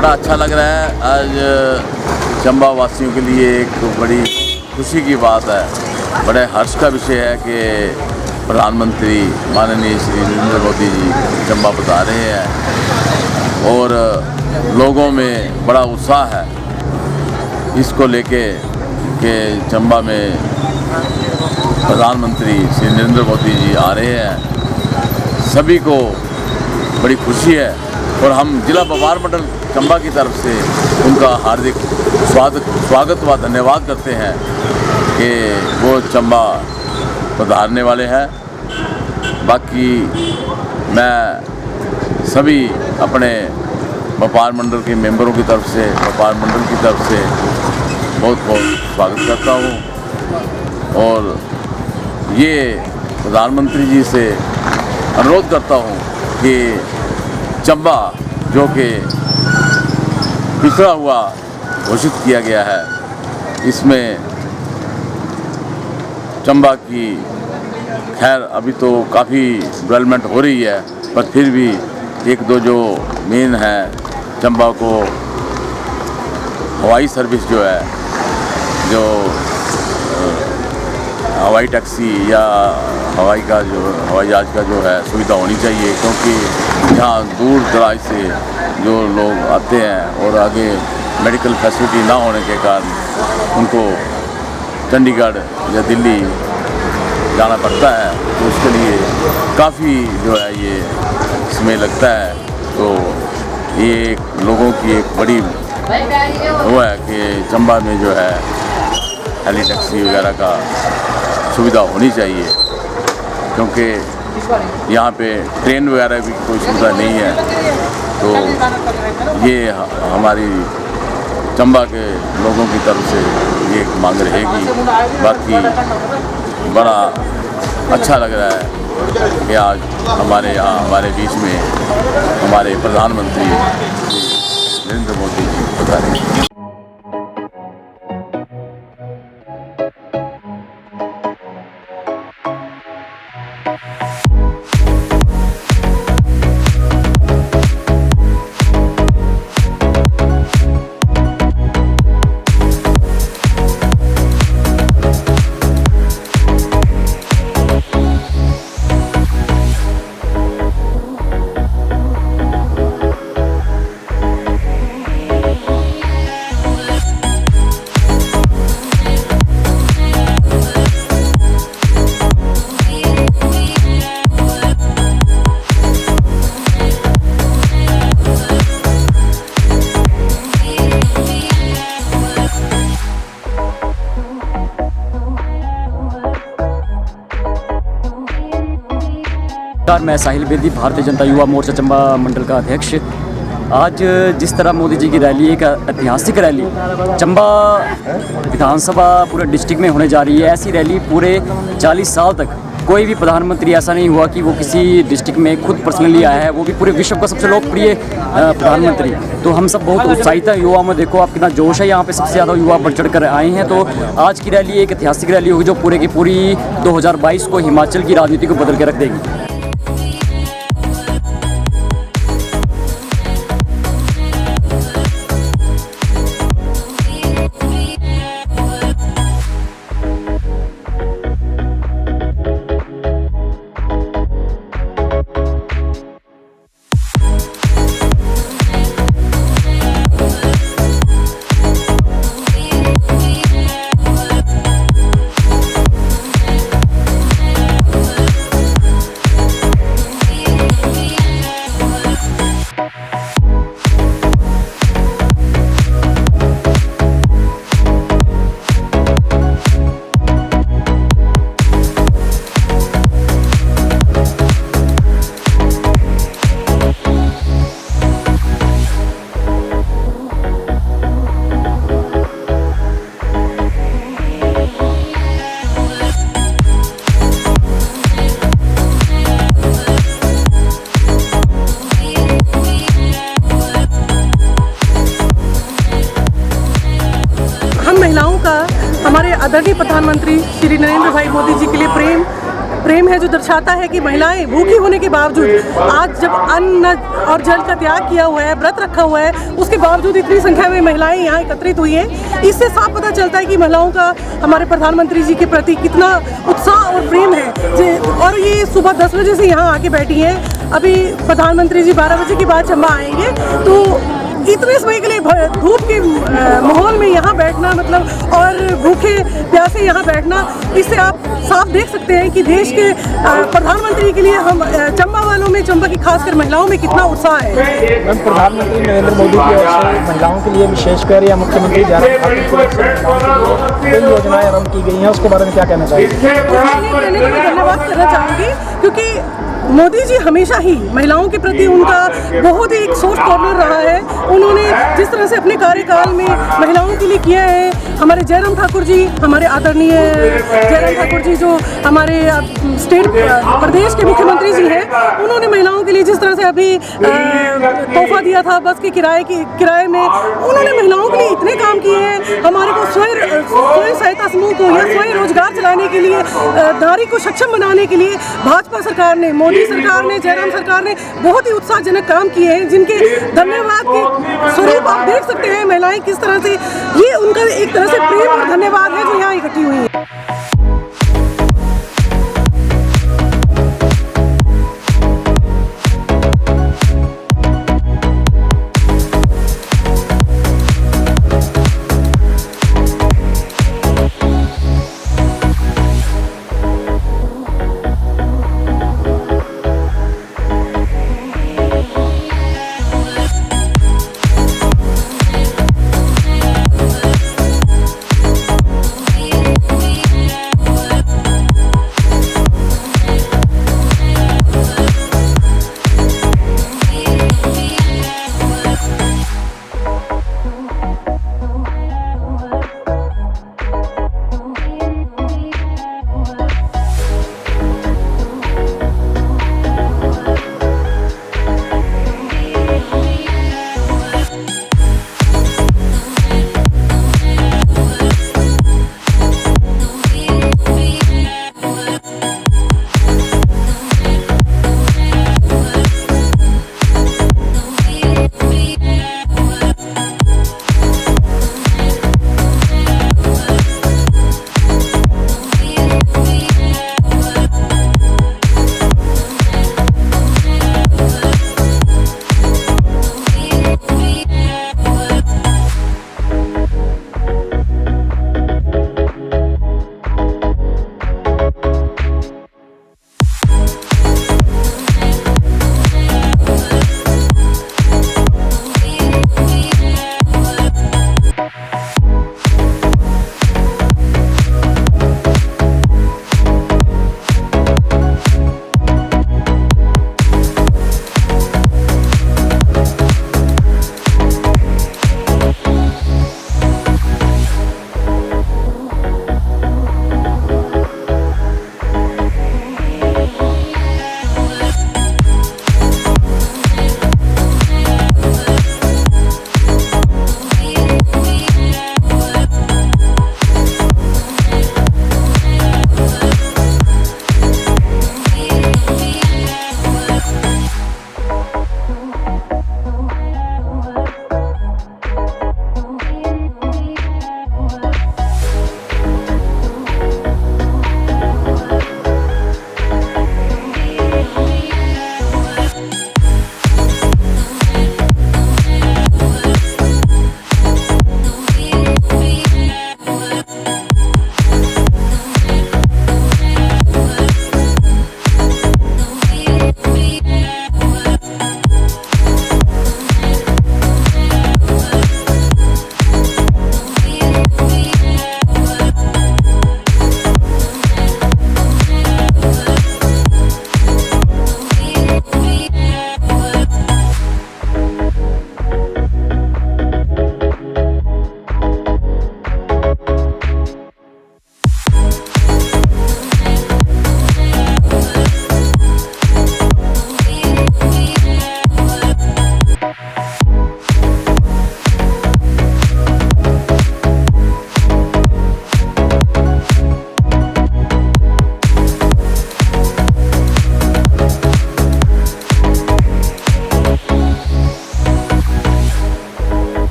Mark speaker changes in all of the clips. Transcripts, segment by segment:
Speaker 1: बड़ा अच्छा लग रहा है। आज चंबा वासियों के लिए एक बड़ी खुशी की बात है, बड़े हर्ष का विषय है कि प्रधानमंत्री माननीय श्री नरेंद्र मोदी जी चंबा बता रहे हैं और लोगों में बड़ा उत्साह है इसको लेके कि चंबा में प्रधानमंत्री श्री नरेंद्र मोदी जी आ रहे हैं। सभी को बड़ी खुशी है और हम जिला व्यापार मंडल चंबा की तरफ से उनका हार्दिक स्वागत व धन्यवाद करते हैं कि वो चंबा पधारने वाले हैं। बाकी मैं सभी अपने व्यापार मंडल के मेंबरों की तरफ से, व्यापार मंडल की तरफ से बहुत बहुत स्वागत करता हूँ और ये प्रधानमंत्री जी से अनुरोध करता हूँ कि चंबा जो कि पिछड़ा हुआ घोषित किया गया है, इसमें चंबा की खैर अभी तो काफ़ी डेवलपमेंट हो रही है, पर फिर भी एक दो जो मेन है, चंबा को हवाई सर्विस जो है, जो हवाई टैक्सी या हवाई जहाज़ का जो है सुविधा होनी चाहिए, क्योंकि यहाँ दूर दराज से जो लोग आते हैं और आगे मेडिकल फैसिलिटी ना होने के कारण उनको चंडीगढ़ या दिल्ली जाना पड़ता है, तो उसके लिए काफ़ी जो है ये समय लगता है। तो ये लोगों की एक बड़ी वो है कि चंबा में जो है हेली टैक्सी वगैरह का सुविधा होनी चाहिए, क्योंकि यहाँ पे ट्रेन वगैरह भी कोई सुविधा नहीं है। तो ये हमारी चंबा के लोगों की तरफ से ये एक मांग रहेगी। बाकी बड़ा अच्छा लग रहा है कि आज हमारे यहाँ हमारे बीच में हमारे प्रधानमंत्री नरेंद्र मोदी जी बता रहे हैं।
Speaker 2: मैं साहिल बेदी, भारतीय जनता युवा मोर्चा चंबा मंडल का अध्यक्ष। आज जिस तरह मोदी जी की रैली, एक ऐतिहासिक रैली चंबा विधानसभा पूरे डिस्ट्रिक्ट में होने जा रही है, ऐसी रैली पूरे 40 साल तक कोई भी प्रधानमंत्री ऐसा नहीं हुआ कि वो किसी डिस्ट्रिक्ट में खुद पर्सनली आया है, वो भी पूरे विश्व का सबसे लोकप्रिय प्रधानमंत्री। तो हम सब बहुत उत्साहित हैं। युवा में देखो आप कितना जोश है, यहाँ पे सबसे ज़्यादा युवा बढ़ चढ़ कर आए हैं। तो आज की रैली एक ऐतिहासिक रैली होगी जो पूरे की पूरी 2022 को हिमाचल की राजनीति को बदल के रख देगी।
Speaker 3: महिलाओं का हमारे आदरणीय प्रधानमंत्री श्री नरेंद्र भाई मोदी जी के लिए प्रेम है, जो दर्शाता है कि महिलाएं भूखी होने के बावजूद आज जब अन्न और जल का त्याग किया हुआ है, व्रत रखा हुआ है, उसके बावजूद इतनी संख्या में महिलाएं यहाँ एकत्रित हुई हैं। इससे साफ पता चलता है कि महिलाओं का हमारे प्रधानमंत्री जी के प्रति कितना उत्साह और प्रेम है। और ये सुबह 10 बजे से यहाँ आके बैठी हैं। अभी प्रधानमंत्री जी 12 बजे के बाद चंबा आएंगे, तो इतने समय के लिए धूप के माहौल में यहाँ बैठना मतलब और भूखे प्यासे यहाँ बैठना, इससे आप साफ देख सकते हैं कि देश के प्रधानमंत्री के लिए हम चंबा वालों में, चंबा की खासकर महिलाओं में कितना उत्साह है।
Speaker 4: प्रधानमंत्री नरेंद्र मोदी की ओर से महिलाओं के लिए विशेषकर या मुख्यमंत्री जयराम ठाकुर कई योजनाएं आरंभ की गई हैं, उसके बारे में क्या कहना चाहिए?
Speaker 3: मैं धन्यवाद करना चाहूँगी, क्योंकि मोदी जी हमेशा ही महिलाओं के प्रति उनका बहुत ही एक सॉफ्ट कॉर्नर रहा है। उन्होंने जिस तरह से अपने कार्यकाल में महिलाओं के लिए किया है, हमारे जयराम ठाकुर जी, हमारे आदरणीय जयराम ठाकुर जी जो हमारे स्टेट प्रदेश के मुख्यमंत्री जी हैं, उन्होंने महिलाओं के लिए जिस तरह से अभी तोहफा दिया था बस के किराए में, उन्होंने महिलाओं के लिए इतने काम किए हैं। हमारे को स्वयं सहायता समूह को या स्वयं रोजगार चलाने के लिए, नारी को सक्षम बनाने के लिए भाजपा सरकार ने, मोदी सरकार ने, जयराम सरकार ने बहुत ही उत्साहजनक काम किए हैं, जिनके धन्यवाद के स्वरूप आप देख सकते हैं महिलाएं किस तरह से, ये उनका एक तरह से प्रेम और धन्यवाद है जो यहाँ इकट्ठी हुई है।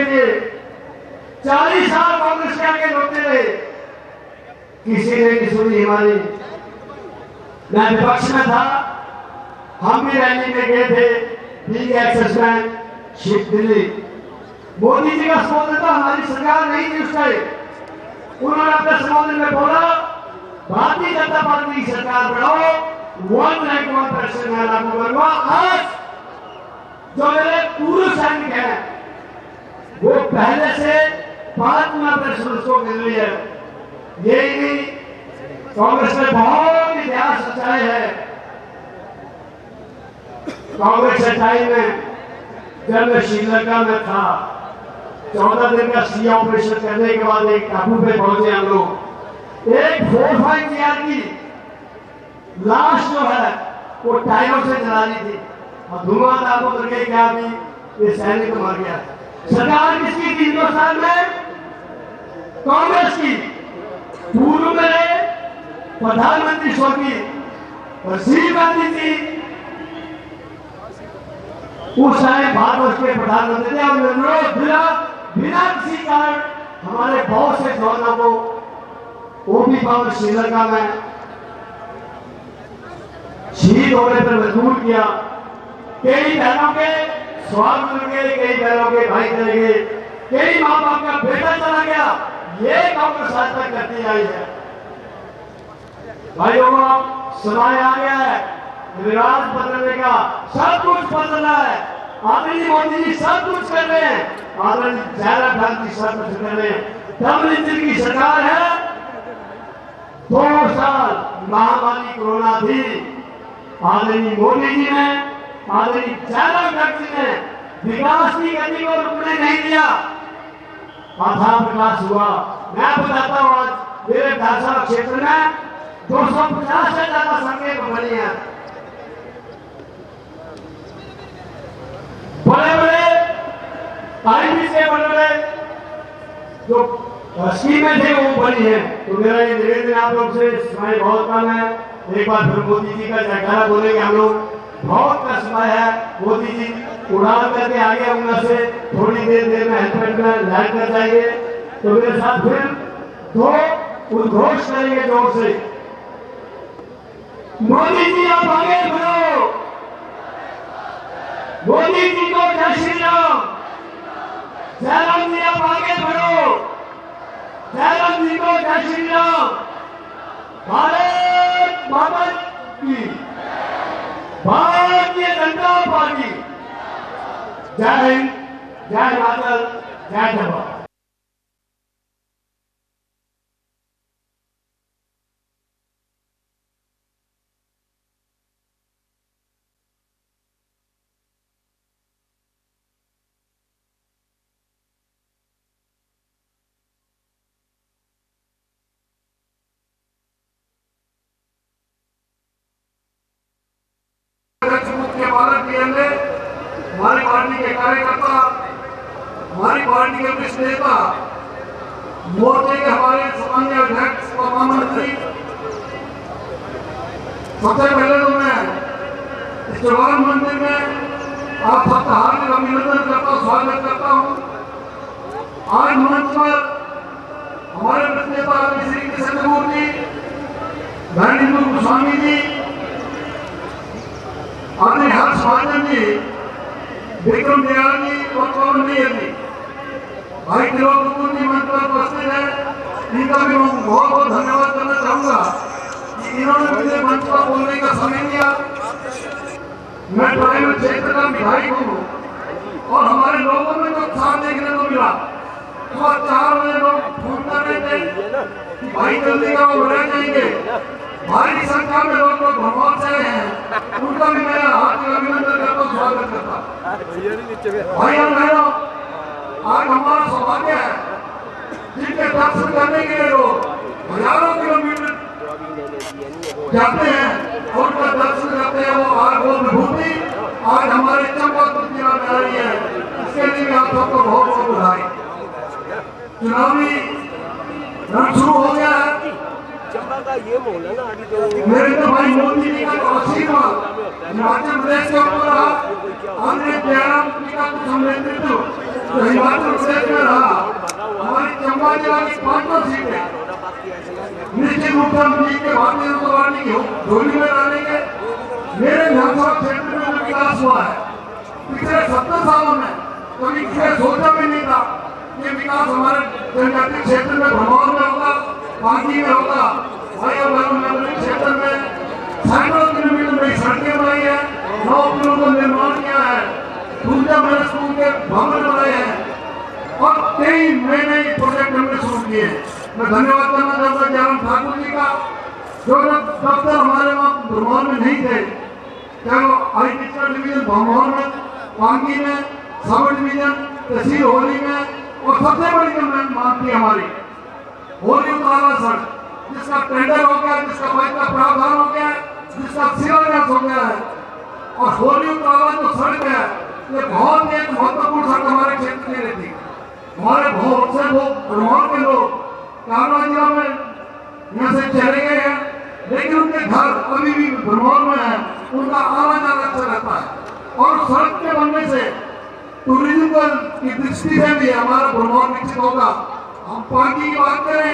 Speaker 5: लिए 40 साल कांग्रेस के आगे लड़ते रहे, किसी ने नहीं सुनी हमारी। मैं विपक्ष में था, हम भी रैली में गए थे, ठीक है, एक्सेस बैंक शिप दिल्ली। मोदी जी का संबोधन था, हमारी सरकार नहीं थी उस टाइम। उन्होंने अपने संबोधन में बोला भारतीय जनता पार्टी की सरकार बनाओ, 191% मैं लागू करूंगा। आज जो मेरे पूर्व सैनिक हैं वो पहले से 5 गुना पेंशन उसको मिल रही है। यही नहीं, कांग्रेस ने बहुत इतिहास रचाए है। कांग्रेस सच्चाई में जब मैं श्रीलंका में था, 14 दिन का सी ऑपरेशन करने के बाद एक टापू पे पहुंचे हम लोग। एक 45 की लाश जो है वो टायरों से जला दी थी और धुआं था, वो करके क्या भी ये सैनिक मर गया। सरकार किसकी थी हिंदुस्तान में? कांग्रेस की। पूर्व में प्रधानमंत्री स्वर्गीय राजीव गांधी थी, उस टाइम भारत के प्रधानमंत्री थे। और बिना किसी कारण हमारे बहुत से जवानों को वो भी पावर श्रीलंका में शहीद होने पर मजबूर किया। कई बहनों के स्वाद मिल गए, कई बहनों के भाई चले गए, कई माँ बाप का बेटा चला गया। ये कांग्रेस आज तक करती आई है। भाइयों समय आ गया है विराट बदलने का, सब कुछ बदल रहा है। आदरणीय मोदी जी सब कुछ कर रहे हैं, आदरणीय जयराम गांधी सब कुछ कर रहे हैं। डबल की सरकार है। 2 साल महामारी कोरोना थी, आदरणीय मोदी जी ने, आदरणीय जयराम गांधी ने विकास की गति को रुकने नहीं दिया। आधा विकास हुआ। मैं बताता हूँ, आज मेरे विधानसभा क्षेत्र में 250 से ज्यादा सड़कें बनी हैं। बड़े बड़े आईपी से बड़े बड़े जो स्कीमें थे वो बनी है। तो मेरा ये निवेदन आप लोग से, समय बहुत कम है, एक बार फिर मोदी जी का जयकारा बोलेंगे हम लोग। बहुत का समय है, मोदी जी उड़ान करके आगे होंगे से थोड़ी देर में हेलमेट में लैंड कर जाएंगे। तो मेरे साथ फिर 2 उद्घोष करेंगे जोर से। मोदी जी आप आगे बढ़ो, मोदी जी को जय श्री राम। जयराम जी आप आगे बढ़ो, जयराम जी को जय श्री राम। भारत माता की, भारतीय जनता पार्टी। जय हिंद, जय मातल, जय जवान। के बालक के अंदर हमारी पार्टी के कार्यकर्ता, हमारी पार्टी के वरिष्ठ नेता, मोर्चे के हमारे सामान्य अध्यक्ष और महामंत्री, सबसे पहले तो मैं इस जवान मंदिर में आप सबका हार्दिक अभिनंदन करता हूँ, स्वागत करता हूँ। आज मंच पर हमारे वरिष्ठ नेता श्री कृष्ण मूर्ति, धर्मेंद्र गोस्वामी जी, आदरणीय हर्ष महाजन जी, विक्रम दयाल जी और पवन मेहर जी, भाई त्रिलोक कपूर जी मंच पर उपस्थित है। इनका भी मैं बहुत बहुत धन्यवाद करना चाहूंगा कि इन्होंने मुझे मंच पर बोलने का समय दिया। मैं प्राइवेट क्षेत्र का विधायक हूँ और हमारे लोगों में जो उत्साह देखने को मिला, तो 4 बजे लोग फोन कर रहे थे कि भाई जल्दी का वो रह जाएंगे। भारी संख्या में लोग भगवान से हैं, उनका भी मैं हार्दिक अभिनंदन करता हूँ, स्वागत करता। भाई और बहनों, आज हमारा सौभाग्य है जिनके दर्शन करने के लिए लोग हजारों किलोमीटर जाते हैं और उनका दर्शन करते हैं। वो आज वो विभूति आज हमारे चंपापुर जिला में आ रही है, इसके लिए आप सबको बहुत बहुत बधाई। चुनावी रण शुरू हो गया है। मेरे तो भाई मोदी जी का आशीर्वाद हिमाचल प्रदेश के ऊपर रहा, आदरणीय जयराम जी का कुछ नेतृत्व जो हिमाचल प्रदेश में रहा, हमारी चंबा जिला की 5 सीटें निश्चित रूप से हम जीत के भारतीय जनता पार्टी की झोली में डालेंगे। मेरे विधानसभा क्षेत्र में जो विकास हुआ है पिछले 70 सालों में कभी किसी ने सोचा भी नहीं था कि विकास हमारे जनजातीय क्षेत्र में भरमौर में होगा, पांगी में होगा। भाई और बहनों, मैंने क्षेत्र में सैकड़ों किलोमीटर नई सड़कें बनाई है, 9 पुलों का निर्माण किया है, दूसरे मैंने स्कूल के भवन बनाए हैं और कई नए नए प्रोजेक्ट हमने शुरू किए हैं। मैं धन्यवाद करना चाहूँगा जयराम ठाकुर जी का, जो दफ्तर हमारे वहाँ भरमौर में नहीं थे, चाहे वो आर्टिफिशियल डिवीजन भरमौर में, पांगी में, सब डिवीजन, तहसील होली में, और सबसे बड़ी जो मैं मानती हमारी होली उतारा सड़क, जिसका टेंडर हो गया, जिसका बजट का प्रावधान हो गया, जिसका शिलान्यास हो गया है, और होली उतारा जो सड़क है ये बहुत एक महत्वपूर्ण सड़क हमारे क्षेत्र की रहती है। हमारे बहुत से लोग भरमौर के लोग कानवा जिला में यहाँ से चले गए हैं, लेकिन उनके घर अभी भी भरमौर में है, उनका आना जाना अच्छा रहता है। और सड़क के बनने से टूरिज्म की दृष्टि से भी हमारा भरमौर विकसित होगा। हम पांगी की बात करें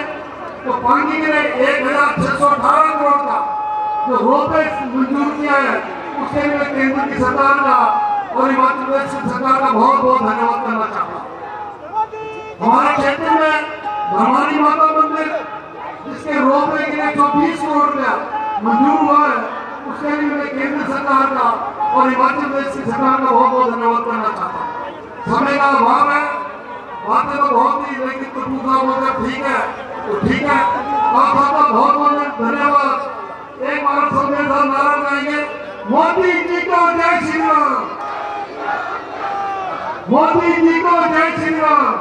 Speaker 5: तो पांगी के लिए 1618 करोड़ का जो रोपवे मंजूर किया है, उसके लिए केंद्र की सरकार का और हिमाचल प्रदेश की सरकार का बहुत बहुत धन्यवाद करना चाहता हूँ। हमारे क्षेत्र में भरमानी माता मंदिर, जिसके रोपवे के लिए 120 करोड़ रुपया मंजूर हुआ है, उसके लिए मैं केंद्र सरकार का और हिमाचल प्रदेश की सरकार का बहुत बहुत धन्यवाद करना चाहता हूँ। समय का अभाव है, बातें तो बहुत ही, लेकिन तो दूसरा बोलकर ठीक है तो ठीक है। आप सबका बहुत बहुत धन्यवाद। एक बार सब मेरे साथ नारा गाएंगे, मोदी जी को जय श्री राम, मोदी जी को जय श्री राम,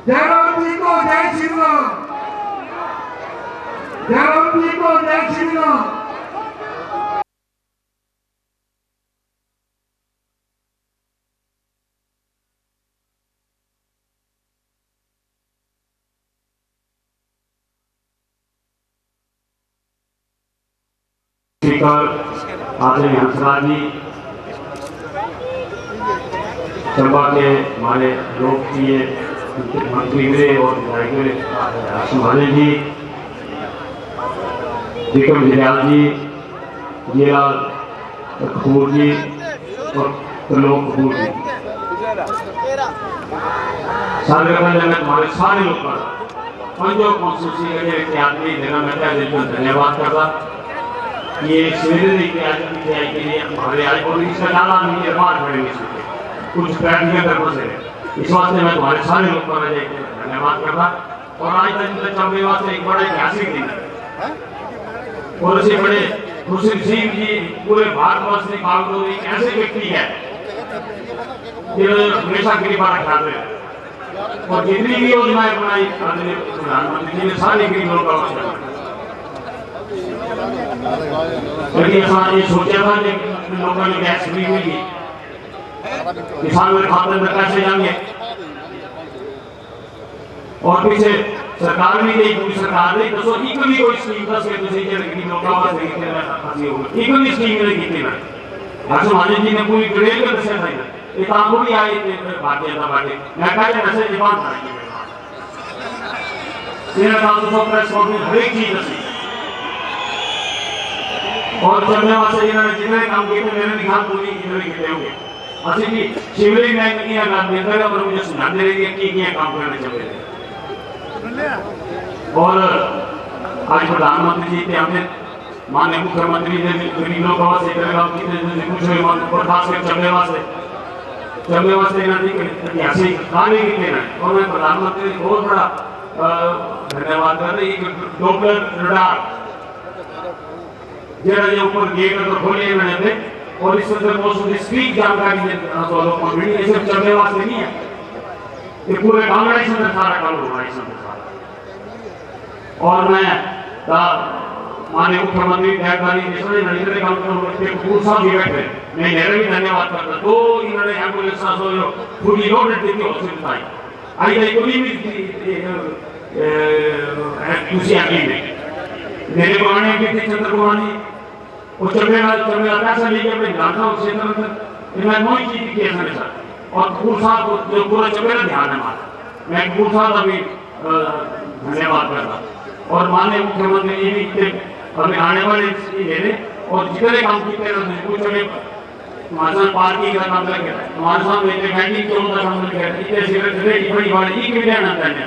Speaker 5: जयराम जी को जय श्री राम, जयराम जी को जय श्री राम।
Speaker 6: स्पीकर आदरणीय हंसराज जी, चंबा के हमारे लोकप्रिय मंत्री मेरे और विधायक संभाले जी, विक्रम जियाल जी, जियाल कपूर जी और त्रिलोक कपूर जी, सारे हमारे सारे लोग पंजो कॉन्स्टिट्यूंसी के आदमी जगह में धन्यवाद करता। ये सवेरे के लिए हमारे आज और इसका ज़्यादा निर्माण करेंगे कुछ प्रैक्टिकल तरफ से, इस वास्ते मैं तुम्हारे सारे लोग पर धन्यवाद करता। और आज तक चंबे वास्ते एक बड़ा ऐतिहासिक दिन है और ऐसे बड़े खुशी सिंह जी पूरे भारतवर्ष में बावजूद एक ऐसे व्यक्ति है जिन्होंने हमेशा कृपा रखाते हैं और जितनी भी योजनाएं बनाई प्रधानमंत्री जी ने सारी गरीबों का लेकिन ये सोचा था कि लोगों ने गैस फ्री हुई, किसानों के खाते में पैसे जाएंगे और पीछे सरकार भी नहीं, पूरी सरकार नहीं, तो इक्वली कोई स्कीम था से दूसरी गरीब लोगों का वास्ते कितने होगा इक्वली स्कीम ने कितने ना आज महाराज जी ने पूरी ग्रेड कर दिया था ये काम को भी आए भारतीय जनता पार्टी मैं कहते ऐसे डिमांड था तेरा काम तो प्रेस कॉन्फ्रेंस हर एक चीज थी और चलने वास्ते इन्होंने जितने काम किए मेरे निकाल पूरी इन्होंने किए होंगे असली भी शिवलिंग बैंक की काम देता है और मुझे सुना दे रही है कि क्या काम करने चले और आज प्रधानमंत्री जी के हमने माननीय मुख्यमंत्री ने गरीबों का वास्ते करेगा कुछ खास कर चलने वास्ते ऐतिहासिक कार्य किए हैं और मैं प्रधानमंत्री बहुत बड़ा धन्यवाद कर रही डॉक्टर रडार जरा ऊपर गेट तो खोले मैंने और इस अंदर बहुत स्पीक जानकारी तो लोग को मिली ऐसे चलने वास्ते नहीं है ये पूरे कांगड़ा इस अंदर सारा काम हो रहा है इस अंदर सारा और मैं माननीय मुख्यमंत्री जयकारी नरेंद्र काम कपूर साहब भी बैठे मैं इन्हें भी धन्यवाद करता तो इन्होंने एम्बुलेंस जो पूरी लोडेड थी हॉस्पिटल आई आई गई कोई भी दूसरी आगे में मेरे पुराने एमपी थे चंद्र कुमार जी वो चलने पैसा लेके अपने ग्रामीण क्षेत्र में मैं कोई चीज की ऐसा नहीं और कपूर साहब को जो पूरा चपेरा ध्यान है हमारा, मैं कपूर साहब का भी धन्यवाद कर रहा। और माननीय मुख्यमंत्री जी भी अभी आने वाले ले और जितने काम किए कुछ मानसन पार्किंग का काम लगे मानसन में कैंटीन के उनका काम लगे इतने सिगरेट बड़ी बड़ी ये क्यों ना करने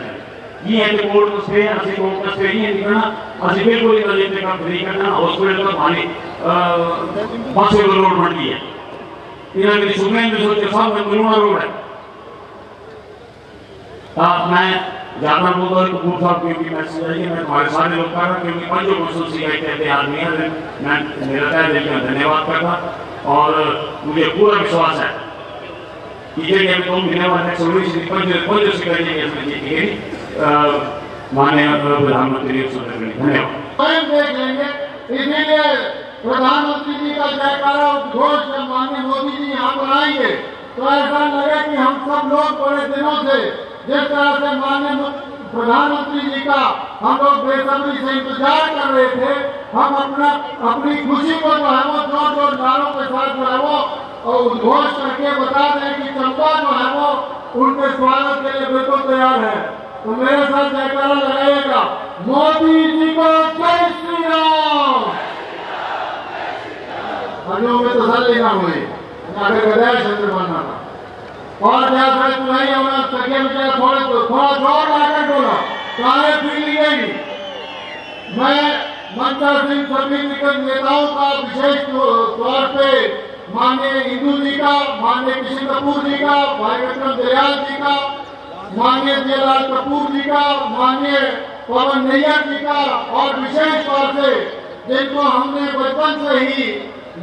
Speaker 6: ये है कोर्ट से असि कोर्ट से ये निकलना असि बिल्कुल ही लेते का फ्री करना हॉस्पिटल का पानी 500 रोड बन गई है इन्होंने मेरी सुनने में सोचे सब में मिलना रोड है। मैं ज्यादा बोलता हूँ कपूर साहब क्योंकि मैसेज आई मैं तुम्हारे सारे लोग कर रहा क्योंकि पंचों कंस्टिट्यूंसी का कहते आदमी है मैं मेरा तय दिल से धन्यवाद करता और मुझे पूरा विश्वास है कि ये गेम 2 महीने बाद पंचों से करेंगे इसमें जीतेंगे। माननीय प्रधानमंत्री धन्यवाद
Speaker 5: स्वयं देख लेंगे। इसीलिए प्रधानमंत्री जी का जयकारा उद्घोष जब माननीय मोदी जी यहाँ पर आएंगे तो ऐसा लगे कि हम सब लोग बड़े दिनों से जिस तरह से माननीय प्रधानमंत्री जी का हम लोग बेसब्री से इंतजार कर रहे थे, हम अपनी खुशी को जो है वो जोर जोर नारों के साथ जो है वो उद्घोष करके बता दें कि चंपा जो है वो उनके स्वागत के लिए बिल्कुल तैयार है। तो मेरे साथ जयकारा लगाइएगा, मोदी जी को जय श्री राम। हरियों में तो सर लेना हुई आगे गदाय चंद्र बनना था और जैसे नहीं होना सके मुझे थोड़ा जोर लाकर बोला सारे फील गई। मैं मंचा सिंह सभी दिग्गज नेताओं का विशेष तौर पे माननीय इंदू जी का, माननीय किशन कपूर जी का, भाई विक्रम दयाल जी का, माननीय जयलाल कपूर जी का, माननीय पवन नैयर जी का और विशेष तौर से जिनको हमने बचपन से ही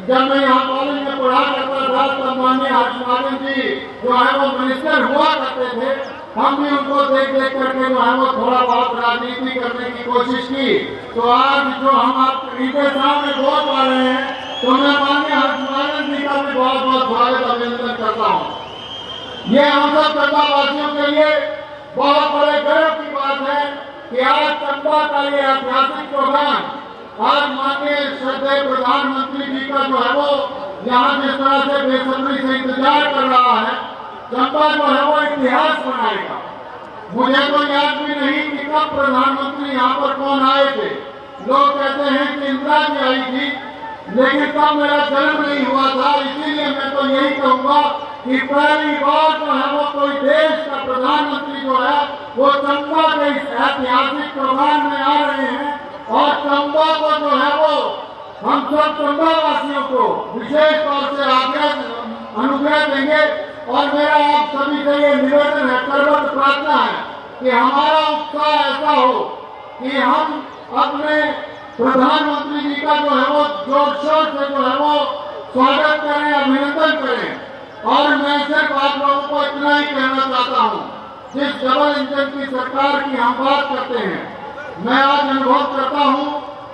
Speaker 5: जब मैं यहाँ कॉलेज में पढ़ा करता था तब माननीय हर्षवर्धन जी जो है वो मिनिस्टर हुआ करते थे, हम भी उनको देख देख करके जो है वो थोड़ा बहुत राजनीति करने की कोशिश की। तो आज जो हम आप इनके सामने बोल पा रहे हैं तो मैं माननीय हर्षवर्धन जी का भी बहुत बहुत स्वागत अभिनंदन करता हूँ। ये हम सब चंबा वासियों के लिए बहुत बड़े गर्व की बात है कि आज चंबा का ये ऐतिहासिक प्रोग्राम आज माननीय श्रद्धेय प्रधानमंत्री जी का जो है वो यहाँ जिस तरह से बेसब्री से इंतजार कर रहा है, चंबा जो है वो इतिहास बनाएगा। मुझे तो याद भी नहीं कि कब प्रधानमंत्री यहाँ पर कौन आए थे। लोग कहते हैं कि इंदिरा जी आई थी लेकिन तब मेरा जन्म नहीं हुआ था, इसीलिए मैं तो यही कहूँगा कि पहली बार जो है वो कोई देश का प्रधानमंत्री जो है वो चंबा के इस ऐतिहासिक प्रोग्राम में आ रहे हैं और चंबा को जो है वो हम सब चंबा वासियों को विशेष तौर से आग्रह अनुग्रह देंगे। और मेरा आप सभी से ये निवेदन है, सर्वत्र प्रार्थना है कि हमारा उत्साह ऐसा हो कि हम अपने प्रधानमंत्री जी का जो है वो जोर शोर से जो है वो स्वागत करें, अभिनंदन करें। और मैं सिर्फ आप लोगों को इतना ही कहना चाहता हूँ, जिस डबल इंजन की सरकार की हम बात करते हैं, मैं आज अनुभव करता हूँ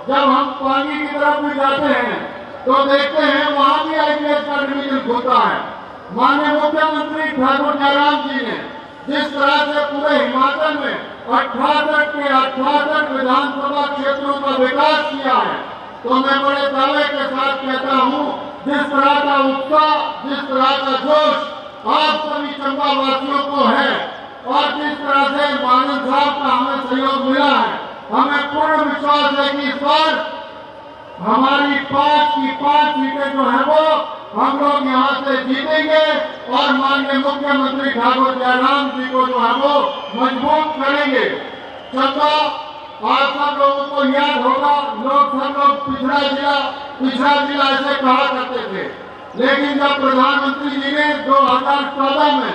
Speaker 5: जब हम पानी की तरफ भी जाते हैं तो देखते हैं वहाँ भी IPS का डिवीजन खुलता है। माननीय मुख्यमंत्री ठाकुर जयराम जी ने जिस तरह से पूरे हिमाचल में 68 के 68 विधानसभा क्षेत्रों का विकास किया है, तो मैं बड़े दावे के साथ कहता हूँ जिस तरह का उत्साह, जिस तरह का जोश आप सभी चंबा वासियों को है और जिस तरह से मानन साहब का हमें सहयोग मिला है, हमें पूर्ण विश्वास है कि इस बार हमारी 5 की 5 सीटें जो है वो हम लोग यहाँ से जीतेंगे और माननीय मुख्यमंत्री ठाकुर जयराम जी को जो है वो मजबूत करेंगे। चंबा आप सब लोगों को याद होगा, लोग सब लोग पिछड़ा जिला ऐसे कहा करते थे, लेकिन जब प्रधानमंत्री जी ने 2014 में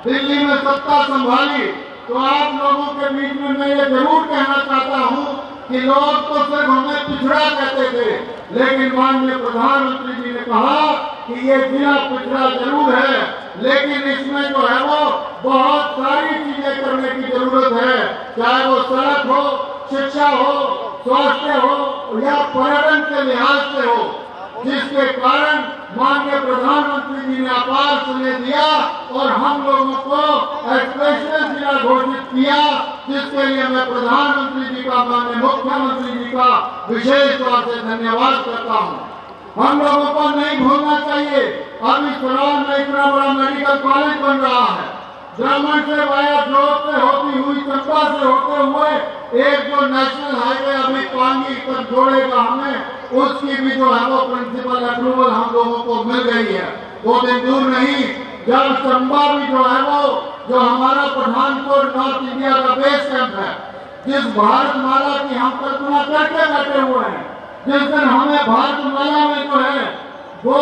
Speaker 5: दिल्ली में सत्ता संभाली तो आप लोगों के बीच में मैं ये जरूर कहना चाहता हूँ कि लोग तो सिर्फ हमें पिछड़ा कहते थे, लेकिन माननीय प्रधानमंत्री जी ने कहा कि ये जिला पिछड़ा जरूर है लेकिन इसमें जो है वो बहुत सारी चीजें करने की जरूरत है, चाहे वो सड़क हो, शिक्षा हो, स्वास्थ्य हो या पर्यटन के लिहाज से हो, जिसके कारण माननीय प्रधानमंत्री जी ने अपार समय दिया और हम लोगों को एक्सप्रेशन जिला घोषित किया, जिसके लिए मैं प्रधानमंत्री जी का, माननीय मुख्यमंत्री जी का विशेष तौर से धन्यवाद करता हूं। हम लोगों को नहीं भूलना चाहिए। अभी सराय में इतना बड़ा मेडिकल कॉलेज बन रहा है, ब्राह्मण से वाया जोत से होती हुई चंबा से होते हुए एक जो नेशनल हाईवे अभी पांगी तक जोड़ेगा हमें, उसकी भी जो है वो प्रिंसिपल अप्रूवल हम लोगों को मिल गई है। 2 दिन दूर नहीं, जब चंबा भी जो है वो जो हमारा पठानकोट नॉर्थ इंडिया का बेस कैंप है, जिस भारतमाला की हम कल्पना करके बैठे हुए हैं, जिस दिन हमें भारतमाला में जो है वो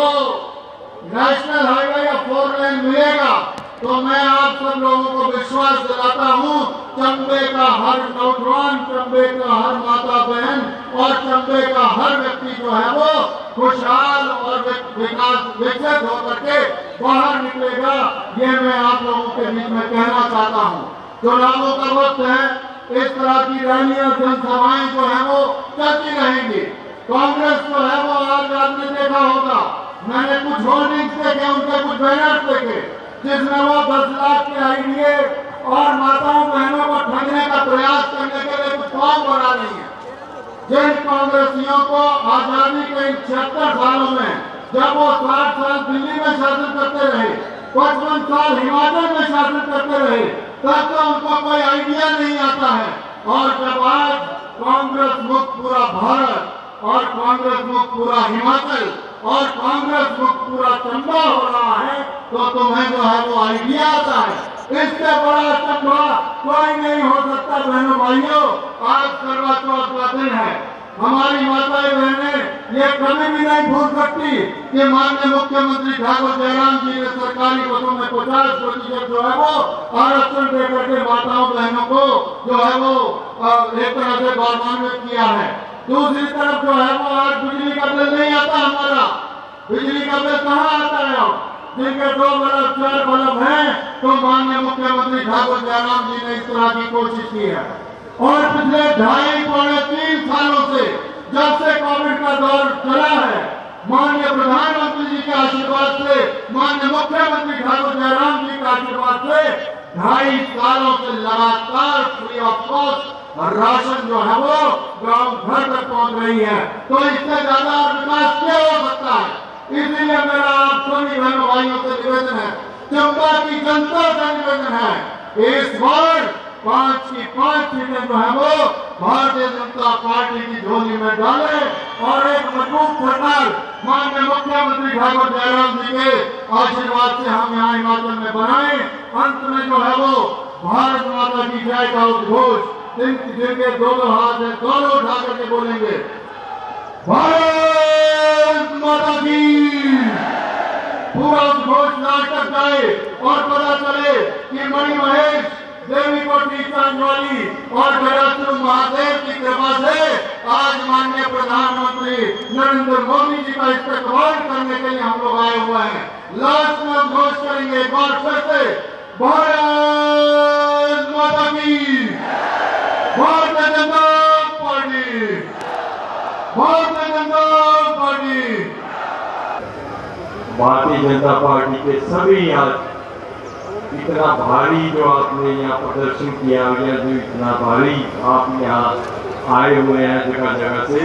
Speaker 5: नेशनल हाईवे या 4 लेन मिलेगा, तो मैं आप सब लोगों को विश्वास दिलाता हूँ, चंबे का हर नौजवान, चंबे का हर माता बहन और चंबे का हर व्यक्ति जो है वो खुशहाल और विकास विकसित होकर के बाहर निकलेगा। ये मैं आप लोगों के बीच में कहना चाहता हूँ। चुनावों का वक्त है, इस तरह की रैलियां जनसभाएं जो है वो चलती रहेंगी। कांग्रेस जो है वो आज आपने देखा होगा, मैंने कुछ होर्डिंग्स देखे, उनके कुछ बैनर्स देखे, जिसमें वो 10 लाख के आईडीए और माताओं बहनों को ठगने का प्रयास करने के लिए कुछ फॉर्म बना रही है। जिन कांग्रेसियों को आजादी के इन 76 सालों में, जब वो 60 साल दिल्ली में शासन करते रहे, 55 साल हिमाचल में शासन करते रहे, तब तो उनको कोई आइडिया नहीं आता है। और जब आज कांग्रेस मुक्त पूरा भारत और कांग्रेस मुक्त पूरा हिमाचल और कांग्रेस मुक्त पूरा चंबा हो रहा है, तो तुम्हें जो है वो आइडिया आता है। इससे बड़ा चंबा कोई नहीं हो सकता। बहनों भाइयों, आज करवा चौथ का दिन है। हमारी माताएं बहनें ये कभी भी नहीं भूल सकती कि माननीय मुख्यमंत्री ठाकुर जयराम जी ने सरकारी बसों में 50% जो है वो आरक्षण देकर के माताओं बहनों को जो है वो एक तरह से गौरवान्वित किया है। दूसरी तरफ जो है वो आज बिजली का बिल नहीं आता हमारा। बिजली का बिल कहाँ आता है? जिनके 2 बल्ब 4 बल्ब हैं, तो माननीय मुख्यमंत्री ठाकुर जयराम जी ने इस तरह की कोशिश की है। और पिछले 2.5-3 सालों से, जब से कोविड का दौर चला है, माननीय प्रधानमंत्री जी के आशीर्वाद से, माननीय मुख्यमंत्री ठाकुर जयराम जी के आशीर्वाद से 2.5 सालों से लगातार फ्री ऑफ कॉस्ट राशन जो है वो गांव घर तक पहुंच रही है। तो इससे ज्यादा विकास क्या हो सकता है? इसलिए मेरा आप सभी बहनों भाइयों से निवेदन है, चंबा की जनता से निवेदन है, इस बार 5 की 5 सीटें जो है वो भारतीय जनता पार्टी की झोली में डाले और एक मजबूत सरकार माननीय मुख्यमंत्री ठाकुर जयराम जी के आशीर्वाद से हम यहाँ हिमाचल में बनाए। अंत में जो है वो भारत माता की जय का उद्घोष जिनके 2 हाथ है, दोनों उठा करके बोलेंगे, भारत माता की। पूरा उद्घोष नाटक जाए और पता चले कि मणि महेश, देवी कोठी चांदवाली और गराचू महादेव की कृपा से आज माननीय प्रधानमंत्री नरेंद्र मोदी जी का इस्तेमाल करने के लिए हम लोग आए हुए हैं। लास्ट में उद्घोष करेंगे एक बार फिर से, भारत माता की, Bharatiya Janata party, Bharatiya Janata party.
Speaker 6: Bharatiya Janata party के सभी आज इतना भारी जो आपने यहाँ प्रदर्शन किया या जो इतना भारी आप यहाँ आए हुए हैं जगह जगह से,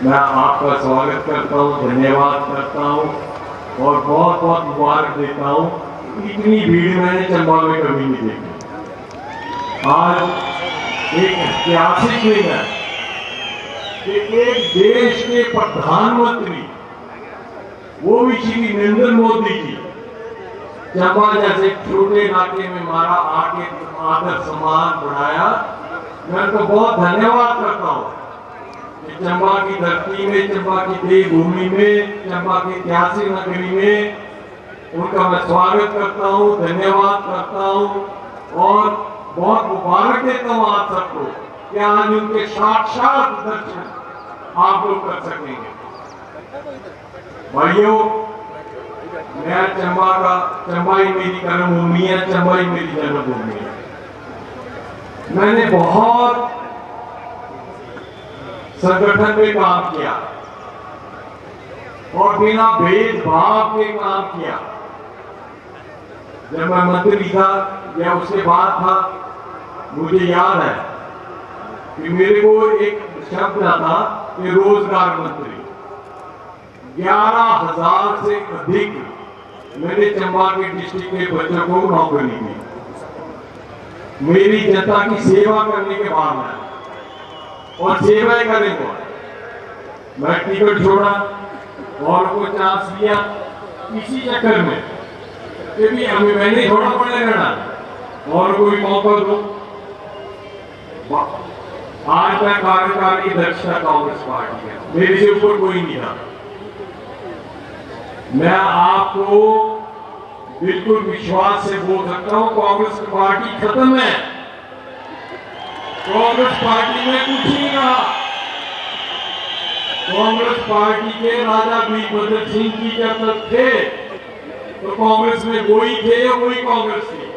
Speaker 6: मैं आपका स्वागत करता हूँ, धन्यवाद करता हूँ और बहुत बहुत मुबारक देता हूँ। इतनी भीड़ मैंने चंबा में कभी नहीं देखी। आज एक ऐतिहासिक दिन है कि एक देश के प्रधानमंत्री, वो भी श्री नरेंद्र मोदी जी, चंबा जैसे छोटे इलाके में हमारा आके आदर सम्मान बढ़ाया। मैं तो बहुत धन्यवाद करता हूँ कि चंबा की धरती में, चंबा की देवभूमि में, चंबा की ऐतिहासिक नगरी में उनका मैं स्वागत करता हूँ, धन्यवाद करता हूँ और बहुत मुबारक देता हूँ आप सबको कि आज उनके साक्षात दर्शन आप लोग कर सकेंगे। भाइयों, मैं चंबा ही मेरी कर्मभूमि है, चंबा ही मेरी जन्मभूमि है। मैंने बहुत संगठन में काम किया और बिना भेदभाव के काम किया। जब मैं मंत्री था या उसके बाद था, मुझे याद है कि मेरे को एक शब्द आता कि रोजगार मंत्री। 11,000 से अधिक मैंने चंबा के डिस्ट्रिक्ट के बच्चों को नौकरी दी। मेरी जनता की सेवा करने के बाद में और सेवाएं करेंगे। मैं टिकट छोड़ा और को चांस दिया इसी चक्कर में कि भी हमें मैंने थोड़ा पड़े रहना और कोई मौका दो। आज मैं कार्यकाल की दक्षता कांग्रेस पार्टी है, मेरे से ऊपर कोई नहीं था। मैं आपको बिल्कुल विश्वास से बोल सकता हूं, कांग्रेस पार्टी खत्म है। कांग्रेस पार्टी में कुछ नहीं रहा। कांग्रेस पार्टी के राजा वीरभद्र सिंह जी जब तक थे तो कांग्रेस में वही थे, वही कांग्रेस थी।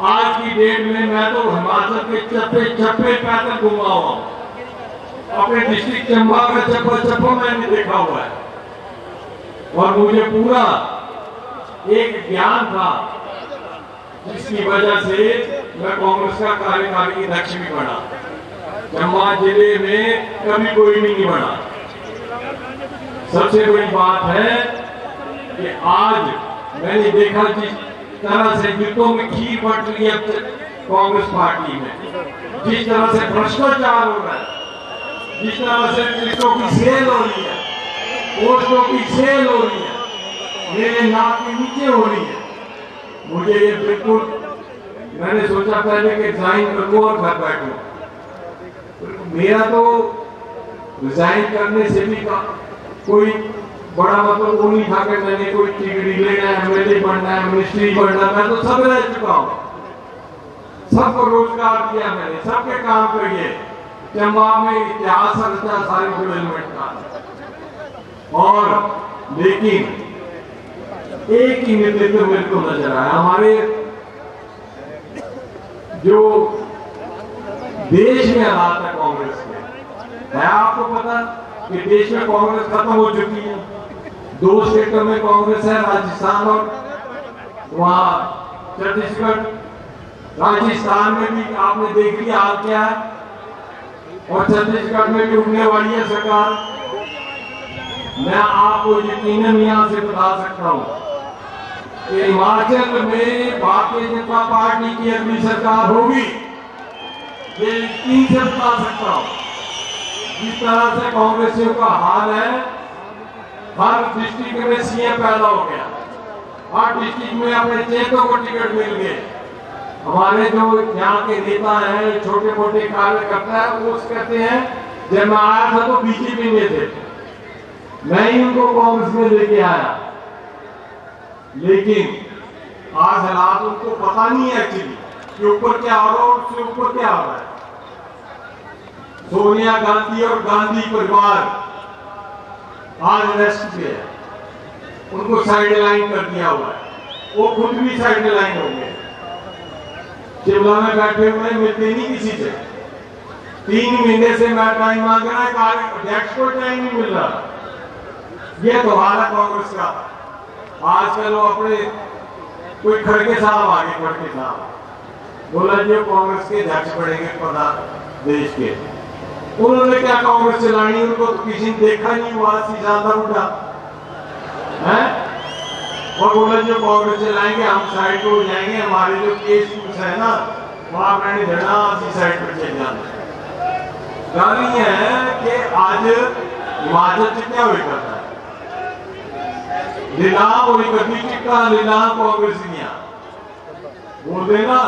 Speaker 6: आज की डेट में मैं तो हिमाचल के चप्पे चप्पे पैदल घुमा हुआ हूं। अपने डिस्ट्रिक्ट चंबा का चप्पा चप्पा मैंने देखा हुआ है और मुझे पूरा एक ज्ञान था जिसकी वजह से मैं कांग्रेस का कार्यकारी अध्यक्ष भी बना। चंबा जिले में कभी कोई भी नहीं बना। सबसे बड़ी बात है कि आज मैंने देखा जिस तरह से जितों में खीर बट रही है कांग्रेस पार्टी में, जिस तरह से भ्रष्टाचार हो रहा है, जिस तरह से टिकटों की सेल हो रही है, पोस्टों की सेल हो रही है, मेरे नाक के नीचे हो रही है, मुझे ये बिल्कुल, मैंने सोचा पहले कि रिजाइन कर दूं और घर बैठूं। मेरा तो रिजाइन करने से भी कोई बड़ा मतलब वो नहीं था कि मैंने कोई डिग्री लेना है, एमएलए बनना है, मिनिस्ट्री बनना है। मैं तो सब रह चुका हूँ, सबको रोजगार दिया मैंने, सबके काम करिए। चंबा में इतिहास रचा सारी डेवलपमेंट का। और लेकिन एक ही नेतृत्व मेरे को नजर आया, हमारे जो देश में हालात है कांग्रेस के, है आपको पता कि देश में कांग्रेस खत्म हो चुकी है। 2 स्टेटों में कांग्रेस है, राजस्थान और वहां छत्तीसगढ़। राजस्थान में भी आपने देख लिया हाल क्या है और छत्तीसगढ़ में भी उठने वाली है सरकार। मैं आपको यकीनन यहां से बता सकता हूं कि हिमाचल में भारतीय जनता पार्टी की अगली सरकार होगी, ये यकीन से बता सकता हूं। जिस तरह से कांग्रेसियों का हाल है, हर डिस्ट्रिक्ट में सीएम पैदा हो गया, हर डिस्ट्रिक्ट में अपने चेतों को टिकट मिल गए। हमारे जो यहाँ के नेता हैं, छोटे मोटे कार्यकर्ता है, वो कहते हैं जब मैं आया था तो बीजेपी में थे, मैं ही उनको कांग्रेस में लेके आया। लेकिन आज हालात उनको पता नहीं है एक्चुअली कि ऊपर क्या हो रहा है और उससे ऊपर क्या हो रहा है। सोनिया गांधी और गांधी परिवार आज अरेस्ट पे है, उनको साइड लाइन कर दिया हुआ है, वो खुद भी साइड लाइन हो गए। शिमला में बैठे हुए मिलते नहीं किसी से, 3 महीने से मैं टाइम मांग रहा है, अध्यक्ष को टाइम नहीं मिल रहा। ये तो हाल है कांग्रेस का। आजकल वो अपने कोई खड़गे साहब आगे, खड़गे साहब बोला जी कांग्रेस के अध्यक्ष बढ़ेंगे प्रधान देश के। उन्होंने क्या कांग्रेस चलानी, उनको तो किसी ने देखा नहीं, वहां से ज्यादा उठा है और बोला जो कांग्रेस चलाएंगे हम साइड को हो जाएंगे, हमारे जो केस है ना वहां मैंने झड़ा साइड पर चल जाना। गाली है कि आज हिमाचल से क्या हुई करता है, नीलाम हुई करती टिक्का नीलाम कांग्रेस बोल देना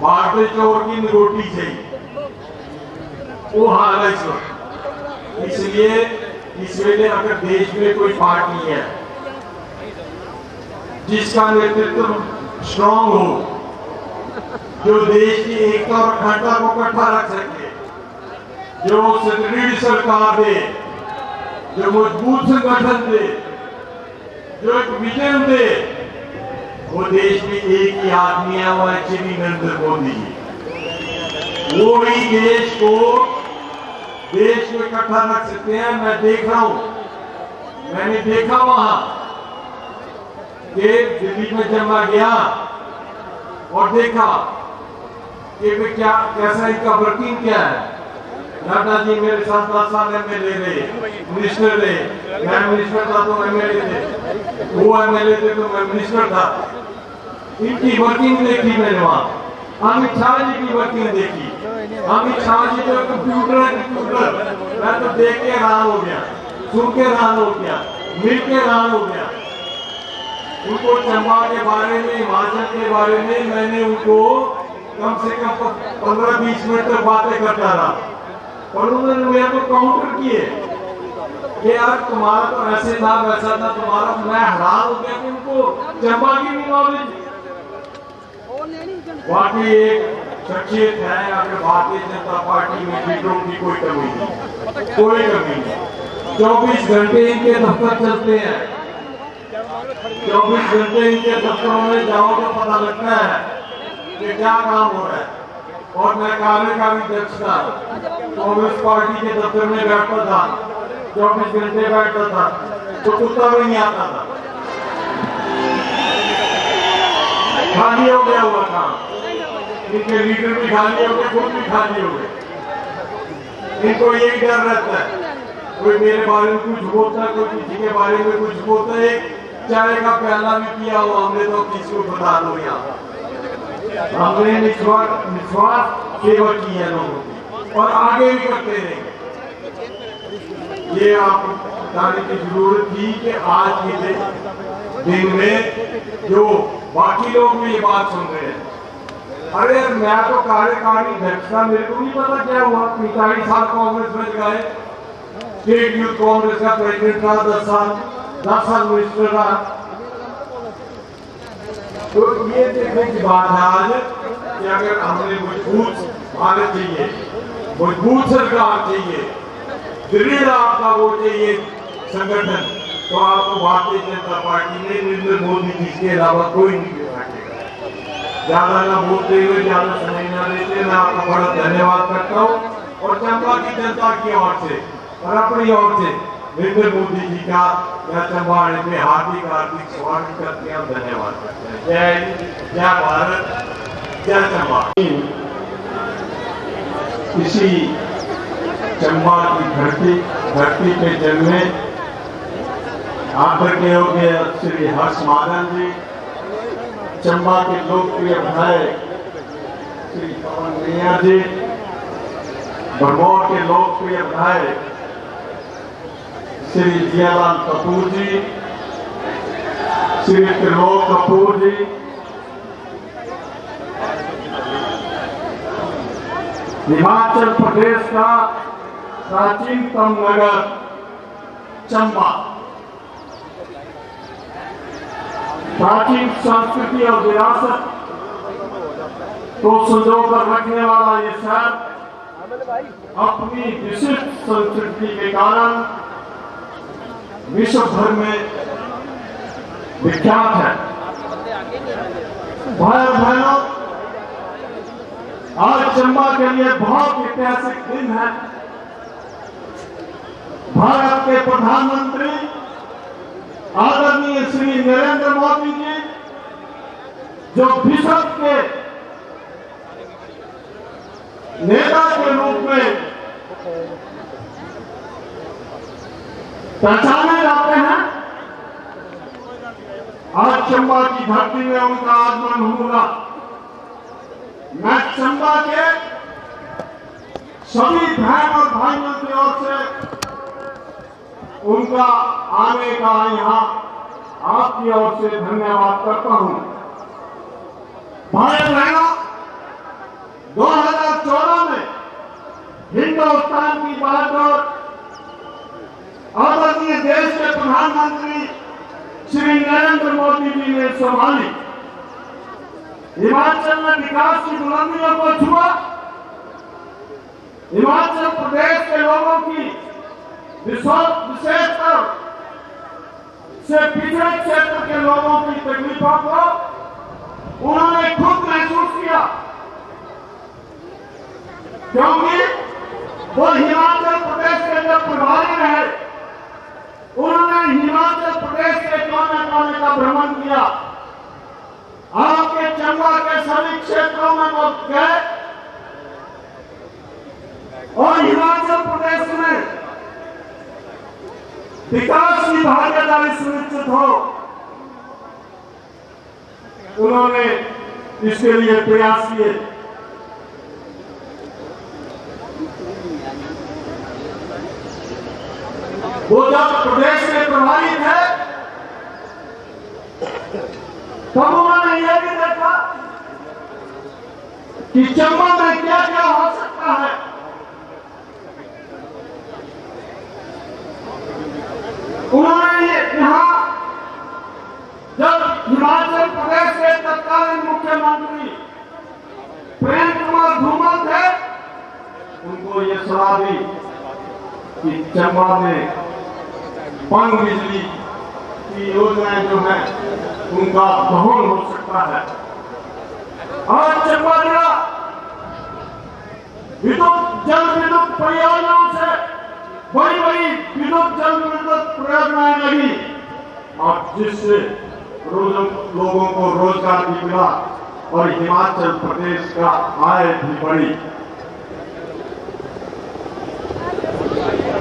Speaker 6: बाटे चोर की रोटी चाहिए, वो हाल है इस वक्त। इसलिए इस वेले अगर देश में कोई पार्टी है जिसका नेतृत्व स्ट्रांग हो, जो देश की एकता और अखंडता को इकट्ठा रख सके, जो सुदृढ़ सरकार दे, जो मजबूत संगठन दे, जो एक विजन दे, वो देश में एक ही आदमी है, वो है श्री नरेंद्र मोदी जी। वो ही देश को इकट्ठा रख सकते हैं। मैं देख रहा हूं, मैंने देखा वहां कि दिल्ली में जब मैं गया और देखा कि क्या कैसा इनका वर्किंग क्या है,
Speaker 5: नड्डा जी मेरे साथ 10 साल MLA रहे, मिनिस्टर रहे, मैं मिनिस्टर था तो MLA थे, वो MLA थे तो मैं मिनिस्टर था। इनकी वर्किंग देखी मैंने वहाँ, अमित शाह जी की वर्किंग देखी। अमित शाह जी तो कंप्यूटर, मैं तो देख के हैरान हो गया, सुन के हैरान हो गया, मिल के हैरान हो गया। उनको चंबा के बारे में, हिमाचल के बारे में मैंने उनको कम से कम 15-20 मिनट तक बातें करता रहा और उन्होंने मेरे को काउंटर किए कि यार तुम्हारा तो ऐसे था वैसा था तुम्हारा। मैं हैरान हो गया कि उनको चंबा की भी नॉलेज। बाकी एक शख्सियत है अगर भारतीय जनता पार्टी में लीडरों की कोई कमी नहीं, कोई कमी नहीं। 24 घंटे इनके दफ्तर चलते हैं, 24 घंटे इनके दफ्तरों में जाओ तो पता लगता है कि क्या काम हो रहा है। और मैं कार्यकारी अध्यक्ष था, कांग्रेस पार्टी के दफ्तर में बैठता था, 24 घंटे बैठता था तो कुत्ता भी नहीं आता था। खाली हो गया हुआ काम, इनके लीडर भी खाली हो गए, खुद भी खाली हो गए। इनको यही डर रहता है, कोई मेरे बारे में कुछ बोलता है, कोई किसी के बारे में कुछ बोलता है। चाय का प्याला भी किया हो हमने तो किसी को बता दो। यहाँ हमने निस्वार्थ सेवा की है लोगों की और आगे भी करते रहेंगे। ये आप बताने की जरूरत थी कि आज के दिन में जो बाकी लोग भी ये बात सुन रहे हैं। अरे मैं तो कार्यकारी अध्यक्ष था, मेरे को नहीं पता क्या हुआ। 45 साल कांग्रेस में गए, स्टेट यूथ कांग्रेस का प्रेसिडेंट था, 10 साल मिनिस्टर रहा। तो ये देखने की बात है आज कि अगर हमने मजबूत भारत चाहिए, मजबूत सरकार चाहिए, दृढ़ आपका वो चाहिए संगठन, तो आपको भारतीय जनता पार्टी में नरेंद्र मोदी जी के अलावा कोई नहीं बैठेगा। ज्यादा ना बोलते हुए, ज्यादा समय ना लेते, मैं आपका बड़ा धन्यवाद करता हूँ और चंबा की जनता की ओर से और अपनी ओर से नरेंद्र मोदी जी का या चंबा आने में हार्दिक स्वागत करते हैं, धन्यवाद करते हैं। जय जय भारत, जय चंबा। इसी चंबा की धरती पे जन्मे आदरणीय योग्य श्री हर्ष माधव जी, चंबा के लोकप्रिय विधायक श्री पवन मिया जी, भरमौर के लोकप्रिय विधायक श्री जियालाल कपूर जी, श्री त्रिलोक कपूर जी, हिमाचल प्रदेश का प्राचीनतम नगर चंबा, प्राचीन संस्कृति और विरासत को संजो कर रखने वाला ये शहर अपनी विशिष्ट संस्कृति के कारण विश्व भर में विख्यात है। भाई बहनों, आज चंबा के लिए बहुत ऐतिहासिक दिन है। भारत के प्रधानमंत्री आदरणीय श्री नरेंद्र मोदी जी, जो विश्व के नेता के रूप में पहचाने जाते हैं, आज चंबा की धरती में उनका आगमन हुआ। मैं चंबा के सभी बहन और भाइयों की ओर से उनका आने का यहाँ आपकी ओर से धन्यवाद करता हूँ। भाई बहनों, 2014 में हिंदुस्तान की बागडोर आदरणीय देश के प्रधानमंत्री श्री नरेंद्र मोदी जी ने संभाली। हिमाचल में विकास की बुलंदियों को छुआ। हिमाचल प्रदेश के लोगों की विशेषकर से पिछड़े क्षेत्र के लोगों की तकलीफों को उन्होंने खुद महसूस किया, क्योंकि वो हिमाचल प्रदेश के जब प्रभारी रहे, उन्होंने हिमाचल प्रदेश के कोने कोने का भ्रमण किया। आपके चंबा के सभी क्षेत्रों में वो गए और हिमाचल प्रदेश में विकास की भागीदारी सुनिश्चित हो, उन्होंने इसके लिए प्रयास किए। वो जब प्रदेश में प्रभावित है तब उन्होंने यह भी देखा कि चंबा में क्या क्या हो सकता है। उन्होंने यहाँ जब हिमाचल प्रदेश के तत्कालीन मुख्यमंत्री प्रेम कुमार धूमल थे, उनको ये सलाह दी कि चंबा में पन बिजली की योजनाएं जो है उनका दोहन हो सकता है। और चंबा जिला जल विद्युत परियोजनाओं से बड़ी बड़ी विद्युत जल विद्युत परियोजनाएं लगी और जिससे लोगों को रोजगार भी मिला और हिमाचल प्रदेश का आय भी बढ़ी।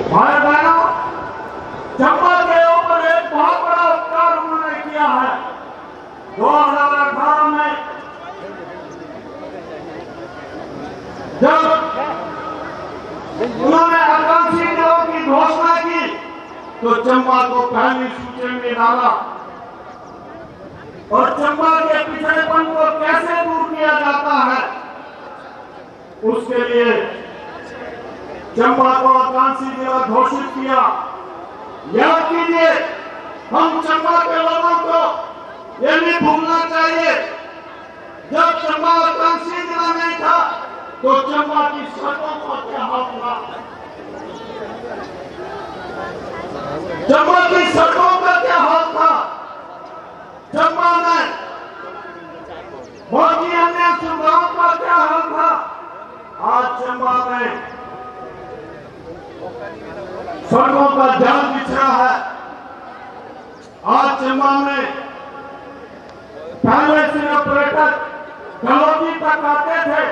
Speaker 5: भाई बहनों, चंबा के ऊपर एक बहुत बड़ा उपकार उन्होंने किया है। 2018 में जब उन्होंने आकांक्षी जिलों की घोषणा की तो चंबा को पहली सूची में डाला और चंबा के पिछड़ेपन को कैसे दूर किया जाता है उसके लिए चंबा को आकांक्षी जिला घोषित किया। याद कीजिए, हम चंबा के लोगों को यह नहीं भूलना चाहिए, जब चंबा आकांक्षी जिला नहीं था तो चंबा की सड़कों का क्या हाल था। चंबा की सड़कों का क्या हाल था। चंबा में बहुत ही अन्य सुविधाओं का क्या हाल था। आज चंबा में सड़कों का जाल बिछड़ा है। आज चंबा में पहले सिर्फ पर्यटक डलहौजी तक आते थे,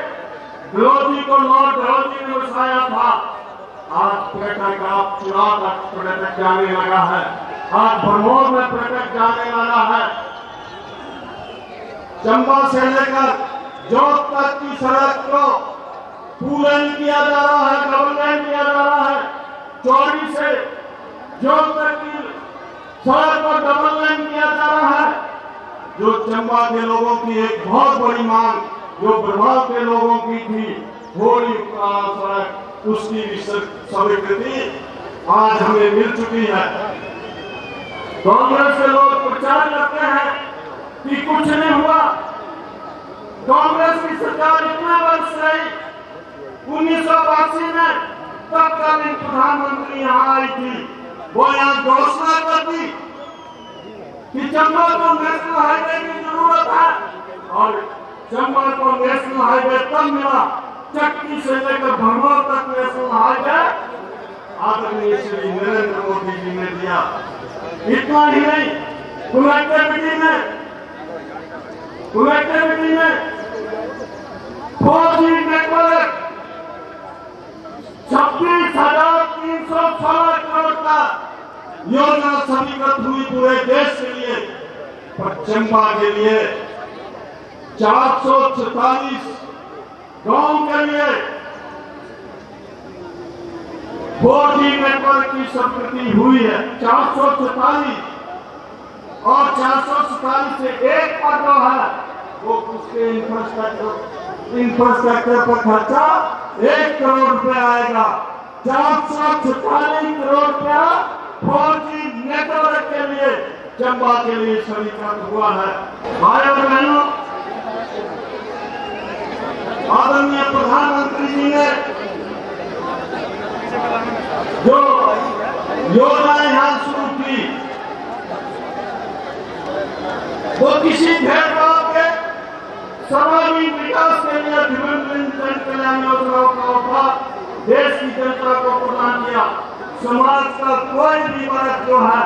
Speaker 5: डलहौजी को नॉर्थ डलहौजी ने बसाया था। आज पर्यटक आप चुनाव तक पर्यटक जाने लगा है। आज भरमौर में पर्यटक जाने लगा है। चंबा से लेकर जोत तक की सड़क को पूर्ण किया जा रहा है, डबल लाइन किया जा रहा है। चौड़ी से जोत तक की सड़क को डबल लाइन किया जा रहा है, जो चंबा के लोगों की एक बहुत बड़ी मांग, जो प्रभाव के लोगों की थी, थोड़ी सड़क, उसकी भी स्वीकृति आज हमें मिल चुकी है। कांग्रेस के लोग प्रचार करते हैं कि कुछ नहीं हुआ। कांग्रेस की सरकार इतने वर्ष रही, 1982 में तत्कालीन प्रधानमंत्री यहाँ आई थी, वो यहाँ घोषणा कर दी कि चंबा को नेशनल हाईवे की जरूरत है और चंबा को नेशनल हाईवे तब मिला, चक्की से लेकर भरमौर तक नेशनल हाईवे आदरणीय श्री नरेंद्र मोदी जी ने दिया। इतना ही नहीं, कनेक्टिविटी में 4G नेटवर्क 26,316 करोड़ का योजना समीकृत हुई पूरे देश के लिए, पर चंबा के लिए 444 गांव के लिए 4G नेटवर्क की स्वीकृति हुई है। 444 और 447 से एक पर जो है वो उसके इंफ्रास्ट्रक्चर पर खर्चा 1 करोड़ रुपए आएगा। 446 करोड़ रुपया 4G नेटवर्क के लिए चंबा के लिए स्वीकृत हुआ है। भाई और बहनों, आदरणीय प्रधानमंत्री जी ने जो योजना यहाँ शुरू की वो किसी भेदभाव के सर्वांगीण विकास के लिए विभिन्न जन कल्याण योजनाओं का उपहार देश की जनता को प्रदान किया। समाज का कोई भी वर्ग जो है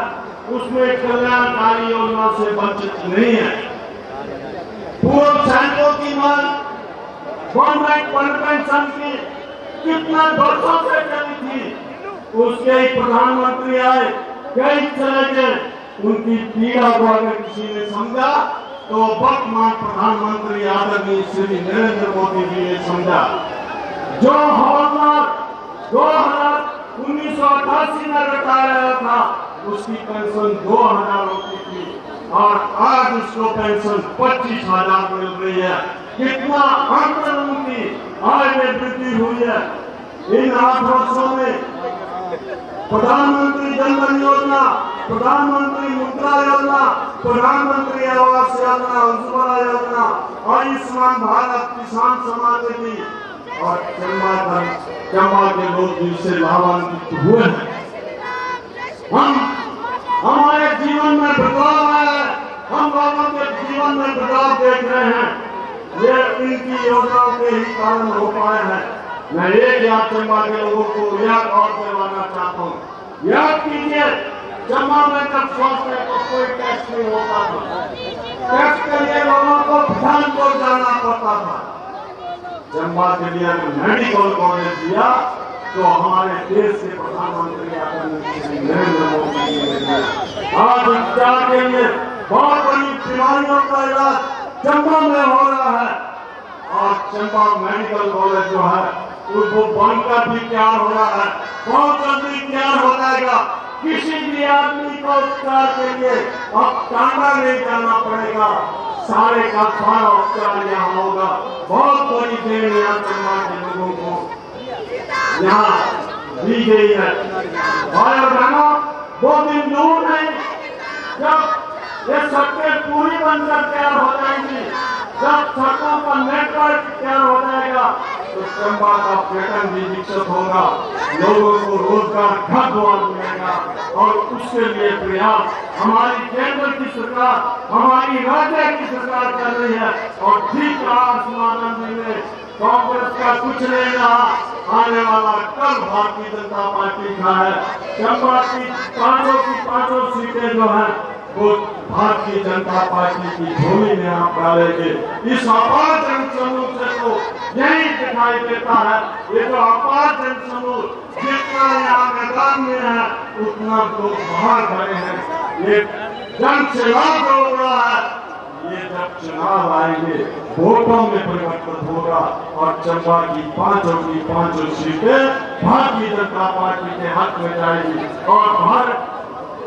Speaker 5: उसमें कल्याणकारी योजना से वंचित नहीं है। पूर्व सैनिकों की मांग, वन रैंक वन पेंशन की
Speaker 6: कितने वर्षों से चली थी, उसके ही प्रधानमंत्री आए, कई चले गए। उनकी पीड़ा को अगर किसी ने समझा तो वर्तमान प्रधानमंत्री आदरणीय श्री नरेंद्र मोदी जी ने समझा। जो हवलदार 1988 में रिटायर आया था, उसकी पेंशन 2000 होती थी और आज उसको पेंशन 25,000 मिल रही है। कितना आंदोलन की आय में वृद्धि हुई है। इन 8 वर्षों में प्रधानमंत्री जन धन योजना, प्रधानमंत्री मुद्रा योजना, प्रधानमंत्री आवास योजना, उज्ज्वला योजना, आयुष्मान भारत, किसान सम्मान निधि और चंबा के लोग जिनसे लाभान्वित हुए हैं। हमारे जीवन में बदलाव आया है, हम लोगों के जीवन में बदलाव देख रहे हैं। ये इनकी योजनाओं के ही कारण हो पाए हैं। मैं एक याद चंबा के लोगों को याद और करवाना चाहता हूँ। याद कीजिए, चंबा में जब स्वास्थ्य को कोई टैक्स नहीं होता था, टैक्स के लिए लोगों को पठानकोट जाना पड़ता था। चंबा के लिए मेडिकल कॉलेज दिया तो हमारे देश के प्रधानमंत्री आदरणीय नरेंद्र मोदी जी ने दिया। आज उपचार के लिए बहुत बड़ी बीमारियों का इलाज चंबा में हो रहा है और चंबा मेडिकल कॉलेज जो है वो बनकर भी तैयार हो रहा है, बहुत जल्दी तैयार हो जाएगा। किसी भी आदमी को उपचार के लिए अब टांगा नहीं जाना पड़ेगा, सारे का सारा उपचार यहाँ होगा। बहुत बड़ी देन यहाँ चंबा के लोगों को यहाँ दी गई है। भाई और बहनों, वो दिन दूर नहीं जब ये सड़कें पूरी बनकर तैयार हो जाएंगी, जब सड़कों का नेटवर्क तैयार हो जाएगा तो चंबा का पर्यटन भी विकसित होगा, लोगों को रोजगार घर द्वार मिलेगा। और उसके लिए प्रयास हमारी केंद्र की सरकार, हमारी राज्य की सरकार कर रही है। और ठीक आसमान में कांग्रेस का कुछ नहीं रहा, आने वाला कल भारतीय जनता पार्टी का है। चंबा की पांचों सीटें जो है वो भारतीय जनता पार्टी की झोली में आप डालेंगे। इस अपार जन समूह से तो यही दिखाई देता है। ये जो अपार जन समूह जितना यहाँ मैदान में है उतना लोग बाहर खड़े हैं। ये जन चुनाव जो हो रहा है, ये जब चुनाव आएंगे वोटों में परिवर्तन होगा और चंबा की पांचों सीटें भारतीय जनता पार्टी के हक में जाएगी। और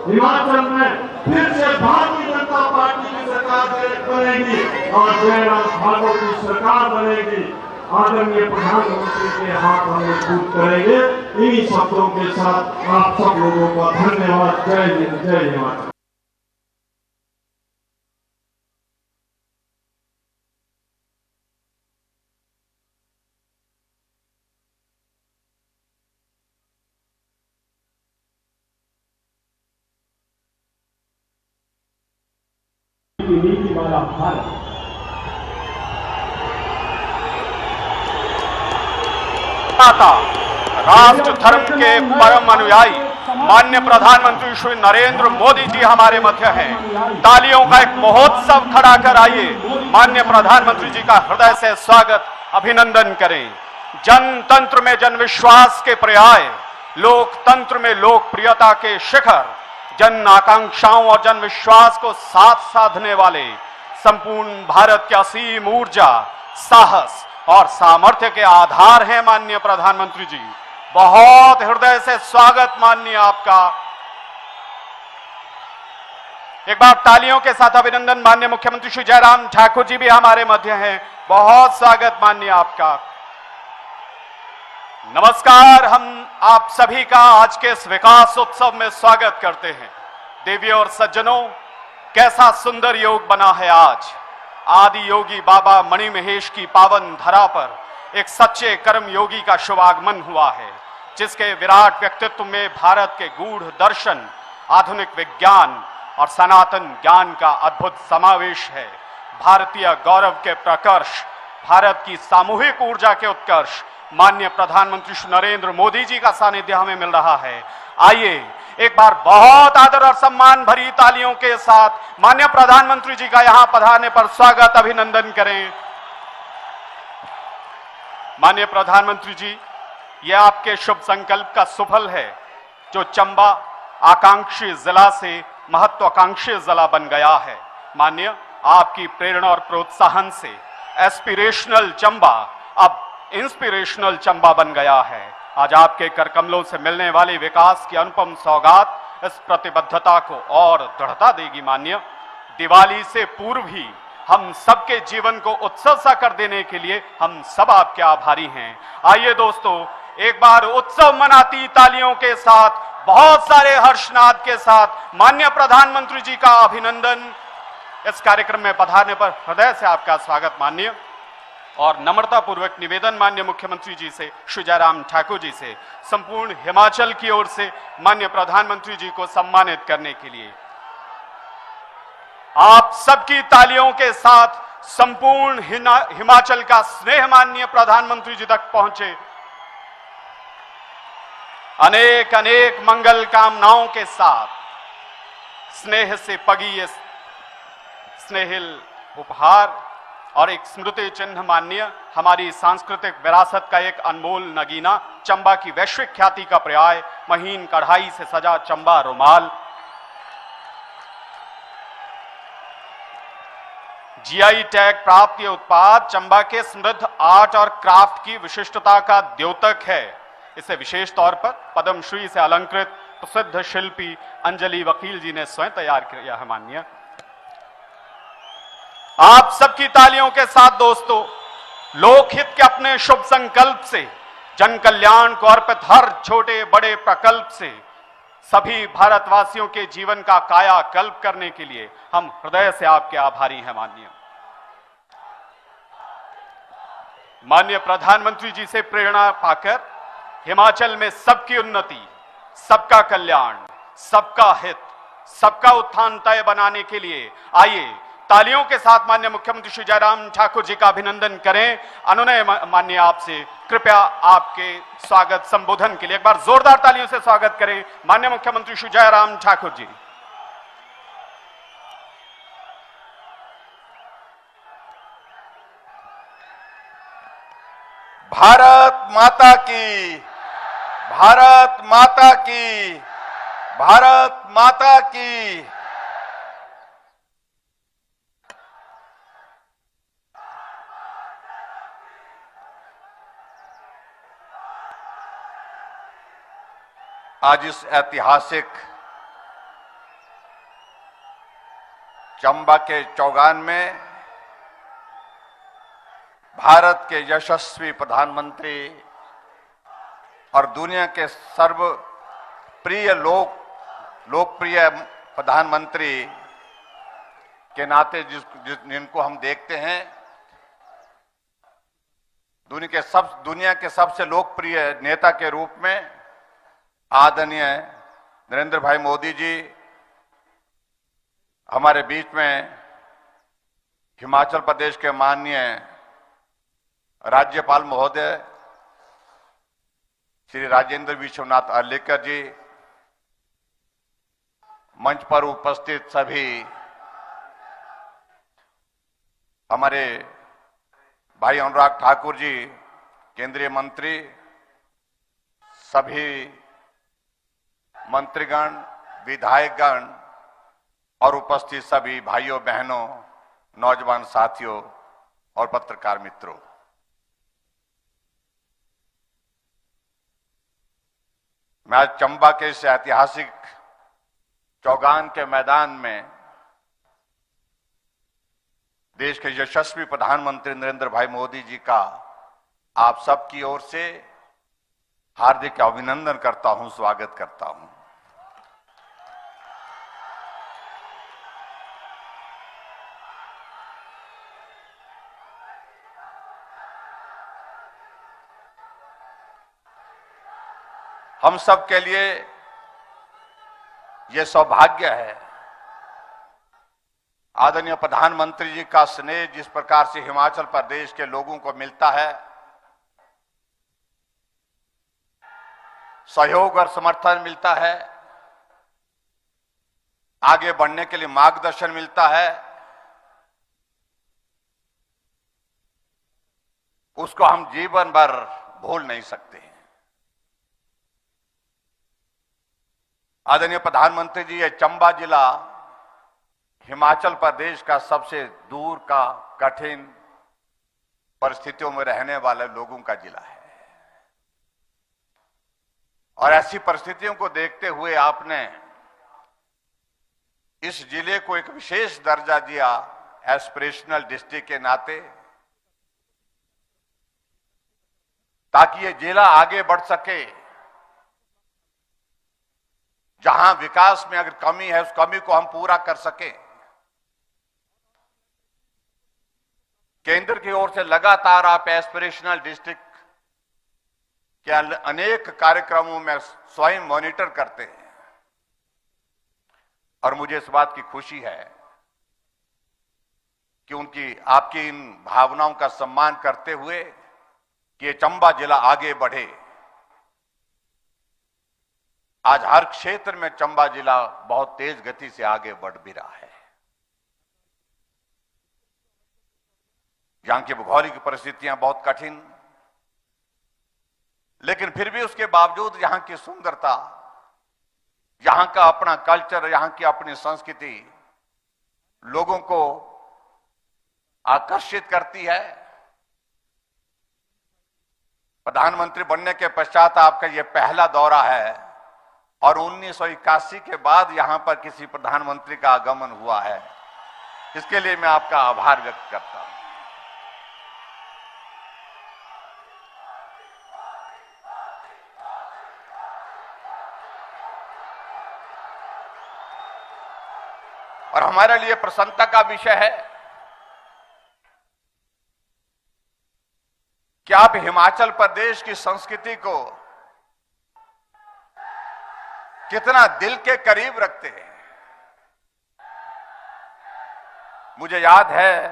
Speaker 6: हिमाचल में फिर से भारतीय जनता पार्टी की सरकार बनेगी और जयराम ठाकुर की सरकार बनेगी। आदरणीय प्रधानमंत्री के हाथ हम मजबूत करेंगे। इन्हीं शब्दों के साथ आप सब लोगों का धन्यवाद। जय हिंद, जय हिमाचल। नीति वाला भारत।
Speaker 7: राष्ट्र धर्म के परम अनुयायी माननीय प्रधानमंत्री श्री नरेंद्र मोदी जी हमारे मध्य हैं। तालियों का एक महोत्सव खड़ा कर आइए माननीय प्रधानमंत्री जी का हृदय से स्वागत अभिनंदन करें। जनतंत्र में जनविश्वास के पर्याय, लोकतंत्र में लोकप्रियता के शिखर, जन आकांक्षाओं और जन विश्वास को साथ साधने वाले संपूर्ण भारत की असीम ऊर्जा, साहस और सामर्थ्य के आधार हैं माननीय प्रधानमंत्री जी। बहुत हृदय से स्वागत माननीय आपका। एक बार तालियों के साथ अभिनंदन। माननीय मुख्यमंत्री श्री जयराम ठाकुर जी भी हमारे मध्य हैं। बहुत स्वागत माननीय आपका। नमस्कार। हम आप सभी का आज के इस विकास उत्सव में स्वागत करते हैं। देवियों और सज्जनों, कैसा सुंदर योग बना है आज। आदि योगी बाबा मणिमहेश की पावन धरा पर एक सच्चे कर्म योगी का शुभागमन हुआ है, जिसके विराट व्यक्तित्व में भारत के गूढ़ दर्शन, आधुनिक विज्ञान और सनातन ज्ञान का अद्भुत समावेश है। भारतीय गौरव के प्रकर्ष, भारत की सामूहिक ऊर्जा के उत्कर्ष माननीय प्रधानमंत्री श्री नरेंद्र मोदी जी का सानिध्य हमें मिल रहा है। आइए एक बार बहुत आदर और सम्मान भरी तालियों के साथ माननीय प्रधानमंत्री जी का यहां पधारने पर स्वागत अभिनंदन करें। माननीय प्रधानमंत्री जी, यह आपके शुभ संकल्प का सुफल है जो चंबा आकांक्षी जिला से महत्वाकांक्षी जिला बन गया है। माननीय, आपकी प्रेरणा और प्रोत्साहन से एस्पिरेशनल चंबा अब इंस्पिरेशनल चंबा बन गया है। आज आपके करकमलों से मिलने वाली विकास की अनुपम सौगात इस प्रतिबद्धता को और दृढ़ता देगी। माननीय, दिवाली से पूर्व ही हम सबके जीवन को उत्सव सा कर देने के लिए हम सब आपके आभारी हैं। आइए दोस्तों, एक बार उत्सव मनाती तालियों के साथ, बहुत सारे हर्षनाद के साथ माननीय प्रधानमंत्री जी का अभिनंदन। इस कार्यक्रम में पधारने पर हृदय से आपका स्वागत माननीय, और नम्रता पूर्वक निवेदन माननीय मुख्यमंत्री जी से, श्री जयराम ठाकुर जी से, संपूर्ण हिमाचल की ओर से माननीय प्रधानमंत्री जी को सम्मानित करने के लिए। आप सबकी तालियों के साथ संपूर्ण हिमाचल का स्नेह माननीय प्रधानमंत्री जी तक पहुंचे। अनेक अनेक मंगल कामनाओं के साथ स्नेह से पगी ये स्नेहिल उपहार और एक स्मृति चिन्ह माननीय हमारी सांस्कृतिक विरासत का एक अनमोल नगीना, चंबा की वैश्विक ख्याति का पर्याय, महीन कढ़ाई से सजा चंबा रुमाल, जीआई टैग प्राप्त ये उत्पाद चंबा के समृद्ध आर्ट और क्राफ्ट की विशिष्टता का द्योतक है। इसे विशेष तौर पर पद्मश्री से अलंकृत प्रसिद्ध शिल्पी अंजलि वकील जी ने स्वयं तैयार किया है। माननीय, आप सबकी तालियों के साथ दोस्तों, लोकहित के अपने शुभ संकल्प से, जन कल्याण को अर्पित हर छोटे बड़े प्रकल्प से सभी भारतवासियों के जीवन का कायाकल्प करने के लिए हम हृदय से आपके आभारी हैं। माननीय प्रधानमंत्री जी से प्रेरणा पाकर हिमाचल में सबकी उन्नति, सबका कल्याण, सबका हित, सबका उत्थान तय बनाने के लिए आइए तालियों के साथ माननीय मुख्यमंत्री श्री जयराम ठाकुर जी का अभिनंदन करें। अनुनय माननीय आपसे कृपया आपके स्वागत संबोधन के लिए एक बार जोरदार तालियों से स्वागत करें माननीय मुख्यमंत्री श्री जयराम ठाकुर जी।
Speaker 8: भारत माता की, भारत माता की, भारत माता की। आज इस ऐतिहासिक चंबा के चौगान में भारत के यशस्वी प्रधानमंत्री और दुनिया के सर्वप्रिय लोकप्रिय प्रधानमंत्री के नाते जिनको हम देखते हैं, दुनिया के सबसे लोकप्रिय नेता के रूप में आदरणीय नरेंद्र भाई मोदी जी हमारे बीच में हिमाचल प्रदेश के माननीय राज्यपाल महोदय श्री राजेंद्र विश्वनाथ अर्लेकर जी, मंच पर उपस्थित सभी हमारे भाई अनुराग ठाकुर जी केंद्रीय मंत्री, सभी मंत्रीगण, विधायकगण और उपस्थित सभी भाइयों बहनों, नौजवान साथियों और पत्रकार मित्रों, मैं आज चंबा के इस ऐतिहासिक चौगान के मैदान में देश के यशस्वी प्रधानमंत्री नरेंद्र भाई मोदी जी का आप सबकी ओर से हार्दिक अभिनंदन करता हूं, स्वागत करता हूं। हम सब के लिए यह सौभाग्य है, आदरणीय प्रधानमंत्री जी का स्नेह जिस प्रकार से हिमाचल प्रदेश के लोगों को मिलता है, सहयोग और समर्थन मिलता है, आगे बढ़ने के लिए मार्गदर्शन मिलता है, उसको हम जीवन भर भूल नहीं सकते हैं। आदरणीय प्रधानमंत्री जी, ये चंबा जिला हिमाचल प्रदेश का सबसे दूर का कठिन परिस्थितियों में रहने वाले लोगों का जिला है और ऐसी परिस्थितियों को देखते हुए आपने इस जिले को एक विशेष दर्जा दिया एस्पिरेशनल डिस्ट्रिक्ट के नाते, ताकि ये जिला आगे बढ़ सके। जहां विकास में अगर कमी है उस कमी को हम पूरा कर सके। केंद्र की ओर से लगातार आप एस्पिरेशनल डिस्ट्रिक्ट के अनेक कार्यक्रमों में स्वयं मॉनिटर करते हैं और मुझे इस बात की खुशी है कि आपकी इन भावनाओं का सम्मान करते हुए कि ये चंबा जिला आगे बढ़े। आज हर क्षेत्र में चंबा जिला बहुत तेज गति से आगे बढ़ भी रहा है। यहां की भौगोलिक परिस्थितियां बहुत कठिन, लेकिन फिर भी उसके बावजूद यहां की सुंदरता, यहां का अपना कल्चर, यहां की अपनी संस्कृति लोगों को आकर्षित करती है। प्रधानमंत्री बनने के पश्चात आपका यह पहला दौरा है और 1981 के बाद यहां पर किसी प्रधानमंत्री का आगमन हुआ है। इसके लिए मैं आपका आभार व्यक्त करता हूं। और हमारे लिए प्रसन्नता का विषय है कि आप हिमाचल प्रदेश की संस्कृति को कितना दिल के करीब रखते हैं। मुझे याद है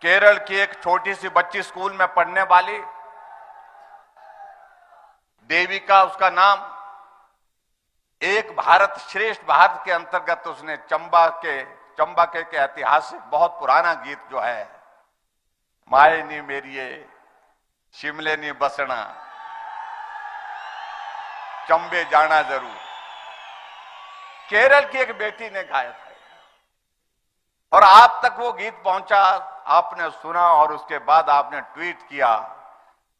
Speaker 8: केरल की एक छोटी सी बच्ची स्कूल में पढ़ने वाली देविका, उसका नाम, एक भारत श्रेष्ठ भारत के अंतर्गत उसने चंबा के ऐतिहासिक बहुत पुराना गीत जो है, माए नी मेरिए शिमले नी बसना चंबे जाना जरूर, केरल की एक बेटी ने गाया था और आप तक वो गीत पहुंचा, आपने सुना और उसके बाद आपने ट्वीट किया।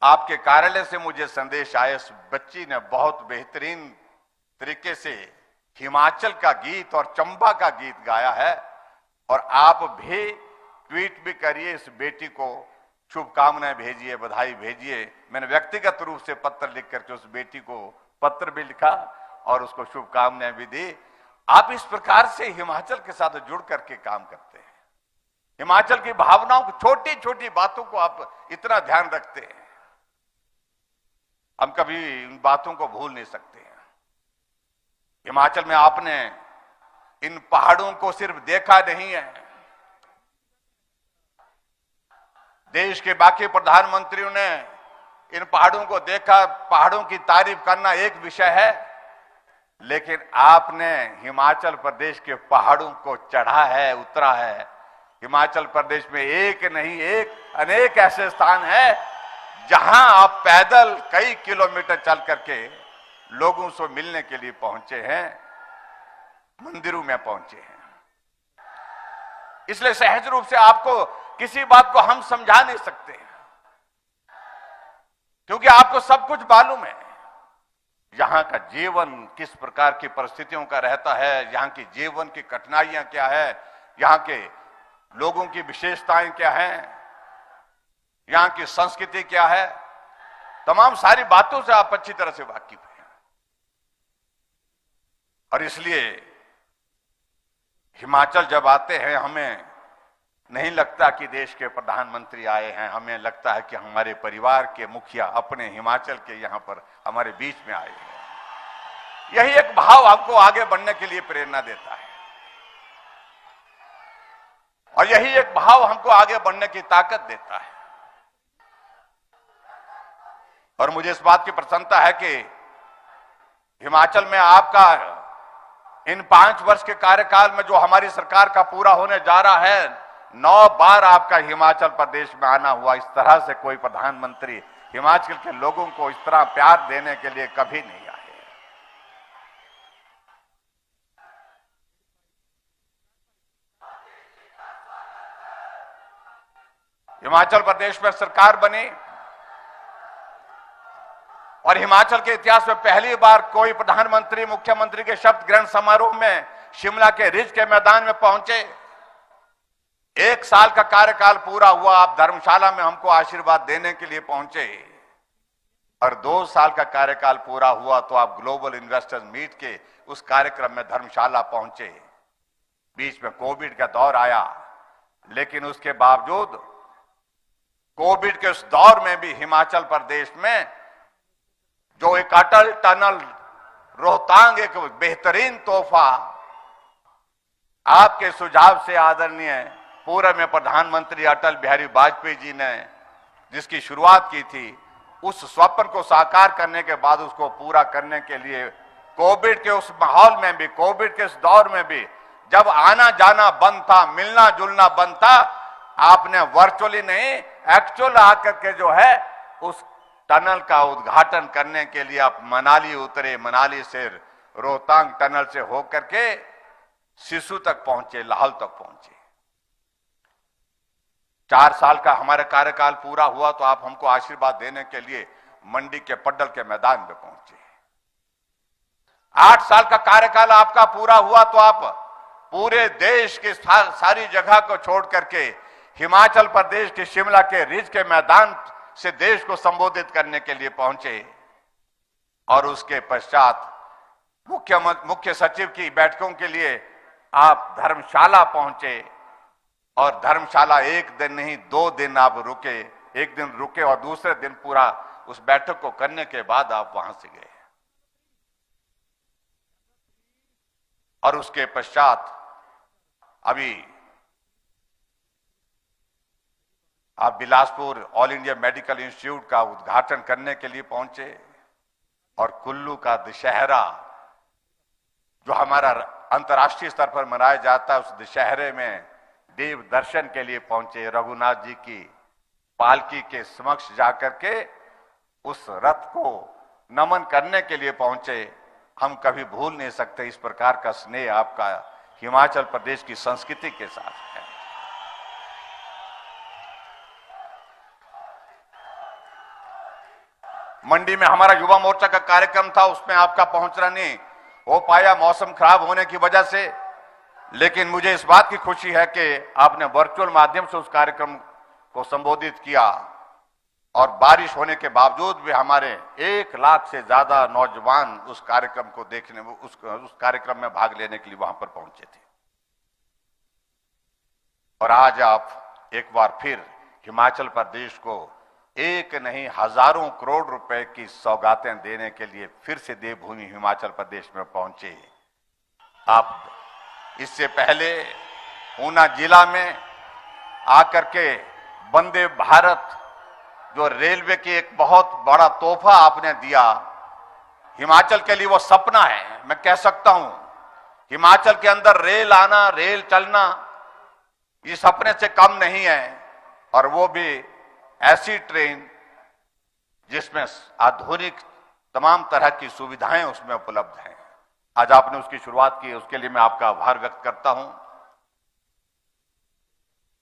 Speaker 8: आपके कार्यालय से मुझे संदेश आया, इस बच्ची ने बहुत बेहतरीन तरीके से हिमाचल का गीत और चंबा का गीत गाया है। और आप भी ट्वीट भी करिए, इस बेटी को शुभकामनाएं भेजिए, बधाई भेजिए। मैंने व्यक्तिगत रूप से पत्र लिख करके उस बेटी को पत्र भी लिखा और उसको शुभकामनाएं भी दी। आप इस प्रकार से हिमाचल के साथ जुड़ करके काम करते हैं। हिमाचल की भावनाओं को, छोटी छोटी बातों को आप इतना ध्यान रखते हैं, हम कभी इन बातों को भूल नहीं सकते हैं। हिमाचल में आपने इन पहाड़ों को सिर्फ देखा नहीं है, देश के बाकी प्रधानमंत्रियों ने इन पहाड़ों को देखा। पहाड़ों की तारीफ करना एक विषय है, लेकिन आपने हिमाचल प्रदेश के पहाड़ों को चढ़ा है, उतरा है। हिमाचल प्रदेश में एक नहीं, अनेक ऐसे स्थान हैं जहां आप पैदल कई किलोमीटर चल करके लोगों से मिलने के लिए पहुंचे हैं, मंदिरों में पहुंचे हैं। इसलिए सहज रूप से आपको किसी बात को हम समझा नहीं सकते, क्योंकि आपको सब कुछ मालूम है। यहां का जीवन किस प्रकार की परिस्थितियों का रहता है, यहां की जीवन की कठिनाइयां क्या है, यहां के लोगों की विशेषताएं क्या हैं, यहां की संस्कृति क्या है, तमाम सारी बातों से आप अच्छी तरह से वाकिफ हैं। और इसलिए हिमाचल जब आते हैं, हमें नहीं लगता कि देश के प्रधानमंत्री आए हैं, हमें लगता है कि हमारे परिवार के मुखिया अपने हिमाचल के यहां पर हमारे बीच में आए हैं। यही एक भाव आपको आगे बढ़ने के लिए प्रेरणा देता है और यही एक भाव हमको आगे बढ़ने की ताकत देता है। और मुझे इस बात की प्रसन्नता है कि हिमाचल में आपका इन 5 वर्ष के कार्यकाल में जो हमारी सरकार का पूरा होने जा रहा है, 9 बार आपका हिमाचल प्रदेश में आना हुआ। इस तरह से कोई प्रधानमंत्री हिमाचल के लोगों को इस तरह प्यार देने के लिए कभी नहीं आए। हिमाचल प्रदेश में सरकार बनी और हिमाचल के इतिहास में पहली बार कोई प्रधानमंत्री मुख्यमंत्री के शपथ ग्रहण समारोह में शिमला के रिज के मैदान में पहुंचे। 1 साल का कार्यकाल पूरा हुआ, आप धर्मशाला में हमको आशीर्वाद देने के लिए पहुंचे, और 2 साल का कार्यकाल पूरा हुआ तो आप ग्लोबल इन्वेस्टर्स मीट के उस कार्यक्रम में धर्मशाला पहुंचे। बीच में कोविड का दौर आया, लेकिन उसके बावजूद कोविड के उस दौर में भी हिमाचल प्रदेश में जो एक अटल टनल रोहतांग एक बेहतरीन तोहफा आपके सुझाव से आदरणीय पूर्व में प्रधानमंत्री अटल बिहारी वाजपेयी जी ने जिसकी शुरुआत की थी, उस स्वप्न को साकार करने के बाद उसको पूरा करने के लिए कोविड के उस माहौल में भी, कोविड के उस दौर में भी जब आना जाना बंद था, मिलना जुलना बंद था, आपने वर्चुअली नहीं एक्चुअल आकर के जो है उस टनल का उद्घाटन करने के लिए आप मनाली उतरे। मनाली से रोहतांग टनल से होकर के सिसु तक पहुंचे, लाहौल तक पहुंचे। 4 साल का हमारा कार्यकाल पूरा हुआ तो आप हमको आशीर्वाद देने के लिए मंडी के पड्डल के मैदान में पहुंचे। 8 साल का कार्यकाल आपका पूरा हुआ तो आप पूरे देश की सारी जगह को छोड़ करके हिमाचल प्रदेश के शिमला के रिज के मैदान से देश को संबोधित करने के लिए पहुंचे। और उसके पश्चात मुख्य सचिव की बैठकों के लिए आप धर्मशाला पहुंचे, और धर्मशाला 1 दिन नहीं 2 दिन आप रुके। 1 दिन रुके और दूसरे दिन पूरा उस बैठक को करने के बाद आप वहां से गए। और उसके पश्चात अभी आप Bilaspur all India medical institute का उद्घाटन करने के लिए पहुंचे, और कुल्लू का दशहरा जो हमारा अंतर्राष्ट्रीय स्तर पर मनाया जाता है, उस दशहरे में देव दर्शन के लिए पहुंचे। रघुनाथ जी की पालकी के समक्ष जाकर के उस रथ को नमन करने के लिए पहुंचे। हम कभी भूल नहीं सकते इस प्रकार का स्नेह आपका हिमाचल प्रदेश की संस्कृति के साथ है। मंडी में हमारा युवा मोर्चा का कार्यक्रम था, उसमें आपका पहुंचना नहीं हो पाया मौसम खराब होने की वजह से, लेकिन मुझे इस बात की खुशी है कि आपने वर्चुअल माध्यम से उस कार्यक्रम को संबोधित किया, और बारिश होने के बावजूद भी हमारे 1 लाख से ज्यादा नौजवान उस कार्यक्रम को देखने, उस कार्यक्रम में भाग लेने के लिए वहां पर पहुंचे थे। और आज आप एक बार फिर हिमाचल प्रदेश को एक नहीं हजारों करोड़ रुपए की सौगातें देने के लिए फिर से देवभूमि हिमाचल प्रदेश में पहुंचे। आप इससे पहले ऊना जिला में आकर के वंदे भारत जो रेलवे की एक बहुत बड़ा तोहफा आपने दिया, हिमाचल के लिए वो सपना है। मैं कह सकता हूं हिमाचल के अंदर रेल आना, रेल चलना ये सपने से कम नहीं है, और वो भी ऐसी ट्रेन जिसमें आधुनिक तमाम तरह की सुविधाएं उसमें उपलब्ध हैं। आज आपने उसकी शुरुआत की, उसके लिए मैं आपका आभार व्यक्त करता हूं।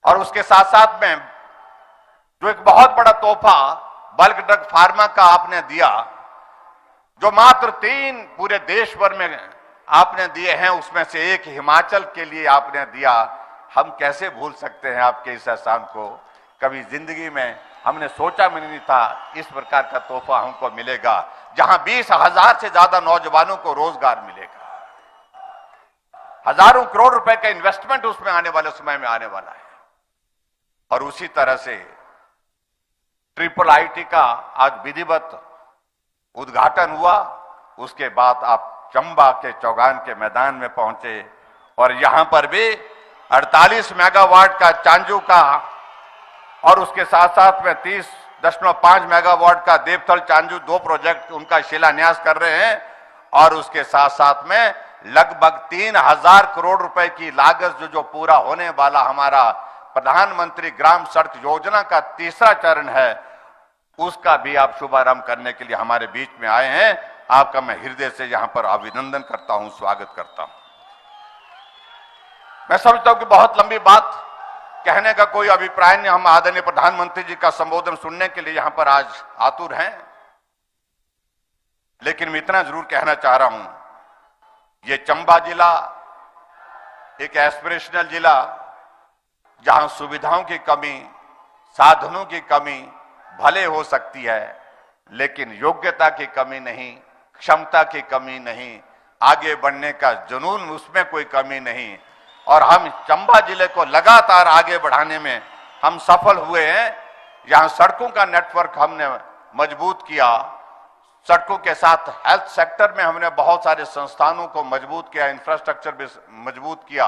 Speaker 8: और उसके साथ साथ में जो एक बहुत बड़ा तोहफा बल्क ड्रग फार्मा का आपने दिया, जो मात्र 3 पूरे देश भर में आपने दिए हैं, उसमें से एक हिमाचल के लिए आपने दिया। हम कैसे भूल सकते हैं आपके इस एहसान को। कभी जिंदगी में हमने सोचा भी नहीं था इस प्रकार का तोहफा हमको मिलेगा, जहां 20,000 से ज्यादा नौजवानों को रोजगार मिलेगा। हजारों करोड़ रुपए का इन्वेस्टमेंट उसमें आने वाले समय में आने वाला है। और उसी तरह से IIIT का आज विधिवत उद्घाटन हुआ। उसके बाद आप चंबा के चौगान के मैदान में पहुंचे, और यहां पर भी 48 मेगावाट का चांजू का और उसके साथ साथ में 30.5 मेगावाट का देवथल चांजू 2 प्रोजेक्ट उनका शिलान्यास कर रहे हैं। और उसके साथ साथ में लगभग 3000 करोड़ रुपए की लागत जो पूरा होने वाला हमारा प्रधानमंत्री ग्राम सड़क योजना का 3रा चरण है, उसका भी आप शुभारंभ करने के लिए हमारे बीच में आए हैं। आपका मैं हृदय से यहां पर अभिनंदन करता हूं, स्वागत करता हूं। मैं समझता हूं कि बहुत लंबी बात कहने का कोई अभिप्राय नहीं। हम आदरणीय प्रधानमंत्री जी का संबोधन सुनने के लिए यहां पर आज आतुर हैं, लेकिन मैं इतना जरूर कहना चाह रहा हूं, ये चंबा जिला एक एस्पिरेशनल जिला, जहां सुविधाओं की कमी, साधनों की कमी भले हो सकती है, लेकिन योग्यता की कमी नहीं, क्षमता की कमी नहीं, आगे बढ़ने का जुनून, उसमें कोई कमी नहीं। और हम चंबा जिले को लगातार आगे बढ़ाने में हम सफल हुए हैं। यहां सड़कों का नेटवर्क हमने मजबूत किया, सड़कों के साथ हेल्थ सेक्टर में हमने बहुत सारे संस्थानों को मजबूत किया, इंफ्रास्ट्रक्चर भी मजबूत किया।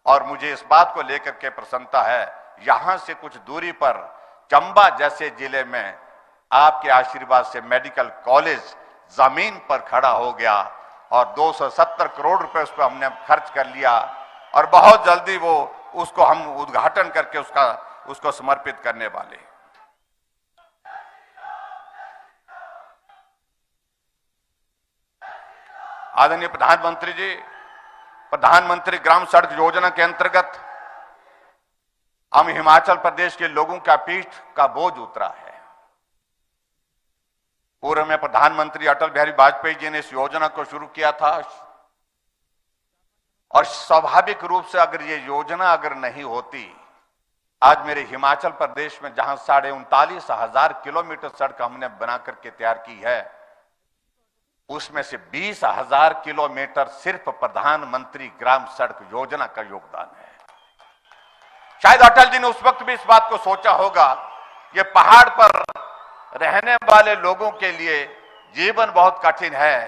Speaker 8: और मुझे इस बात को लेकर के प्रसन्नता है, यहां से कुछ दूरी पर चंबा जैसे जिले में आपके आशीर्वाद से मेडिकल कॉलेज जमीन पर खड़ा हो गया और 270 करोड़ रुपए उस पर हमने खर्च कर लिया और बहुत जल्दी वो उसको हम उद्घाटन करके उसको समर्पित करने वाले। आदरणीय प्रधानमंत्री जी, प्रधानमंत्री ग्राम सड़क योजना के अंतर्गत हम हिमाचल प्रदेश के लोगों का पीठ का बोझ उतरा है। पूर्व में प्रधानमंत्री अटल बिहारी वाजपेयी जी ने इस योजना को शुरू किया था और स्वाभाविक रूप से अगर ये योजना अगर नहीं होती, आज मेरे हिमाचल प्रदेश में जहां 39,500 किलोमीटर सड़क हमने बना करके तैयार की है, उसमें से 20,000 किलोमीटर सिर्फ प्रधानमंत्री ग्राम सड़क योजना का योगदान है। शायद अटल जी ने उस वक्त भी इस बात को सोचा होगा, ये पहाड़ पर रहने वाले लोगों के लिए जीवन बहुत कठिन है।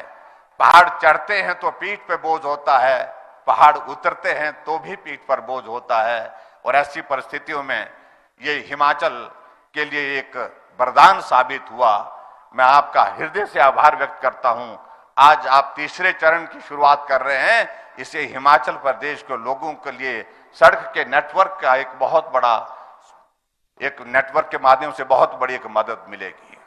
Speaker 8: पहाड़ चढ़ते हैं तो पीठ पे बोझ होता है, पहाड़ उतरते हैं तो भी पीठ पर बोझ होता है। और ऐसी परिस्थितियों में ये हिमाचल के लिए एक वरदान साबित हुआ। मैं आपका हृदय से आभार व्यक्त करता हूं। आज आप तीसरे चरण की शुरुआत कर रहे हैं, इसे हिमाचल प्रदेश के लोगों के लिए सड़क के नेटवर्क का एक बहुत बड़ा, एक नेटवर्क के माध्यम से बहुत बड़ी एक मदद मिलेगी।